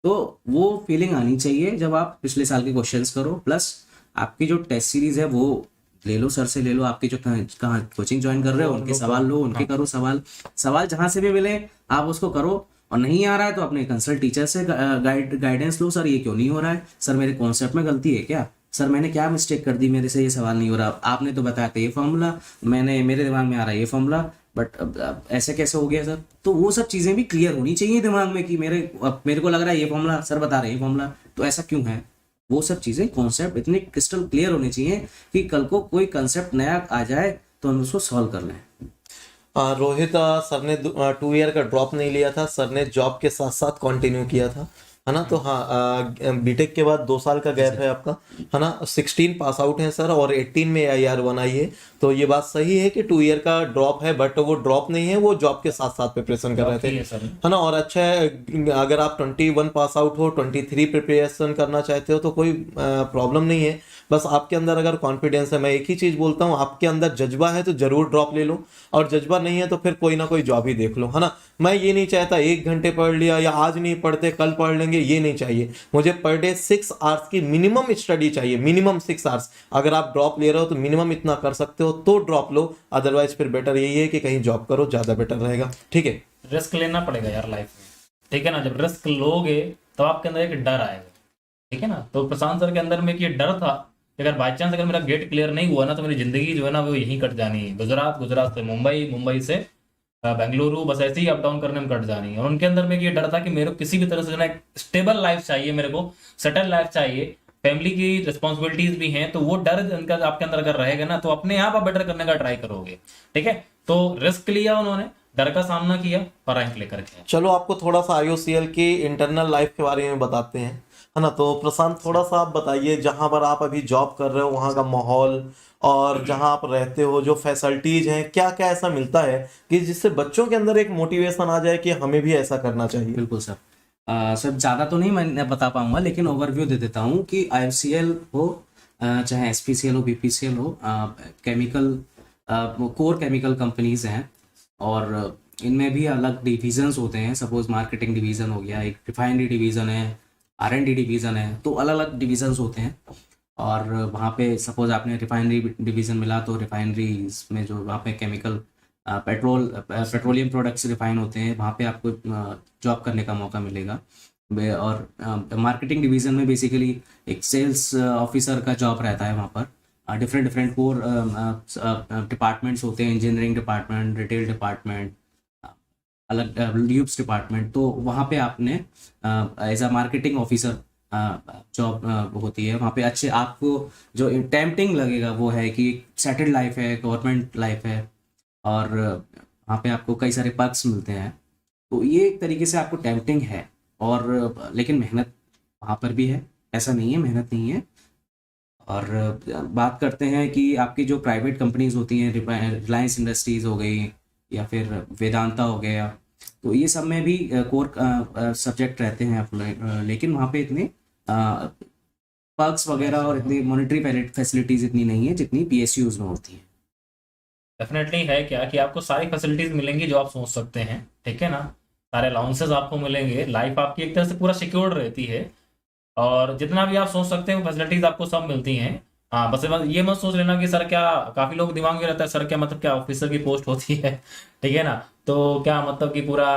तो वो फीलिंग आनी चाहिए जब आप पिछले साल के क्वेश्चंस करो, प्लस आपकी जो टेस्ट सीरीज है वो ले लो, सर से ले लो, आपकी जो कहाँ कोचिंग ज्वाइन कर रहे हो उनके सवाल लो, उनके करो सवाल जहां से भी मिले आप उसको करो। और नहीं आ रहा है तो अपने कंसल्ट टीचर से गाइडेंस लो, सर ये क्यों नहीं हो रहा है, सर मेरे कॉन्सेप्ट में गलती है क्या, सर मैंने क्या मिस्टेक कर दी, मेरे से ये सवाल नहीं हो रहा, आपने तो बताया था ये फॉर्मूला, मेरे दिमाग में आ रहा है ये फॉर्मूला, बट अब ऐसे कैसे हो गया सर। तो वो सब चीज़ें भी क्लियर होनी चाहिए दिमाग में कि मेरे को लग रहा है ये फॉर्मूला, सर बता रहे हैं ये फॉर्मूला, तो ऐसा क्यों है। वो सब चीज़ें कॉन्सेप्ट इतने क्रिस्टल क्लियर होने चाहिए कि कल को कोई कंसेप्ट नया आ जाए तो हम उसको सॉल्व कर लें। रोहित सर ने 2 ईयर का ड्रॉप नहीं लिया था, सर ने जॉब के साथ साथ कंटिन्यू किया था, है ना। तो हाँ, बीटेक के बाद 2 साल का गैप है आपका, है ना। 16 पास आउट है सर, और 18 में AIR1 आई है। तो ये बात सही है कि 2 ईयर का ड्रॉप है, बट वो ड्रॉप नहीं है, वो जॉब के साथ साथ प्रिपरेशन कर रहे थे, है ना। और अच्छा है, अगर आप 21 पास आउट हो, 23 प्रिपरेशन करना चाहते हो तो कोई प्रॉब्लम नहीं है। बस आपके अंदर अगर कॉन्फिडेंस है, मैं एक ही चीज़ बोलता हूँ, आपके अंदर जज्बा है तो जरूर ड्रॉप ले लो, और जज्बा नहीं है तो फिर कोई ना कोई जॉब ही देख लो, है ना। मैं ये नहीं चाहता 1 घंटे पढ़ लिया या आज नहीं पढ़ते कल पढ़ लेंगे, ये नहीं चाहिए मुझे। पर डे 6 आवर्स की मिनिमम स्टडी चाहिए, मिनिमम 6 आवर्स। अगर आप ड्रॉप ले रहे हो तो मिनिमम इतना कर सकते हो तो ड्रॉप लो, अदरवाइज फिर बेटर यही है कि कहीं जॉब करो, ज़्यादा बेटर रहेगा। ठीक है, रिस्क लेना पड़ेगा यार लाइफ में, ठीक है ना। जब रिस्क लोगे तो आपके अंदर एक डर आएगा, ठीक है ना। तो प्रशांत सर के अंदर में ये डर था कि अगर बाई चांस अगर मेरा गेट क्लियर नहीं हुआ ना तो मेरी जिंदगी जो है ना वो यहीं कट जानी है। गुजरात से मुंबई, मुंबई से बेंगलुरु, बस ऐसे ही अप डाउन करने में कट जानी है। और उनके अंदर में ये डर था कि मेरे को किसी भी तरह से जो है स्टेबल लाइफ चाहिए, मेरे को सेटल लाइफ चाहिए, फैमिली की रिस्पॉन्सिबिलिटीज भी हैं। तो वो डर उनका आपके अंदर अगर रहेगा ना तो अपने आप बेटर करने का ट्राई करोगे, ठीक है। तो रिस्क लिया उन्होंने, डर का सामना किया और रैंक लेकर के। चलो आपको थोड़ा सा IOCL की इंटरनल लाइफ के बारे में बताते हैं, है ना। तो प्रशांत थोड़ा सा आप बताइए, जहाँ पर आप अभी जॉब कर रहे हो वहाँ का माहौल और जहाँ आप रहते हो जो फैसिलिटीज हैं, क्या क्या ऐसा मिलता है कि जिससे बच्चों के अंदर एक मोटिवेशन आ जाए कि हमें भी ऐसा करना चाहिए। बिल्कुल सर। सर ज़्यादा तो नहीं मैं बता पाऊंगा, लेकिन ओवरव्यू दे देता हूँ कि IOCL हो, चाहे SPCL हो, BPCL हो, केमिकल कोर केमिकल कंपनीज हैं, और इनमें भी अलग डिविजन्स होते हैं। सपोज मार्केटिंग डिवीज़न हो गया, एक रिफाइनरी डिवीज़न है, R&D डिवीज़न है, तो अलग अलग डिविजन्स होते हैं। और वहाँ पे सपोज आपने रिफाइनरी डिवीज़न मिला तो रिफाइनरीज में जो वहाँ पे केमिकल पेट्रोलियम प्रोडक्ट्स रिफाइन होते हैं, वहाँ पे आपको जॉब करने का मौका मिलेगा। और मार्केटिंग डिवीज़न में बेसिकली एक सेल्स ऑफिसर का जॉब रहता है। वहाँ पर डिफरेंट कोर डिपार्टमेंट्स होते हैं, इंजीनियरिंग डिपार्टमेंट, रिटेल डिपार्टमेंट, अलग ल्यूब्स डिपार्टमेंट। तो वहाँ पे आपने as a marketing officer job होती है। वहाँ पे अच्छे आपको जो टेम्पटिंग लगेगा वो है कि सेटल्ड लाइफ है, गवर्नमेंट लाइफ है, और वहाँ पे आपको कई सारे पर्क्स मिलते हैं। तो ये एक तरीके से आपको टेम्पटिंग है, और लेकिन मेहनत वहाँ पर भी है, ऐसा नहीं है मेहनत नहीं है। और बात करते हैं कि आपकी जो प्राइवेट कंपनीज होती हैं, रिलायंस इंडस्ट्रीज हो गई या फिर वेदांता हो गया, तो ये सब में भी कोर सब्जेक्ट रहते हैं अपने, लेकिन वहाँ पे इतने पर्क्स वगैरह और इतनी मॉनेटरी फैसिलिटीज इतनी नहीं है जितनी पीएसयूज में होती है। डेफिनेटली है क्या कि आपको सारी फैसिलिटीज मिलेंगी जो आप सोच सकते हैं, ठीक है ना। सारे अलाउंसेस आपको मिलेंगे, लाइफ आपकी एक तरह से पूरा सिक्योर्ड रहती है, और जितना भी आप सोच सकते हैं वो फैसिलिटीज आपको सब मिलती हैं। हाँ, बस ये मत सोच लेना कि सर क्या, काफी लोग दिमाग में रहता है सर क्या मतलब क्या ऑफिसर की पोस्ट होती है, ठीक है ना, तो क्या मतलब कि पूरा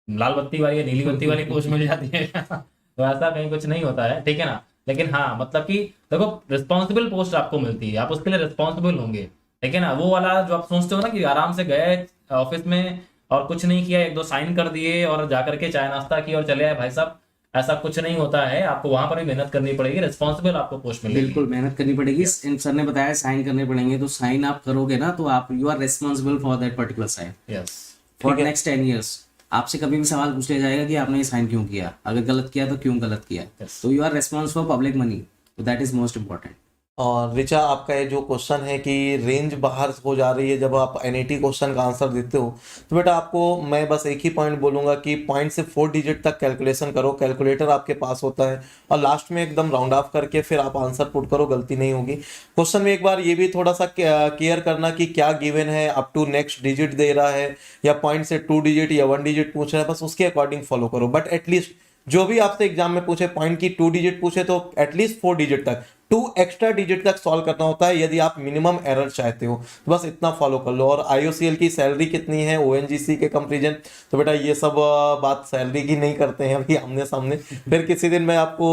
लाल बत्ती वाली या नीली बत्ती वाली पोस्ट मिल जाती है तो ऐसा कहीं कुछ नहीं होता है, ठीक है ना। लेकिन हाँ, मतलब कि देखो रिस्पॉन्सिबल पोस्ट आपको मिलती है, आप उसके लिए रिस्पॉन्सिबल होंगे, ठीक है ना। वो वाला जो आप सोचते हो ना कि आराम से गए ऑफिस में और कुछ नहीं किया, एक दो साइन कर दिए और जाकर के चाय नाश्ता किया और चले आए, भाई साहब ऐसा कुछ नहीं होता है। आपको वहां पर भी मेहनत करनी पड़ेगी, रिस्पॉन्सिबल आपको पोस्ट मिलेगी। बिल्कुल मेहनत करनी पड़ेगी। इन सर ने बताया साइन करने पड़ेंगे, तो साइन आप करोगे ना तो आप you are responsible for that particular sign yes, for next 10 years। आपसे कभी भी सवाल पूछ लिया जाएगा कि आपने ये साइन क्यों किया, अगर गलत किया तो क्यों गलत किया। तो you are responsible for public money, तो दैट इज मोस्ट इंपॉर्टेंट। और ऋचा, आपका ये जो क्वेश्चन है कि रेंज बाहर हो जा रही है जब आप एनईटी क्वेश्चन का आंसर देते हो, तो बेटा आपको मैं बस एक ही पॉइंट बोलूंगा कि पॉइंट से 4 डिजिट तक कैलकुलेशन करो, कैलकुलेटर आपके पास होता है, और लास्ट में एकदम राउंड ऑफ करके फिर आप आंसर पुट करो, गलती नहीं होगी। क्वेश्चन में एक बार ये भी थोड़ा सा केयर करना कि क्या गिवन है, अप टू नेक्स्ट डिजिट दे रहा है या पॉइंट से 2 डिजिट या 1 डिजिट पूछ रहा है, बस उसके अकॉर्डिंग फॉलो करो। बट एटलीस्ट जो भी आपसे एग्जाम में पूछे, पॉइंट की 2 डिजिट पूछे तो एटलीस्ट 4 डिजिट तक, 2 एक्स्ट्रा डिजिट तक सॉल्व करना होता है यदि आप मिनिमम एरर चाहते हो, तो बस इतना फॉलो कर लो। और आईओसीएल की सैलरी कितनी है ओएनजीसी के कंपैरिजन, तो बेटा ये सब बात सैलरी की नहीं करते हैं अभी आमने सामने। फिर किसी दिन मैं आपको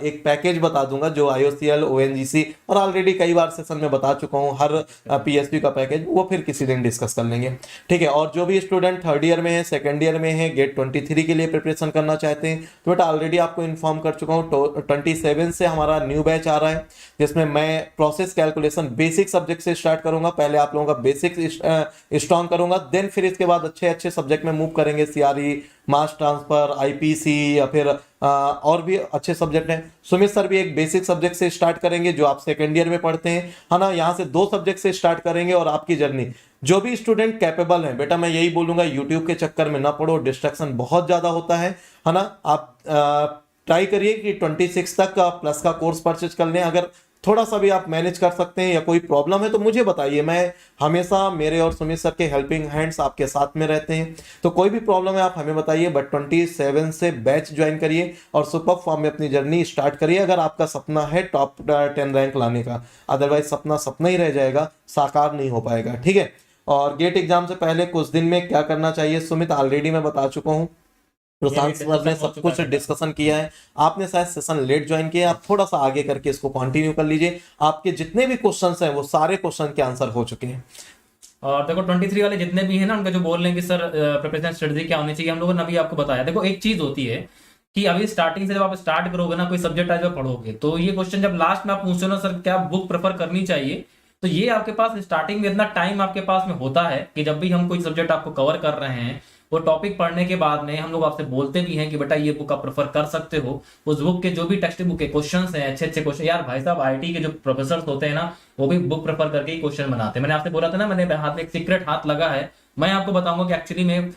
एक पैकेज बता दूंगा जो आईओसीएल ओएनजीसी, और ऑलरेडी कई बार सेशन में बता चुका हूँ हर पीएसपी का पैकेज, वो फिर किसी दिन डिस्कस कर लेंगे, ठीक है। और जो भी स्टूडेंट 3rd ईयर में है, 2nd ईयर में है, गेट 23 के लिए प्रिपरेशन करना चाहते हैं, तो बेटा ऑलरेडी आपको इन्फॉर्म कर चुका हूँ 27 से हमारा न्यू बैच आ रहा है, जिसमें मैं प्रोसेस कैलकुलेशन बेसिक सब्जेक्ट से स्टार्ट करूंगा। पहले आप लोगों का बेसिक स्ट्रॉन्ग करूंगा, देन फिर इसके बाद अच्छे अच्छे सब्जेक्ट में मूव करेंगे, सीआरई, मास ट्रांसफर, आईपीसी, या फिर और भी अच्छे सब्जेक्ट हैं। सुमित सर भी एक बेसिक सब्जेक्ट से स्टार्ट करेंगे जो आप 2nd ईयर में पढ़ते हैं, है ना। यहाँ से 2 सब्जेक्ट से स्टार्ट करेंगे, और आपकी जर्नी जो भी स्टूडेंट कैपेबल है, बेटा मैं यही बोलूंगा यूट्यूब के चक्कर में ना पड़ो, डिस्ट्रैक्शन बहुत ज्यादा होता है ना। आप ट्राई करिए कि 26 तक का प्लस का कोर्स परचेज कर लें। अगर थोड़ा सा भी आप मैनेज कर सकते हैं या कोई प्रॉब्लम है तो मुझे बताइए, मैं हमेशा, मेरे और सुमित सर के हेल्पिंग हैंड्स आपके साथ में रहते हैं, तो कोई भी प्रॉब्लम है आप हमें बताइए। बट 27 से बैच ज्वाइन करिए और सुपर फॉर्म में अपनी जर्नी स्टार्ट करिए, अगर आपका सपना है टॉप 10 रैंक लाने का। अदरवाइज सपना सपना ही रह जाएगा, साकार नहीं हो पाएगा, ठीक है। और गेट एग्जाम से पहले कुछ दिन में क्या करना चाहिए सुमित, ऑलरेडी मैं बता चुका हूँ, प्रशांत सर ने सब कुछ डिस्कशन किया है। आपने शायद सेशन लेट ज्वाइन किया, आप थोड़ा सा आगे करके इसको कंटिन्यू कर लीजिए। आपके जितने भी क्वेश्चंस हैं वो सारे क्वेश्चन के आंसर हो चुके हैं। और देखो 23 वाले जितने भी हैं ना, उनका जो बोल रहे हैं कि सर प्रिपरेशन स्ट्रेटजी क्या होनी चाहिए, हम लोगों ने अभी आपको बताया। देखो एक चीज होती है कि अभी स्टार्टिंग से जब आप स्टार्ट करोगे ना, कोई सब्जेक्ट आज पढ़ोगे, तो ये क्वेश्चन जब लास्ट में आप पूछते हो ना सर क्या बुक प्रेफर करनी चाहिए, तो ये आपके पास स्टार्टिंग में इतना टाइम आपके पास में होता है कि जब भी हम कोई सब्जेक्ट आपको कवर कर रहे हैं, वो टॉपिक पढ़ने के बाद में हम लोग आपसे बोलते भी हैं कि बेटा ये बुक आप प्रेफर कर सकते हो। उस बुक के जो भी टेक्स्ट बुक के क्वेश्चंस हैं, अच्छे अच्छे क्वेश्चन, यार भाई साहब आईटी के जो प्रोफेसर होते हैं ना, वो भी बुक प्रेफर करके ही क्वेश्चन बनाते हैं। मैंने आपसे बोला था ना, मैंने हाथ में एक सीक्रेट हाथ लगा है, मैं आपको बताऊंगा कि एक्चुअली में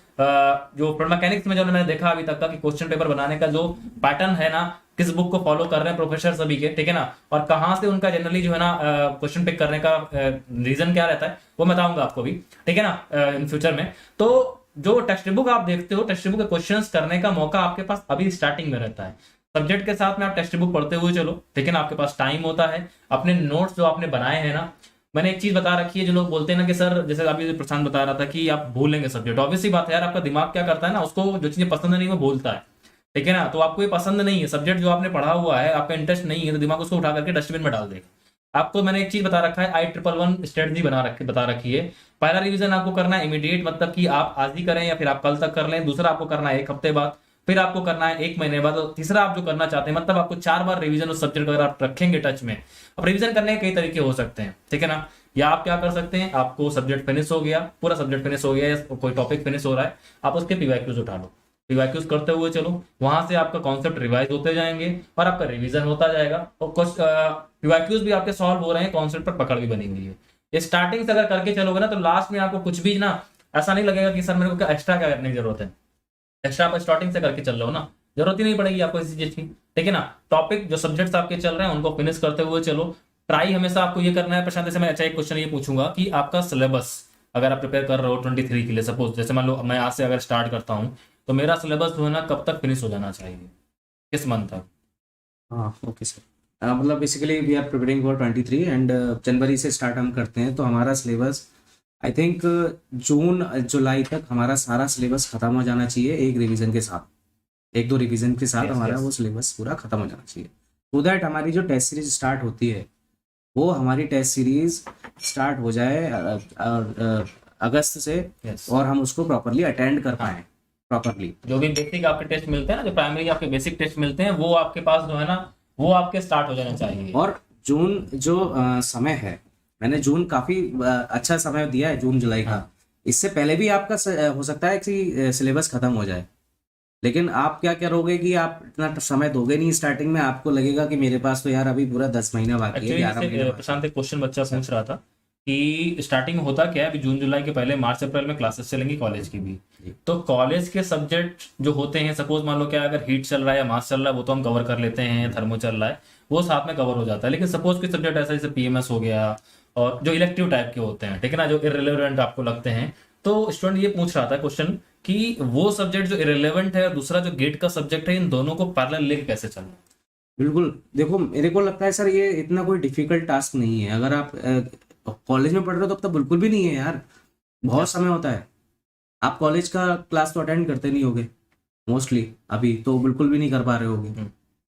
जो मैकेनिक्स में जो मैंने देखा अभी तक का कि क्वेश्चन पेपर बनाने का जो पैटर्न है ना, किस बुक को फॉलो कर रहे हैं प्रोफेसर सभी के, ठीक है ना, और कहाँ से उनका जनरली जो है ना क्वेश्चन पिक करने का रीजन क्या रहता है, वो बताऊंगा आपको भी, ठीक है ना, इन फ्यूचर में। तो जो टेक्स्ट बुक आप देखते हो, टेक्स्ट बुक के क्वेश्चंस करने का मौका आपके पास अभी स्टार्टिंग में रहता है। सब्जेक्ट के साथ में आप टेक्स्ट बुक पढ़ते हुए चलो, ठीक है ना। आपके पास टाइम होता है, अपने नोट्स जो आपने बनाए हैं ना, मैंने एक चीज बता रखी है, जो लोग बोलते हैं ना कि सर, जैसे अभी प्रशांत बता रहा था कि आप भूलेंगे सब्जेक्ट, ऑब्वियसली बात है यार, आपका दिमाग क्या करता है ना, उसको जो चीजें पसंद नहीं वो भूलता है, ठीक है ना। तो आपको ये पसंद नहीं है सब्जेक्ट जो आपने पढ़ा हुआ है, आपका इंटरेस्ट नहीं है, तो दिमाग उसको उठा करके डस्टबिन में डाल देगा। आपको मैंने एक चीज बता रखा है, I111 स्ट्रेटजी बता रखी है। पहला रिवीजन आपको करना है इमीडिएट, मतलब कि आप आज ही करें या फिर आप कल तक कर लें। दूसरा आपको करना है 1 हफ्ते बाद, फिर आपको करना है 1 महीने बाद, और तीसरा आप जो करना चाहते हैं, मतलब आपको 4 बार रिवीजन उस सब्जेक्ट अगर आप रखेंगे टच में। अब रिवीजन करने के कई तरीके हो सकते हैं, ठीक है ना। या आप क्या कर सकते हैं, आपको सब्जेक्ट फिनिश हो गया, पूरा सब्जेक्ट फिनिश हो गया या कोई टॉपिक फिनिश हो रहा है, आप उसके पीवाईक्यूज उठा लो, पीवाईक्यूज करते हुए चलो, वहां से आपका कॉन्सेप्ट रिवाइज होते जाएंगे और आपका रिवीजन होता जाएगा, और कुछ पीवाईक्यूज भी आपके सॉल्व हो रहे हैं, कॉन्सेप्ट पर पकड़ भी बनी हुई है। ये स्टार्टिंग से अगर करके चलोगे ना, तो लास्ट में आपको कुछ भी ना ऐसा नहीं लगेगा कि सर मेरे को एक्स्ट्रा क्या करने की जरूरत है। एक्स्ट्रा आप स्टार्टिंग से करके चल रहे हो ना, जरूरत ही नहीं पड़ेगी आपको इसी चीज की, ठीक है ना। टॉपिक जो सब्जेक्ट्स आपके चल रहे हैं उनको फिनिश करते हुए चलो। ट्राई हमेशा आपको ये करना है प्रशांत, जैसे मैं अच्छा एक क्वेश्चन ये पूछूंगा कि आपका सिलेबस अगर आप प्रिपेयर कर रहे हो 23 के लिए, सपोज जैसे मान लो मैं आज से अगर स्टार्ट करता हूँ, तो मेरा सिलेबस जो है ना कब तक फिनिश हो जाना चाहिए, किस मंथ तक? हाँ ओके सर, मतलब basically we are preparing for 23 and जनवरी से स्टार्ट हम करते हैं, तो हमारा सिलेबस आई थिंक जून जुलाई तक हमारा सारा सिलेबस खत्म हो जाना चाहिए, एक रिवीजन के साथ, 1-2 रिवीजन के साथ Yes, हमारा yes. वो सिलेबस पूरा खत्म हो जाना चाहिए, सो दैट हमारी जो टेस्ट सीरीज स्टार्ट होती है वो हमारी टेस्ट सीरीज स्टार्ट हो जाए अगस्त से, Yes. और हम उसको प्रॉपरली अटेंड कर पाए प्रॉपरली। जो भी बेसिक आपके टेस्ट मिलते हैं ना, जो प्राइमरी आपके बेसिक टेस्ट मिलते हैं, वो आपके पास जो है ना, वो आपके स्टार्ट हो जाना चाहिए। और जून जो समय है, मैंने जून काफी अच्छा समय दिया है, जून जुलाई का, इससे पहले भी आपका हो सकता है कि सिलेबस खत्म हो जाए, लेकिन आप क्या करोगे कि आप इतना समय दोगे नहीं स्टार्टिंग में, आपको लगेगा कि मेरे पास तो यार अभी पूरा 10 महीना बाकी है, एक्चुअली 11 महीना जैसे बाकी प्रशांत एक क्वेश्चन बच्चा पूछ रहा था कि स्टार्टिंग होता क्या है, अभी जून जुलाई के पहले मार्च अप्रैल में क्लासेस चलेंगी कॉलेज की भी, तो कॉलेज के सब्जेक्ट जो होते हैं, सपोज मान लो क्या अगर हीट चल रहा है या मास चल रहा है, वो तो हम कवर कर लेते हैं, थर्मो चल रहा है वो साथ में कवर हो जाता है। लेकिन सपोज कोई सब्जेक्ट ऐसा जैसे पीएमएस हो गया, और जो इलेक्टिव टाइप के होते हैं, ठीक है ना, जो इररिलेवेंट आपको लगते हैं, तो स्टूडेंट ये पूछ रहा था क्वेश्चन कि वो सब्जेक्ट जो इररिलेवेंट है और दूसरा जो गेट का सब्जेक्ट है, इन दोनों को पैरेलल लेके कैसे चलना? बिल्कुल, देखो मेरे को लगता है सर ये इतना कोई डिफिकल्ट टास्क नहीं है, अगर आप कॉलेज में पढ़ रहे हो तब तो बिल्कुल भी नहीं है यार, बहुत समय होता है। आप कॉलेज का क्लास तो अटेंड करते नहीं होगे मोस्टली, अभी तो बिल्कुल भी नहीं कर पा रहे होगे,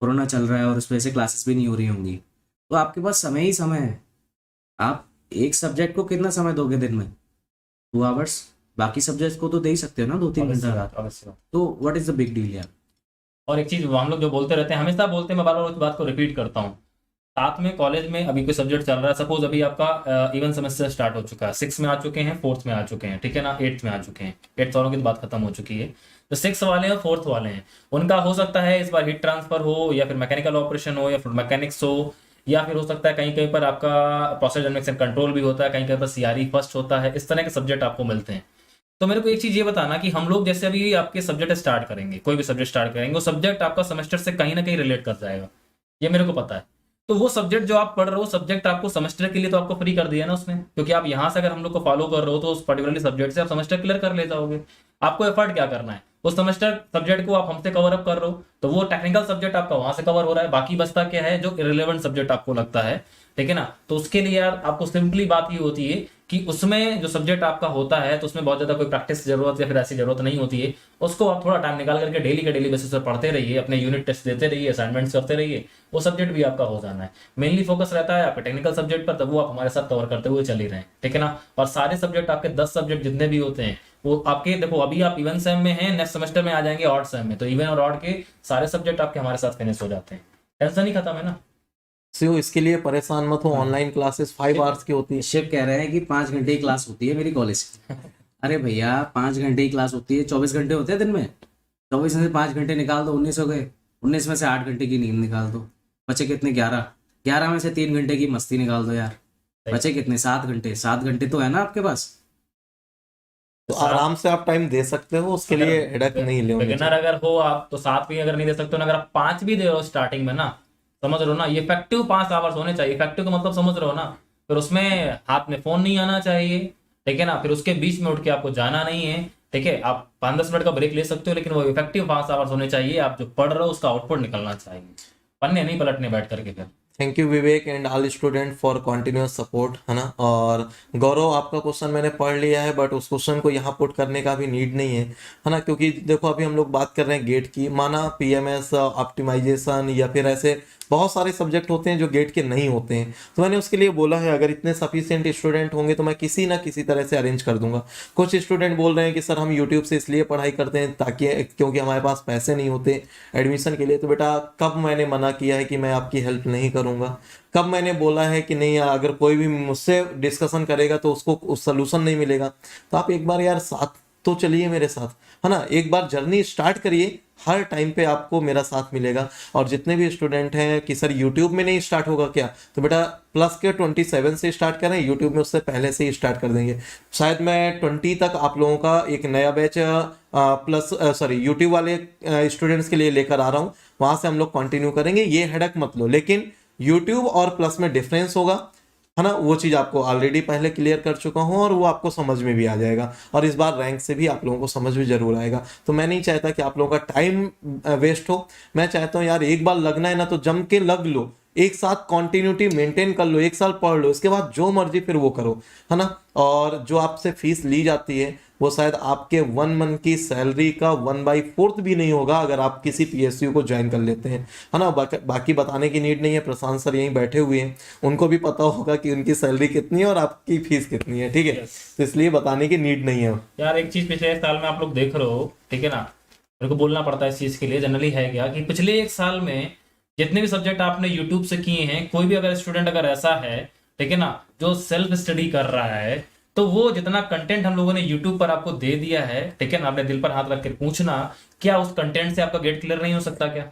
कोरोना चल रहा है और उस वजह से क्लासेस भी नहीं हो रही होंगी, तो आपके पास समय ही समय है। आप एक सब्जेक्ट को कितना समय दोगे दिन में? 2 आवर्स, बाकी सब्जेक्ट को तो दे ही सकते हो ना 2-3 घंटा, तो what is the big deal यार। और एक चीज हम लोग जो बोलते रहते हैं, हमेशा बोलते हैं, मैं बार बार उस बात को रिपीट करता हूँ, साथ में कॉलेज में अभी कोई सब्जेक्ट चल रहा है, सपोज अभी आपका इवन सेमेस्टर स्टार्ट हो चुका है, 6 में आ चुके हैं, 4th में आ चुके हैं, ठीक है ना, 8th में आ चुके हैं, 8th वालों की तो बात खत्म हो चुकी है, तो 6 वाले और 4th वाले हैं, उनका हो सकता है इस बार हीट ट्रांसफर हो, या फिर मैकेनिकल ऑपरेशन हो, या फिर मैकेनिक्स हो, या फिर हो सकता है कहीं कहीं पर आपका प्रोसेस जनरेशन कंट्रोल भी होता है, कहीं कहीं पर सीआरई फर्स्ट होता है, इस तरह के सब्जेक्ट आपको मिलते हैं। तो मेरे को एक चीज ये बताना कि हम लोग जैसे अभी आपके सब्जेक्ट स्टार्ट करेंगे, कोई भी सब्जेक्ट स्टार्ट करेंगे, वो सब्जेक्ट आपका सेमेस्टर से कहीं ना कहीं रिलेट कर जाएगा, ये मेरे को पता है। तो वो सब्जेक्ट जो आप पढ़ रहे हो, सब्जेक्ट आपको सेमेस्टर के लिए तो आपको फ्री कर दिया ना उसने, क्योंकि आप यहाँ से अगर हम लोग को फॉलो कर रहे हो तो उस पर्टिकुलरली सब्जेक्ट से आप सेमेस्टर क्लियर कर ले जाओगे। आपको एफर्ट क्या करना है, उस सेमेस्टर सब्जेक्ट को आप हमसे कवर अप कर रहे हो, तो वो टेक्निकल सब्जेक्ट आपका वहां से कवर हो रहा है, बाकी बचता क्या है जो इररिलेवेंट सब्जेक्ट आपको लगता है, ठीक है ना। तो उसके लिए यार आपको सिंपली बात ये होती है कि उसमें जो सब्जेक्ट आपका होता है, तो उसमें बहुत ज्यादा कोई प्रैक्टिस जरूरत या फिर ऐसी जरूरत नहीं होती है, उसको आप थोड़ा टाइम निकाल करके डेली के डेली बेसिस पर पढ़ते रहिए, अपने यूनिट टेस्ट देते रहिए, असाइनमेंट्स करते रहिए, वो सब्जेक्ट भी आपका हो जाना है। मेनली फोकस रहता है आपके टेक्निकल सब्जेक्ट पर, तब वो आप हमारे साथ कवर करते हुए चल ही रहे हैं, ठीक है ना। और सारे सब्जेक्ट आपके 10 सब्जेक्ट जितने भी होते हैं वो आपके, देखो अभी आप इवन सेम में हैं, नेक्स्ट सेमेस्टर में आ जाएंगे ऑड सेम में, तो इवन और ऑड के सारे सब्जेक्ट आपके हमारे साथ फिनिश हो जाते हैं, टेंशन ही खत्म है ना। सीओ इसके लिए परेशान मत हो, ऑनलाइन क्लासेस 5 आवर्स की होती है। शिव कह रहे हैं कि 5 घंटे की क्लास होती है मेरी कॉलेज की। अरे भैया 5 घंटे की क्लास होती है, 24 घंटे होते हैं दिन में, 24 में से 5 घंटे निकाल दो, 19 हो गए, 19 में से 8 घंटे की नींद निकाल दो, बचे कितने? 11 में से 3 घंटे की मस्ती निकाल दो यार, बचे कितने? 7 घंटे। 7 घंटे तो है ना आपके पास, तो आराम से आप टाइम दे सकते हो, उसके लिए हेडक नहीं ले। बिगिनर अगर हो आप तो 7 भी अगर नहीं दे सकते हो ना, अगर आप 5 भी दे रहे हो स्टार्टिंग में ना, समझ रहे हो ना, ये इफेक्टिव 5 आवर्स होने चाहिए। इफेक्टिव का मतलब समझ रहे हो ना, फिर उसमें हाथ में फोन नहीं आना चाहिए, ठीक है ना, फिर उसके बीच में उठ के आपको जाना नहीं है, ठीक है, आप 5-10 मिनट का ब्रेक ले सकते हो, लेकिन वो इफेक्टिव 5 आवर्स होने चाहिए। आप जो पढ़ रहे हो उसका आउटपुट निकलना चाहिए, पन्ने नहीं पलटने बैठ करके फिर। Thank you Vivek and all student for continuous support, है ना। और गौरव, आपका क्वेश्चन मैंने पढ़ लिया है, बट उस क्वेश्चन को यहाँ पुट करने का भी नीड नहीं है ना, क्योंकि देखो अभी हम लोग बात कर रहे हैं गेट की। माना पीएमएस, ऑप्टिमाइजेशन या फिर ऐसे बहुत सारे सब्जेक्ट होते हैं जो गेट के नहीं होते हैं, तो मैंने उसके लिए बोला है अगर इतने सफिशिएंट स्टूडेंट होंगे तो मैं किसी ना किसी तरह से अरेंज कर दूंगा। कुछ स्टूडेंट बोल रहे हैं कि सर हम यूट्यूब से इसलिए पढ़ाई करते हैं ताकि, क्योंकि हमारे पास पैसे नहीं होते एडमिशन के लिए। तो बेटा कब मैंने मना किया है कि मैं आपकी हेल्प नहीं करूंगा? कब मैंने बोला है कि नहीं, अगर कोई भी मुझसे डिस्कशन करेगा तो उसको उस सोल्यूशन नहीं मिलेगा? तो आप एक बार यार साथ तो चलिए मेरे साथ, है ना। एक बार जर्नी स्टार्ट करिए, हर टाइम पे आपको मेरा साथ मिलेगा। और जितने भी स्टूडेंट हैं कि सर यूट्यूब में नहीं स्टार्ट होगा क्या, तो बेटा प्लस के 27 से स्टार्ट करें, यूट्यूब में उससे पहले से ही स्टार्ट कर देंगे। शायद मैं 20 तक आप लोगों का एक नया बैच यूट्यूब वाले स्टूडेंट्स के लिए लेकर आ रहा हूँ, वहां से हम लोग कंटिन्यू करेंगे, ये हेडक मत लो। लेकिन यूट्यूब और प्लस में डिफरेंस होगा, है ना, वो चीज़ आपको ऑलरेडी पहले क्लियर कर चुका हूँ और वो आपको समझ में भी आ जाएगा। और इस बार रैंक से भी आप लोगों को समझ भी जरूर आएगा। तो मैं नहीं चाहता कि आप लोगों का टाइम वेस्ट हो। मैं चाहता हूँ यार एक बार लगना है ना तो जम के लग लो, एक साथ कॉन्टिन्यूटी मेंटेन कर लो, एक साल पढ़ लो, इसके बाद जो मर्जी फिर वो करो, है ना। और जो आपसे फीस ली जाती है वो शायद आपके 1 मंथ की सैलरी का 1/4 भी नहीं होगा अगर आप किसी पीएसयू को ज्वाइन कर लेते हैं, है ना। बाकी बताने की नीड नहीं है, प्रशांत सर यहीं बैठे हुए हैं, उनको भी पता होगा कि उनकी सैलरी कितनी है और आपकी फीस कितनी है, ठीक है। तो इसलिए बताने की नीड नहीं है। यार एक चीज पिछले 1 साल में आप लोग देख रहे हो, ठीक है ना, मेरे को बोलना पड़ता है इस चीज के लिए, जनरली है क्या कि पिछले 1 साल में जितने भी सब्जेक्ट आपने यूट्यूब से किए हैं, कोई भी अगर स्टूडेंट अगर ऐसा है, ठीक है ना, जो सेल्फ स्टडी कर रहा है, तो वो जितना कंटेंट हम लोगों ने यूट्यूब पर आपको दे दिया है, ठीक है ना, आपने दिल पर हाथ रख कर पूछना, क्या उस कंटेंट से आपका गेट क्लियर नहीं हो सकता? क्या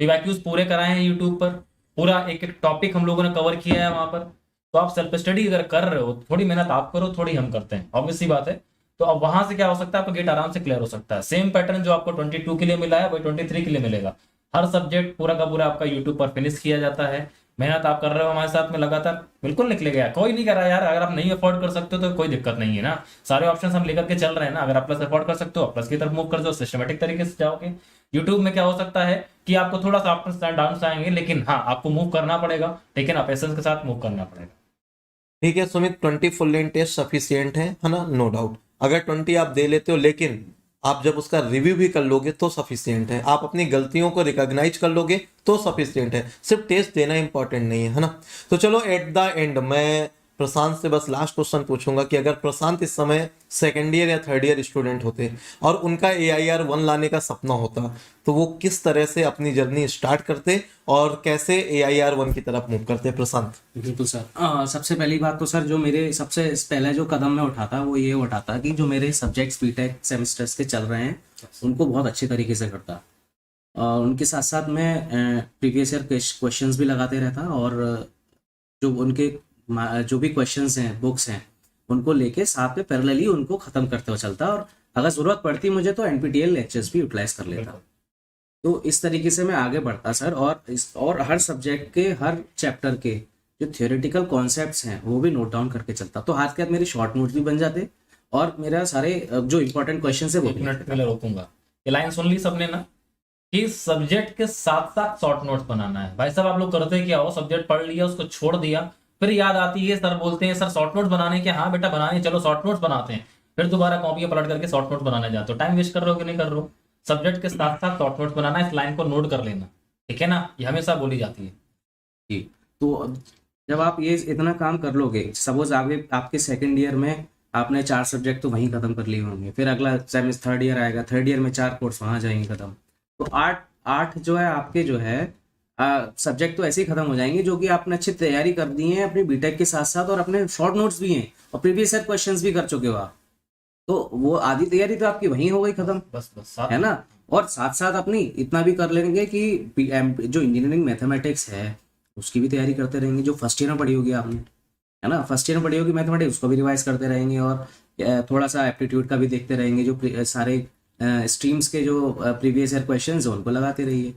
पीवाईक्यूज पूरे कराए हैं यूट्यूब पर, पूरा एक एक टॉपिक हम लोगों ने कवर किया है वहां पर। तो आप सेल्फ स्टडी अगर कर रहे हो, थोड़ी मेहनत आप करो, थोड़ी हम करते हैं, ऑब्वियस सी बात है। तो अब वहां से क्या हो सकता है, आपका गेट आराम से क्लियर हो सकता है। सेम पैटर्न जो आपको 22 के लिए मिला है वही 23 के लिए मिलेगा। हर सब्जेक्ट पूरा का पूरा आपका यूट्यूब पर फिनिश किया जाता है। मेहनत आप कर रहे हो हमारे साथ में लगातार, बिल्कुल निकलेगा। कोई नहीं कर रहा यार, अगर आप नहीं अफोर्ड कर सकते हो तो कोई दिक्कत नहीं है ना, सारे ऑप्शन हम लेकर के चल रहे हैं ना। अगर आप प्लस अफोर्ड कर सकते हो, आप प्लस की तरफ मूव कर दो, सिस्टमेटिक तरीके से जाओगे। यूट्यूब में क्या हो सकता है कि आपको थोड़ा सा अप एंड डाउन आएंगे, लेकिन हाँ आपको मूव करना पड़ेगा, लेकिन आप पेशेंस के साथ मूव करना पड़ेगा। ठीक है Sumit, 20 full length test sufficient है ना, नो डाउट। अगर 20 आप दे लेते हो, लेकिन आप जब उसका रिव्यू भी कर लोगे तो सफिशियंट है। आप अपनी गलतियों को रिकॉग्नाइज कर लोगे तो सफिशियंट है, सिर्फ टेस्ट देना इंपॉर्टेंट नहीं है ना। तो चलो एट द एंड मैं प्रशांत से बस लास्ट क्वेश्चन पूछूंगा कि अगर प्रशांत इस समय 2nd ईयर या 3rd ईयर स्टूडेंट होते और उनका AIR 1 लाने का सपना होता, तो वो किस तरह से अपनी जर्नी स्टार्ट करते और कैसे AIR 1 की तरफ मूव करते? प्रशांत। बिल्कुल सर। सबसे पहली बात तो सर, जो मेरे सबसे पहले जो कदम मैं उठाता वो ये उठाता कि जो मेरे सब्जेक्ट्स बीटेक सेमेस्टर्स के चल रहे हैं उनको बहुत अच्छे तरीके से करता। उनके साथ साथ मैं प्रीवियस ईयर क्वेश्चंस भी लगाते रहता, और जो उनके जो भी क्वेश्चंस हैं, बुक्स हैं, उनको लेके साथ में पैरेलली उनको खत्म करते हुए चलता, और अगर जरूरत पड़ती मुझे तो NPTEL लेक्चर्स भी यूटिलाइज कर लेता। तो इस तरीके से मैं आगे बढ़ता सर, और हर सब्जेक्ट के हर चैप्टर के जो थियोरेटिकल कॉन्सेप्ट्स हैं वो भी नोट डाउन करके चलता। तो हाथ के हाथ मेरे शॉर्ट नोट्स भी बन जाते और मेरा सारे जो इंपॉर्टेंट क्वेश्चन है वो भी। मिनट पहले रोकूंगा, ये लाइन सुन ली सबने ना, कि सब्जेक्ट के साथ साथ शॉर्ट नोट्स बनाना है। भाई साहब आप लोग करते क्या हो, सब्जेक्ट पढ़ लिया, उसको छोड़ दिया, फिर याद आती है, सर बोलते हैं सर शॉर्ट नोट्स बनाने के, हाँ बेटा बनाने, चलो शॉर्ट नोट्स बनाते हैं, फिर दोबारा कॉपी पलट करके शॉर्ट नोट्स बनाने जाते हो। टाइम वेस्ट कर रहे हो कि नहीं कर रहे हो? सब्जेक्ट के साथ साथ शॉर्ट नोट्स बनाना, इस लाइन को नोट कर लेना, ठीक है ना, ये हमेशा बोली जाती है जी। तो जब आप ये इतना काम कर लोगे, सपोज आगे आपके 2nd ईयर में आपने 4 सब्जेक्ट तो वहीं खत्म कर लिए होंगे, फिर अगला सेमेस्टर 3rd ईयर आएगा, 3rd ईयर में 4 कोर्स वहां जाएंगे खत्म, तो 8 जो है आपके जो है सब्जेक्ट तो ऐसे ही खत्म हो जाएंगे, जो कि आपने अच्छी तैयारी कर दी है अपनी बीटेक के साथ साथ, और अपने शॉर्ट नोट्स भी हैं और प्रीवियस ईयर क्वेश्चंस भी कर चुके हो आप, तो वो आधी तैयारी तो आपकी वहीं हो गई खत्म, बस है ना। और साथ साथ अपनी इतना भी कर लेंगे कि जो इंजीनियरिंग मैथमेटिक्स है उसकी भी तैयारी करते रहेंगे, जो फर्स्ट ईयर में पढ़ी होगी आपने, है ना, फर्स्ट ईयर में पढ़ी होगी मैथमेटिक्स, उसको भी रिवाइज करते रहेंगे, और थोड़ा सा एप्टीट्यूड का भी देखते रहेंगे, जो सारे स्ट्रीम्स के जो प्रीवियस ईयर क्वेश्चंस हैं उनको लगाते रहिए।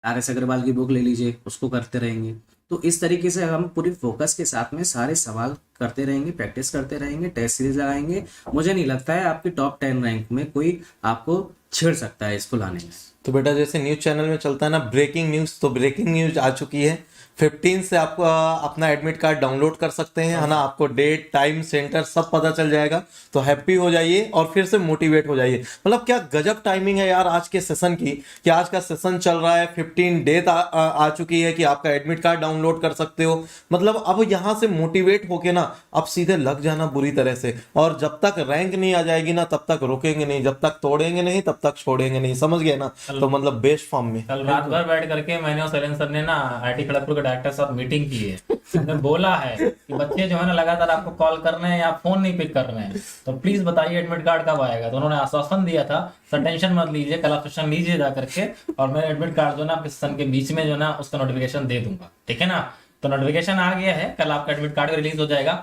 RS अग्रवाल की बुक ले लीजिए, उसको करते रहेंगे। तो इस तरीके से हम पूरी फोकस के साथ में सारे सवाल करते रहेंगे, प्रैक्टिस करते रहेंगे, टेस्ट सीरीज लगाएंगे। मुझे नहीं लगता है आपकी टॉप 10 रैंक में कोई आपको छेड़ सकता है इसको लाने में। तो बेटा जैसे न्यूज़ चैनल में चलता है ना ब्रेकिंग न्यूज़, तो ब्रेकिंग न्यूज़ आ चुकी है। 15 से आप अपना एडमिट कार्ड डाउनलोड कर सकते हैं, है ना। आपको डेट, टाइम, सेंटर सब पता चल जाएगा। तो हैप्पी हो जाइए और फिर से मोटिवेट हो जाइए। मतलब क्या गजब टाइमिंग है यार आज के सेशन की, कि आज का सेशन चल रहा है, 15 डेट आ चुकी है कि आपका एडमिट कार्ड डाउनलोड कर सकते हो। मतलब अब यहाँ से मोटिवेट होके ना अब सीधे लग जाना बुरी तरह से, और जब तक रैंक नहीं आ जाएगी ना तब तक रुकेंगे नहीं, जब तक तोड़ेंगे नहीं तब तक छोड़ेंगे नहीं, समझ गए ना। तो मतलब बेस्ट फॉर्म में कल रात भर बैठ करके मैंने और शैलेंद्र सर ने ना आईटी खड़गपुर के डायरेक्टर साथ मीटिंग की है। उन्होंने बोला है कि बच्चे जो है ना लगातार आपको कॉल कर रहे हैं या फोन नहीं पिक कर रहे हैं, तो प्लीज बताइए एडमिट कार्ड कब आएगा। तो उन्होंने आश्वासन दिया था, सर टेंशन मत लीजिए, कल आप सेशन लीजिए जा करके, और मैं एडमिट कार्ड जो ना आपके सेशन के बीच में जो ना उसका नोटिफिकेशन दे दूंगा, ठीक है ना। तो नोटिफिकेशन आ गया है, कल आपका एडमिट कार्ड रिलीज हो जाएगा।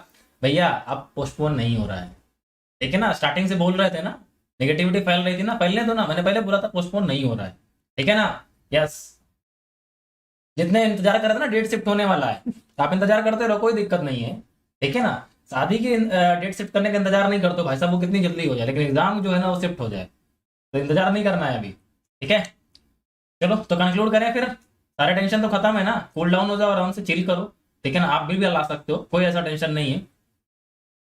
भैया अब पोस्टपोन नहीं हो रहा है, ठीक है ना। स्टार्टिंग से बोल रहे थे ना, नेगेटिविटी फैल रही थी ना पहले, तो ना मैंने पहले बोला था पोस्टपोन नहीं हो रहा है, ठीक है ना। यस, जितने इंतजार कर रहे थे ना डेट शिफ्ट होने वाला है, तो आप इंतजार करते रहो, कोई दिक्कत नहीं है, ठीक है ना। शादी की डेट शिफ्ट करने का इंतजार नहीं करते भाई साहब, वो कितनी जल्दी हो जाए, लेकिन एग्जाम जो है ना वो शिफ्ट हो जाए, तो इंतजार नहीं करना है अभी, ठीक है। चलो तो कंक्लूड करें फिर, सारे टेंशन तो खत्म है ना, कूल डाउन हो जाओ, आराम से चिल करो, ठीक है ना। आप भी ला सकते हो, कोई ऐसा टेंशन नहीं है।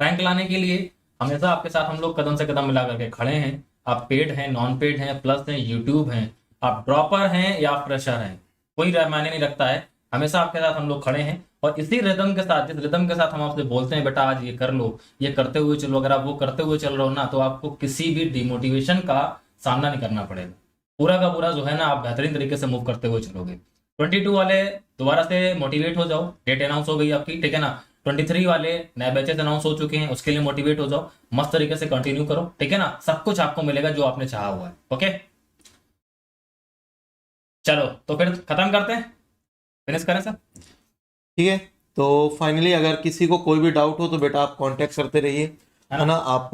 रैंक लाने के लिए हमेशा आपके साथ हम लोग कदम से कदम मिला करके खड़े हैं। आप पेड हैं, नॉन पेड हैं, प्लस हैं, यूट्यूब हैं, आप ड्रॉपर हैं या फ्रेशर हैं, कोई मायने नहीं रखता है, हमेशा आपके साथ हम लोग खड़े हैं। और इसी रिदम के साथ, जिस रिदम के साथ हम आपसे बोलते हैं बेटा आज ये कर लो, ये करते हुए चलो, अगर आप वो करते हुए चल रहे हो ना, तो आपको किसी भी डिमोटिवेशन का सामना नहीं करना पड़ेगा। पूरा का पूरा जो है ना आप बेहतरीन तरीके से मूव करते हुए चलोगे। 22 वाले दोबारा से मोटिवेट हो जाओ, डेट अनाउंस हो गई आपकी, ठीक है ना। 23 वाले नए बैचेस अनाउंस हो चुके हैं, उसके लिए मोटिवेट हो जाओ, मस्त तरीके से कंटिन्यू करो, ठीक है ना। सब कुछ आपको मिलेगा जो आपने चाहा हुआ है, ओके। चलो तो फिर खत्म करते हैं, फिनिश करें सर। ठीक है। तो फाइनली अगर किसी को कोई भी डाउट हो तो बेटा आप कांटेक्ट करते रहिए, है ना। आप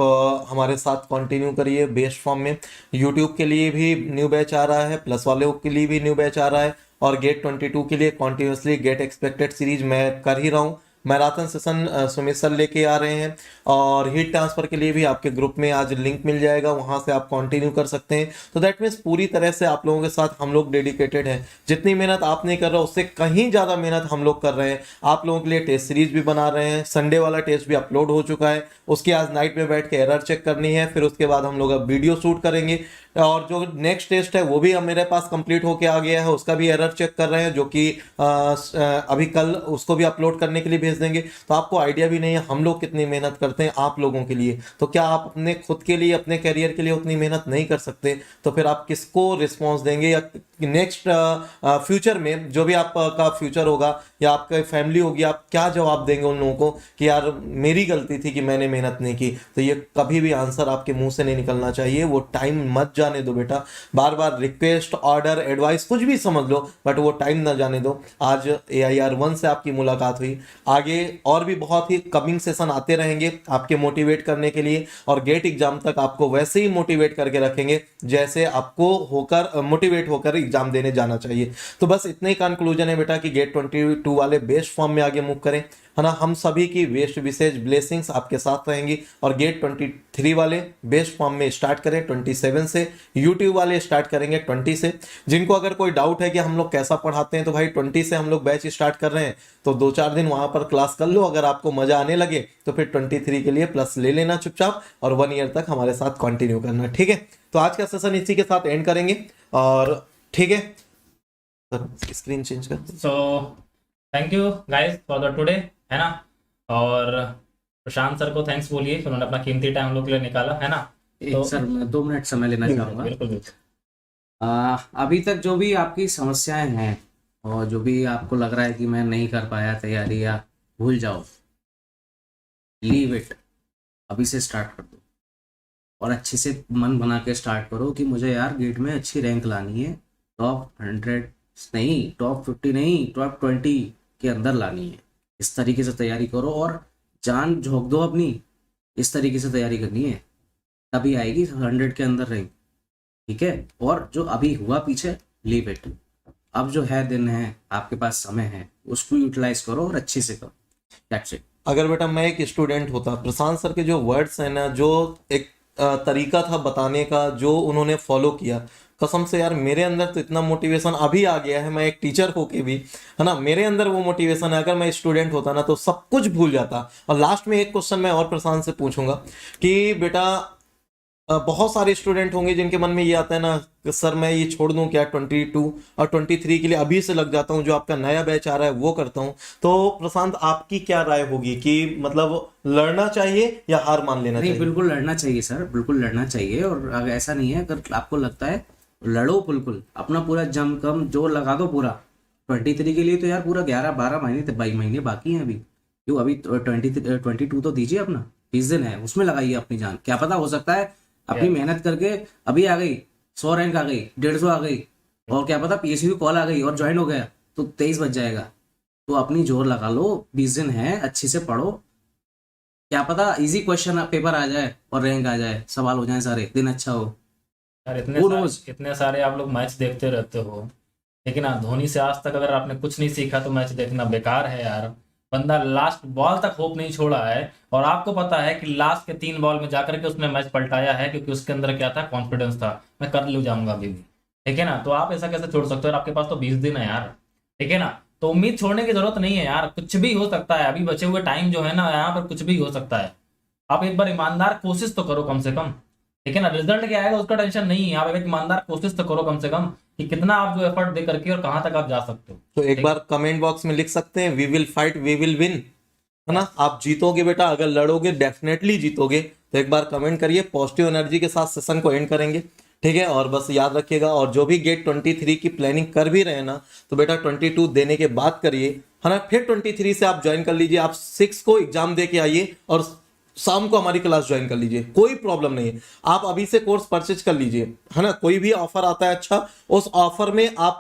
हमारे साथ कंटिन्यू करिए बेस्ट फॉर्म में। यूट्यूब के लिए भी न्यू बैच आ रहा है, प्लस वालों के लिए भी न्यू बैच आ रहा है, और गेट 22 के लिए कॉन्टिन्यूसली गेट एक्सपेक्टेड सीरीज मैं कर ही रहा हूँ। मैराथन सेशन सुमित सर लेके आ रहे हैं, और हीट ट्रांसफर के लिए भी आपके ग्रुप में आज लिंक मिल जाएगा, वहां से आप कंटिन्यू कर सकते हैं। तो दैट मीन्स पूरी तरह से आप लोगों के साथ हम लोग डेडिकेटेड हैं। जितनी मेहनत आप नहीं कर रहे उससे कहीं ज़्यादा मेहनत हम लोग कर रहे हैं। आप लोगों के लिए टेस्ट सीरीज भी बना रहे हैं, संडे वाला टेस्ट भी अपलोड हो चुका है, उसकी आज नाइट में बैठ के एरर चेक करनी है, फिर उसके बाद हम लोग अब वीडियो शूट करेंगे, और जो नेक्स्ट टेस्ट है वो भी अब मेरे पास कंप्लीट होके आ गया है, उसका भी एरर चेक कर रहे हैं, जो कि अभी कल उसको भी अपलोड करने के लिए भेज देंगे। तो आपको आइडिया भी नहीं है हम लोग कितनी मेहनत करते हैं आप लोगों के लिए। तो क्या आप अपने खुद के लिए, अपने करियर के लिए उतनी मेहनत नहीं कर सकते, तो फिर आप किसको रिस्पॉन्स देंगे, या नेक्स्ट फ्यूचर में जो भी आपका फ्यूचर होगा या आपका फैमिली होगी, आप क्या जवाब देंगे उन लोगों को कि यार मेरी गलती थी कि मैंने मेहनत नहीं की। तो ये कभी भी आंसर आपके मुंह से नहीं निकलना चाहिए। वो टाइम मत जाने दो बेटा, बार बार रिक्वेस्ट, ऑर्डर, एडवाइस कुछ भी समझ लो, बट वो टाइम ना जाने दो। आज AIR 1 से आपकी मुलाकात हुई, आगे और भी बहुत ही कमिंग सेशन आते रहेंगे आपके मोटिवेट करने के लिए, और गेट एग्जाम तक आपको वैसे ही मोटिवेट करके रखेंगे जैसे आपको होकर मोटिवेट होकर एग्जाम देने जाना चाहिए। तो बस इतने ही कंक्लूजन है बेटा कि गेट 22 वाले बेस्ट फॉर्म में आगे मूव करें, है ना। हम सभी की वेस्ट विशेष ब्लेसिंग्स आपके साथ रहेंगी, और गेट 23 वाले बेस्ट फॉर्म में स्टार्ट करें 27 से, यूट्यूब वाले स्टार्ट करेंगे 20 से। जिनको अगर कोई डाउट है कि हम लोग कैसा पढ़ाते हैं, तो भाई 20 से हम लोग बैच स्टार्ट कर रहे हैं, तो 2-4 दिन वहां पर क्लास कर लो, अगर आपको मजा आने लगे तो फिर 23 के लिए प्लस ले लेना चुपचाप, और 1 ईयर तक हमारे साथ कंटिन्यू करना, ठीक है। तो आज का सेशन इसी के साथ एंड करेंगे, और ठीक है सर स्क्रीन चेंज कर। सो thank you guys for the today, है ना। और प्रशांत सर को थैंक्स बोलिए, उन्होंने अपना कीमती टाइम हम लोग के लिए निकाला, है ना। एक सर मैं 2 मिनट समय लेना चाहूँगा। बिल्कुल बिल्कुल। अभी तक जो भी आपकी समस्याएं हैं और जो भी आपको लग रहा है कि मैं नहीं कर पाया तैयारी, या भूल जाओ, लीव इट, अभी से स्टार्ट कर दो, और अच्छे से मन बना के स्टार्ट करो कि मुझे यार गेट में अच्छी रैंक लानी है, टॉप 100 नहीं, टॉप 50 नहीं, टॉप 20 के अंदर लानी है। इस तरीके से तैयारी करो और जान झोंक दो अपनी, इस तरीके से तैयारी करनी है, तभी आएगी 100 के अंदर रैंक, ठीक है। और जो अभी हुआ पीछे, लीव इट, अब जो है दिन है, आपके पास समय है, उसको यूटिलाइज करो और अच्छे से करो। That's it. अगर बेटा मैं एक स्टूडेंट होता, प्रशांत सर के जो वर्ड्स हैं ना, जो एक तरीका था बताने का, जो उन्होंने फॉलो किया, कसम से यार मेरे अंदर तो इतना मोटिवेशन अभी आ गया है, मैं एक टीचर होके भी, है ना, मेरे अंदर वो मोटिवेशन है। अगर मैं स्टूडेंट होता ना तो सब कुछ भूल जाता। और लास्ट में एक क्वेश्चन मैं और प्रशांत से पूछूंगा कि बेटा बहुत सारे स्टूडेंट होंगे जिनके मन में ये आता है ना कि सर मैं ये छोड़ दूं क्या, 22 और 23 के लिए अभी से लग जाता हूं, जो आपका नया बैच आ रहा है वो करता हूं। तो प्रशांत आपकी क्या राय होगी कि मतलब लड़ना चाहिए या हार मान लेना नहीं, चाहिए? बिल्कुल लड़ना चाहिए सर, बिल्कुल लड़ना चाहिए। और अगर ऐसा नहीं है, अगर आपको लगता है, लड़ो, बिल्कुल अपना पूरा जम कम जोर लगा दो पूरा। 23 के लिए तो यार पूरा 11-12 महीने 22 महीने बाकी हैं अभी। क्यों, अभी 22 तो दीजिए अपना, 20 दिन है, उसमें लगाइए अपनी जान। क्या पता, हो सकता है अपनी मेहनत करके अभी आ गई 100 रैंक आ गई, 150 आ गई, और क्या पता पीएससी की कॉल आ गई और ज्वाइन हो गया तो 23 बज जाएगा। तो अपनी जोर लगा लो, 20 दिन है, अच्छे से पढ़ो। क्या पता इजी क्वेश्चन पेपर आ जाए और रैंक आ जाए, सवाल हो जाए सारे, दिन अच्छा हो। यार Who knows? इतने सारे आप लोग मैच देखते रहते हो, लेकिन हाँ, धोनी से आज तक अगर आपने कुछ नहीं सीखा तो मैच देखना बेकार है यार। बंदा लास्ट बॉल तक होप नहीं छोड़ा है, और आपको पता है कि लास्ट के 3 बॉल में जाकर के उसने मैच पलटाया है, क्योंकि उसके अंदर क्या था, कॉन्फिडेंस था, मैं कर ले जाऊंगा अभी भी। ठीक है ना, तो आप ऐसा कैसे छोड़ सकते हो? और आपके पास तो 20 दिन है यार। ठीक है ना, तो उम्मीद छोड़ने की जरूरत नहीं है यार, कुछ भी हो सकता है। अभी बचे हुए टाइम जो है ना, यहाँ पर कुछ भी हो सकता है। आप एक बार ईमानदार कोशिश तो करो कम से कम। ठीक है ना, रिजल्ट क्या आएगा उसका टेंशन नहीं है, आप एक ईमानदार कोशिश तो करो कम से कम, कि कितना आप जो एफर्ट दे करके और कहाँ तक आप जा सकते हो। तो एक बार कमेंट बॉक्स में लिख सकते हैं, we will fight we will win, है ना। आप जीतोगे बेटा, अगर लड़ोगे डेफिनेटली जीतोगे। तो एक बार कमेंट करिए, पॉजिटिव एनर्जी के साथ सेशन को एंड करेंगे। ठीक है, और बस याद रखिएगा, और जो भी गेट 23 की प्लानिंग कर भी रहे ना, तो बेटा 22 देने के बाद करिए, है ना। फिर 23 से आप ज्वाइन कर लीजिए, आप 6 को एग्जाम दे के आइए और शाम को हमारी क्लास ज्वाइन कर लीजिए, कोई प्रॉब्लम नहीं है। आप अभी से कोर्स परचेज कर लीजिए, है ना। कोई भी ऑफर आता है अच्छा, उस ऑफर में आप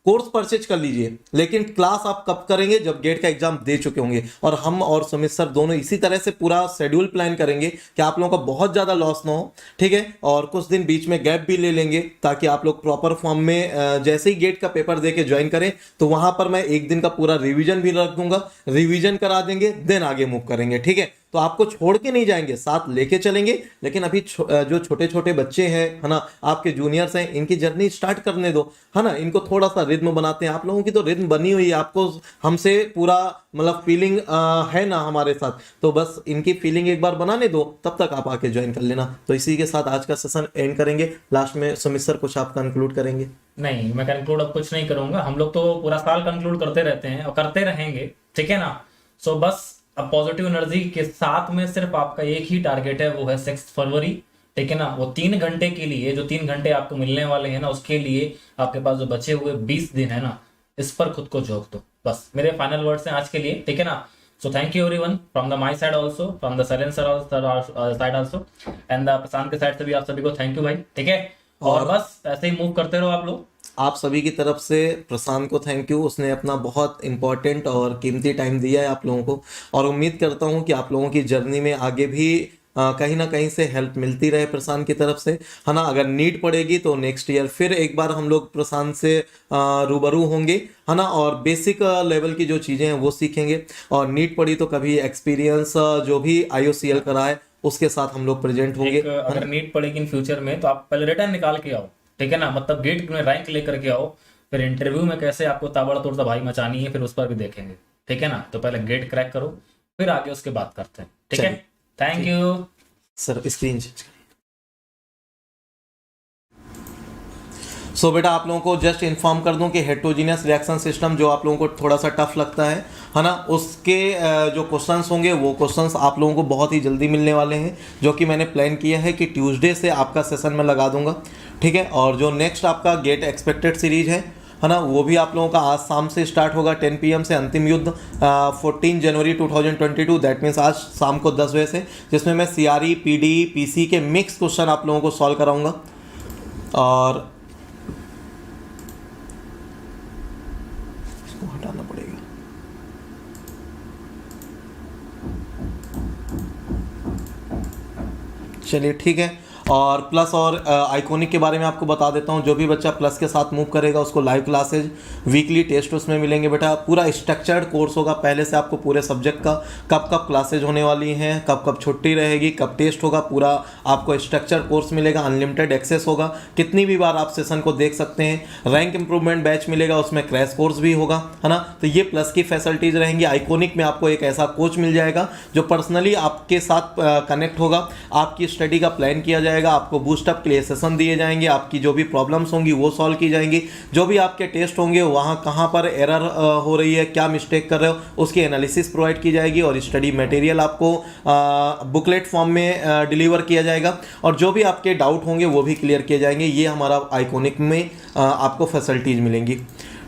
कोर्स परचेज कर लीजिए, लेकिन क्लास आप कब करेंगे, जब गेट का एग्जाम दे चुके होंगे। और हम और सुमित सर दोनों इसी तरह से पूरा शेड्यूल प्लान करेंगे कि आप लोगों का बहुत ज्यादा लॉस ना हो। ठीक है, और कुछ दिन बीच में गैप भी ले लेंगे, ताकि आप लोग प्रॉपर फॉर्म में जैसे ही गेट का पेपर दे के ज्वाइन करें, तो वहां पर मैं एक दिन का पूरा रिवीजन भी रख दूंगा, रिवीजन करा देंगे, देन आगे मूव करेंगे। ठीक है, तो आपको छोड़ के नहीं जाएंगे, साथ लेके चलेंगे। लेकिन अभी जो छोटे छोटे बच्चे हैं, है ना, आपके जूनियर्स हैं, इनकी जर्नी स्टार्ट करने दो, है ना। इनको थोड़ा सा रिद्म बनाते हैं। आप लोगों की तो रिद्म बनी हुई है, आपको हमसे पूरा मतलब फीलिंग है ना हमारे साथ, तो बस इनकी फीलिंग एक बार बनाने दो, तब तक आप आके ज्वाइन कर लेना। तो इसी के साथ आज का सेशन एंड करेंगे। लास्ट में सुमित सर कुछ आप कंक्लूड करेंगे? नहीं, मैं कंक्लूड अब कुछ नहीं करूंगा। हम लोग तो पूरा साल कंक्लूड करते रहते हैं और करते रहेंगे। ठीक है ना, सो बस अब पॉजिटिव एनर्जी के साथ में सिर्फ आपका एक ही टारगेट है, वो है 6 फरवरी। ठीक है ना, वो 3 घंटे के लिए, जो 3 घंटे आपको मिलने वाले हैं ना, उसके लिए आपके पास जो बचे हुए 20 दिन है ना, इस पर खुद को झोंक दो। बस मेरे फाइनल वर्ड्स हैं आज के लिए। ठीक है ना, so thank you everyone from the my side also, from the सैलेंस side also, and the Prashant के साइड से भी आप सभी को थैंक यू भाई। ठीक है, और बस ऐसे ही मूव करते रहो आप लोग। आप सभी की तरफ से प्रशांत को थैंक यू, उसने अपना बहुत इंपॉर्टेंट और कीमती टाइम दिया है आप लोगों को, और उम्मीद करता हूं कि आप लोगों की जर्नी में आगे भी कहीं ना कहीं से हेल्प मिलती रहे प्रशांत की तरफ से, है ना। अगर नीड पड़ेगी तो नेक्स्ट ईयर फिर एक बार हम लोग प्रशांत से रूबरू होंगे, है ना, और बेसिक लेवल की जो चीज़ें हैं वो सीखेंगे। और नीड पड़ी तो कभी एक्सपीरियंस जो भी IOCL कराए उसके साथ हम लोग प्रेजेंट होंगे। अगर नीड पड़ेगी इन फ्यूचर में तो आप पहले रिटर्न निकाल के आओ। ठीक है ना, मतलब गेट में रैंक लेकर के आओ, फिर इंटरव्यू में कैसे आपको ताबड़तोड़ तबाही मचानी है, फिर उस पर भी देखेंगे। ठीक है ना, तो पहले गेट क्रैक करो, फिर आगे उसके बात करते हैं। ठीक है, thank you sir. Screen so बेटा आप लोगों को जस्ट इन्फॉर्म कर दूं कि हेट्रोजीनियस रिएक्शन सिस्टम जो आप लोगों को थोड़ा सा टफ लगता है ना, उसके जो क्वेश्चंस होंगे वो क्वेश्चंस आप लोगों को बहुत ही जल्दी मिलने वाले हैं, जो कि मैंने प्लान किया है कि ट्यूसडे से आपका सेशन में लगा दूंगा। ठीक है, और जो नेक्स्ट आपका गेट एक्सपेक्टेड सीरीज है ना, वो भी आप लोगों का आज शाम से स्टार्ट होगा 10 PM से। अंतिम युद्ध 14 जनवरी 2022, दैट मीन्स आज शाम को 10 बजे से, जिसमें मैं CRE, PD, PC के मिक्स क्वेश्चन आप लोगों को सॉल्व कराऊंगा। और इसको हटाना पड़ेगा। चलिए ठीक है, और प्लस और आइकॉनिक के बारे में आपको बता देता हूँ। जो भी बच्चा प्लस के साथ मूव करेगा उसको लाइव क्लासेज, वीकली टेस्ट उसमें मिलेंगे बेटा। पूरा स्ट्रक्चर्ड कोर्स होगा, पहले से आपको पूरे सब्जेक्ट का कब कब क्लासेज होने वाली हैं, कब कब छुट्टी रहेगी, कब टेस्ट होगा, पूरा आपको स्ट्रक्चर कोर्स मिलेगा। अनलिमिटेड एक्सेस होगा, कितनी भी बार आप सेशन को देख सकते हैं। रैंक इंप्रूवमेंट बैच मिलेगा, उसमें क्रैश कोर्स भी होगा, है ना। तो ये प्लस की फैसिलिटीज रहेंगी। आइकॉनिक में आपको एक ऐसा कोच मिल जाएगा जो पर्सनली आपके साथ कनेक्ट होगा, आपकी स्टडी का प्लान किया जाएगा, आपको बूस्टअप के लिए सेशन दिए जाएंगे, आपकी जो भी प्रॉब्लम्स होंगी वो सॉल्व की जाएंगी, जो भी आपके टेस्ट होंगे वहाँ कहाँ पर एरर हो रही है, क्या मिस्टेक कर रहे हो, उसकी एनालिसिस प्रोवाइड की जाएगी और स्टडी मटेरियल आपको बुकलेट फॉर्म में डिलीवर किया जाएगा और जो भी आपके डाउट होंगे वो भी क्लियर किए जाएंगे। ये हमारा आइकॉनिक में आपको फैसिलिटीज़ मिलेंगी,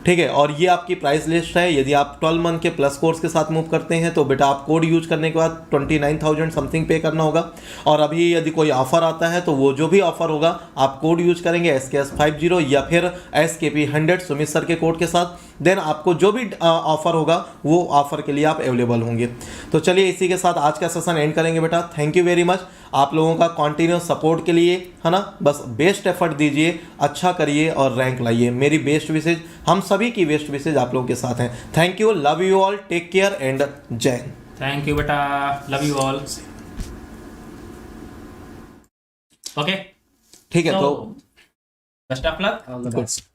ठीक है। और ये आपकी प्राइस लिस्ट है। यदि आप 12 मंथ के प्लस कोर्स के साथ मूव करते हैं तो बेटा आप कोड यूज करने के बाद 29,000 समथिंग पे करना होगा। और अभी यदि कोई ऑफर आता है तो वो जो भी ऑफर होगा आप कोड यूज करेंगे SKS50 या फिर SKP100 सुमित सर के कोड के साथ, देन आपको जो भी ऑफर होगा वो ऑफर के लिए आप अवेलेबल होंगे। तो चलिए इसी के साथ आज का सेशन एंड करेंगे बेटा। थैंक यू वेरी मच आप लोगों का कॉन्टिन्यूस सपोर्ट के लिए, है ना। बस बेस्ट एफर्ट दीजिए, अच्छा करिए और रैंक लाइए। मेरी बेस्ट विशेज, हम सभी की बेस्ट विशेज आप लोगों के साथ हैं। Thank you, love you all, take care and Jai Hind. Thank you बेटा, लव यू ऑल। ओके ठीक है, तो best of luck. All the best.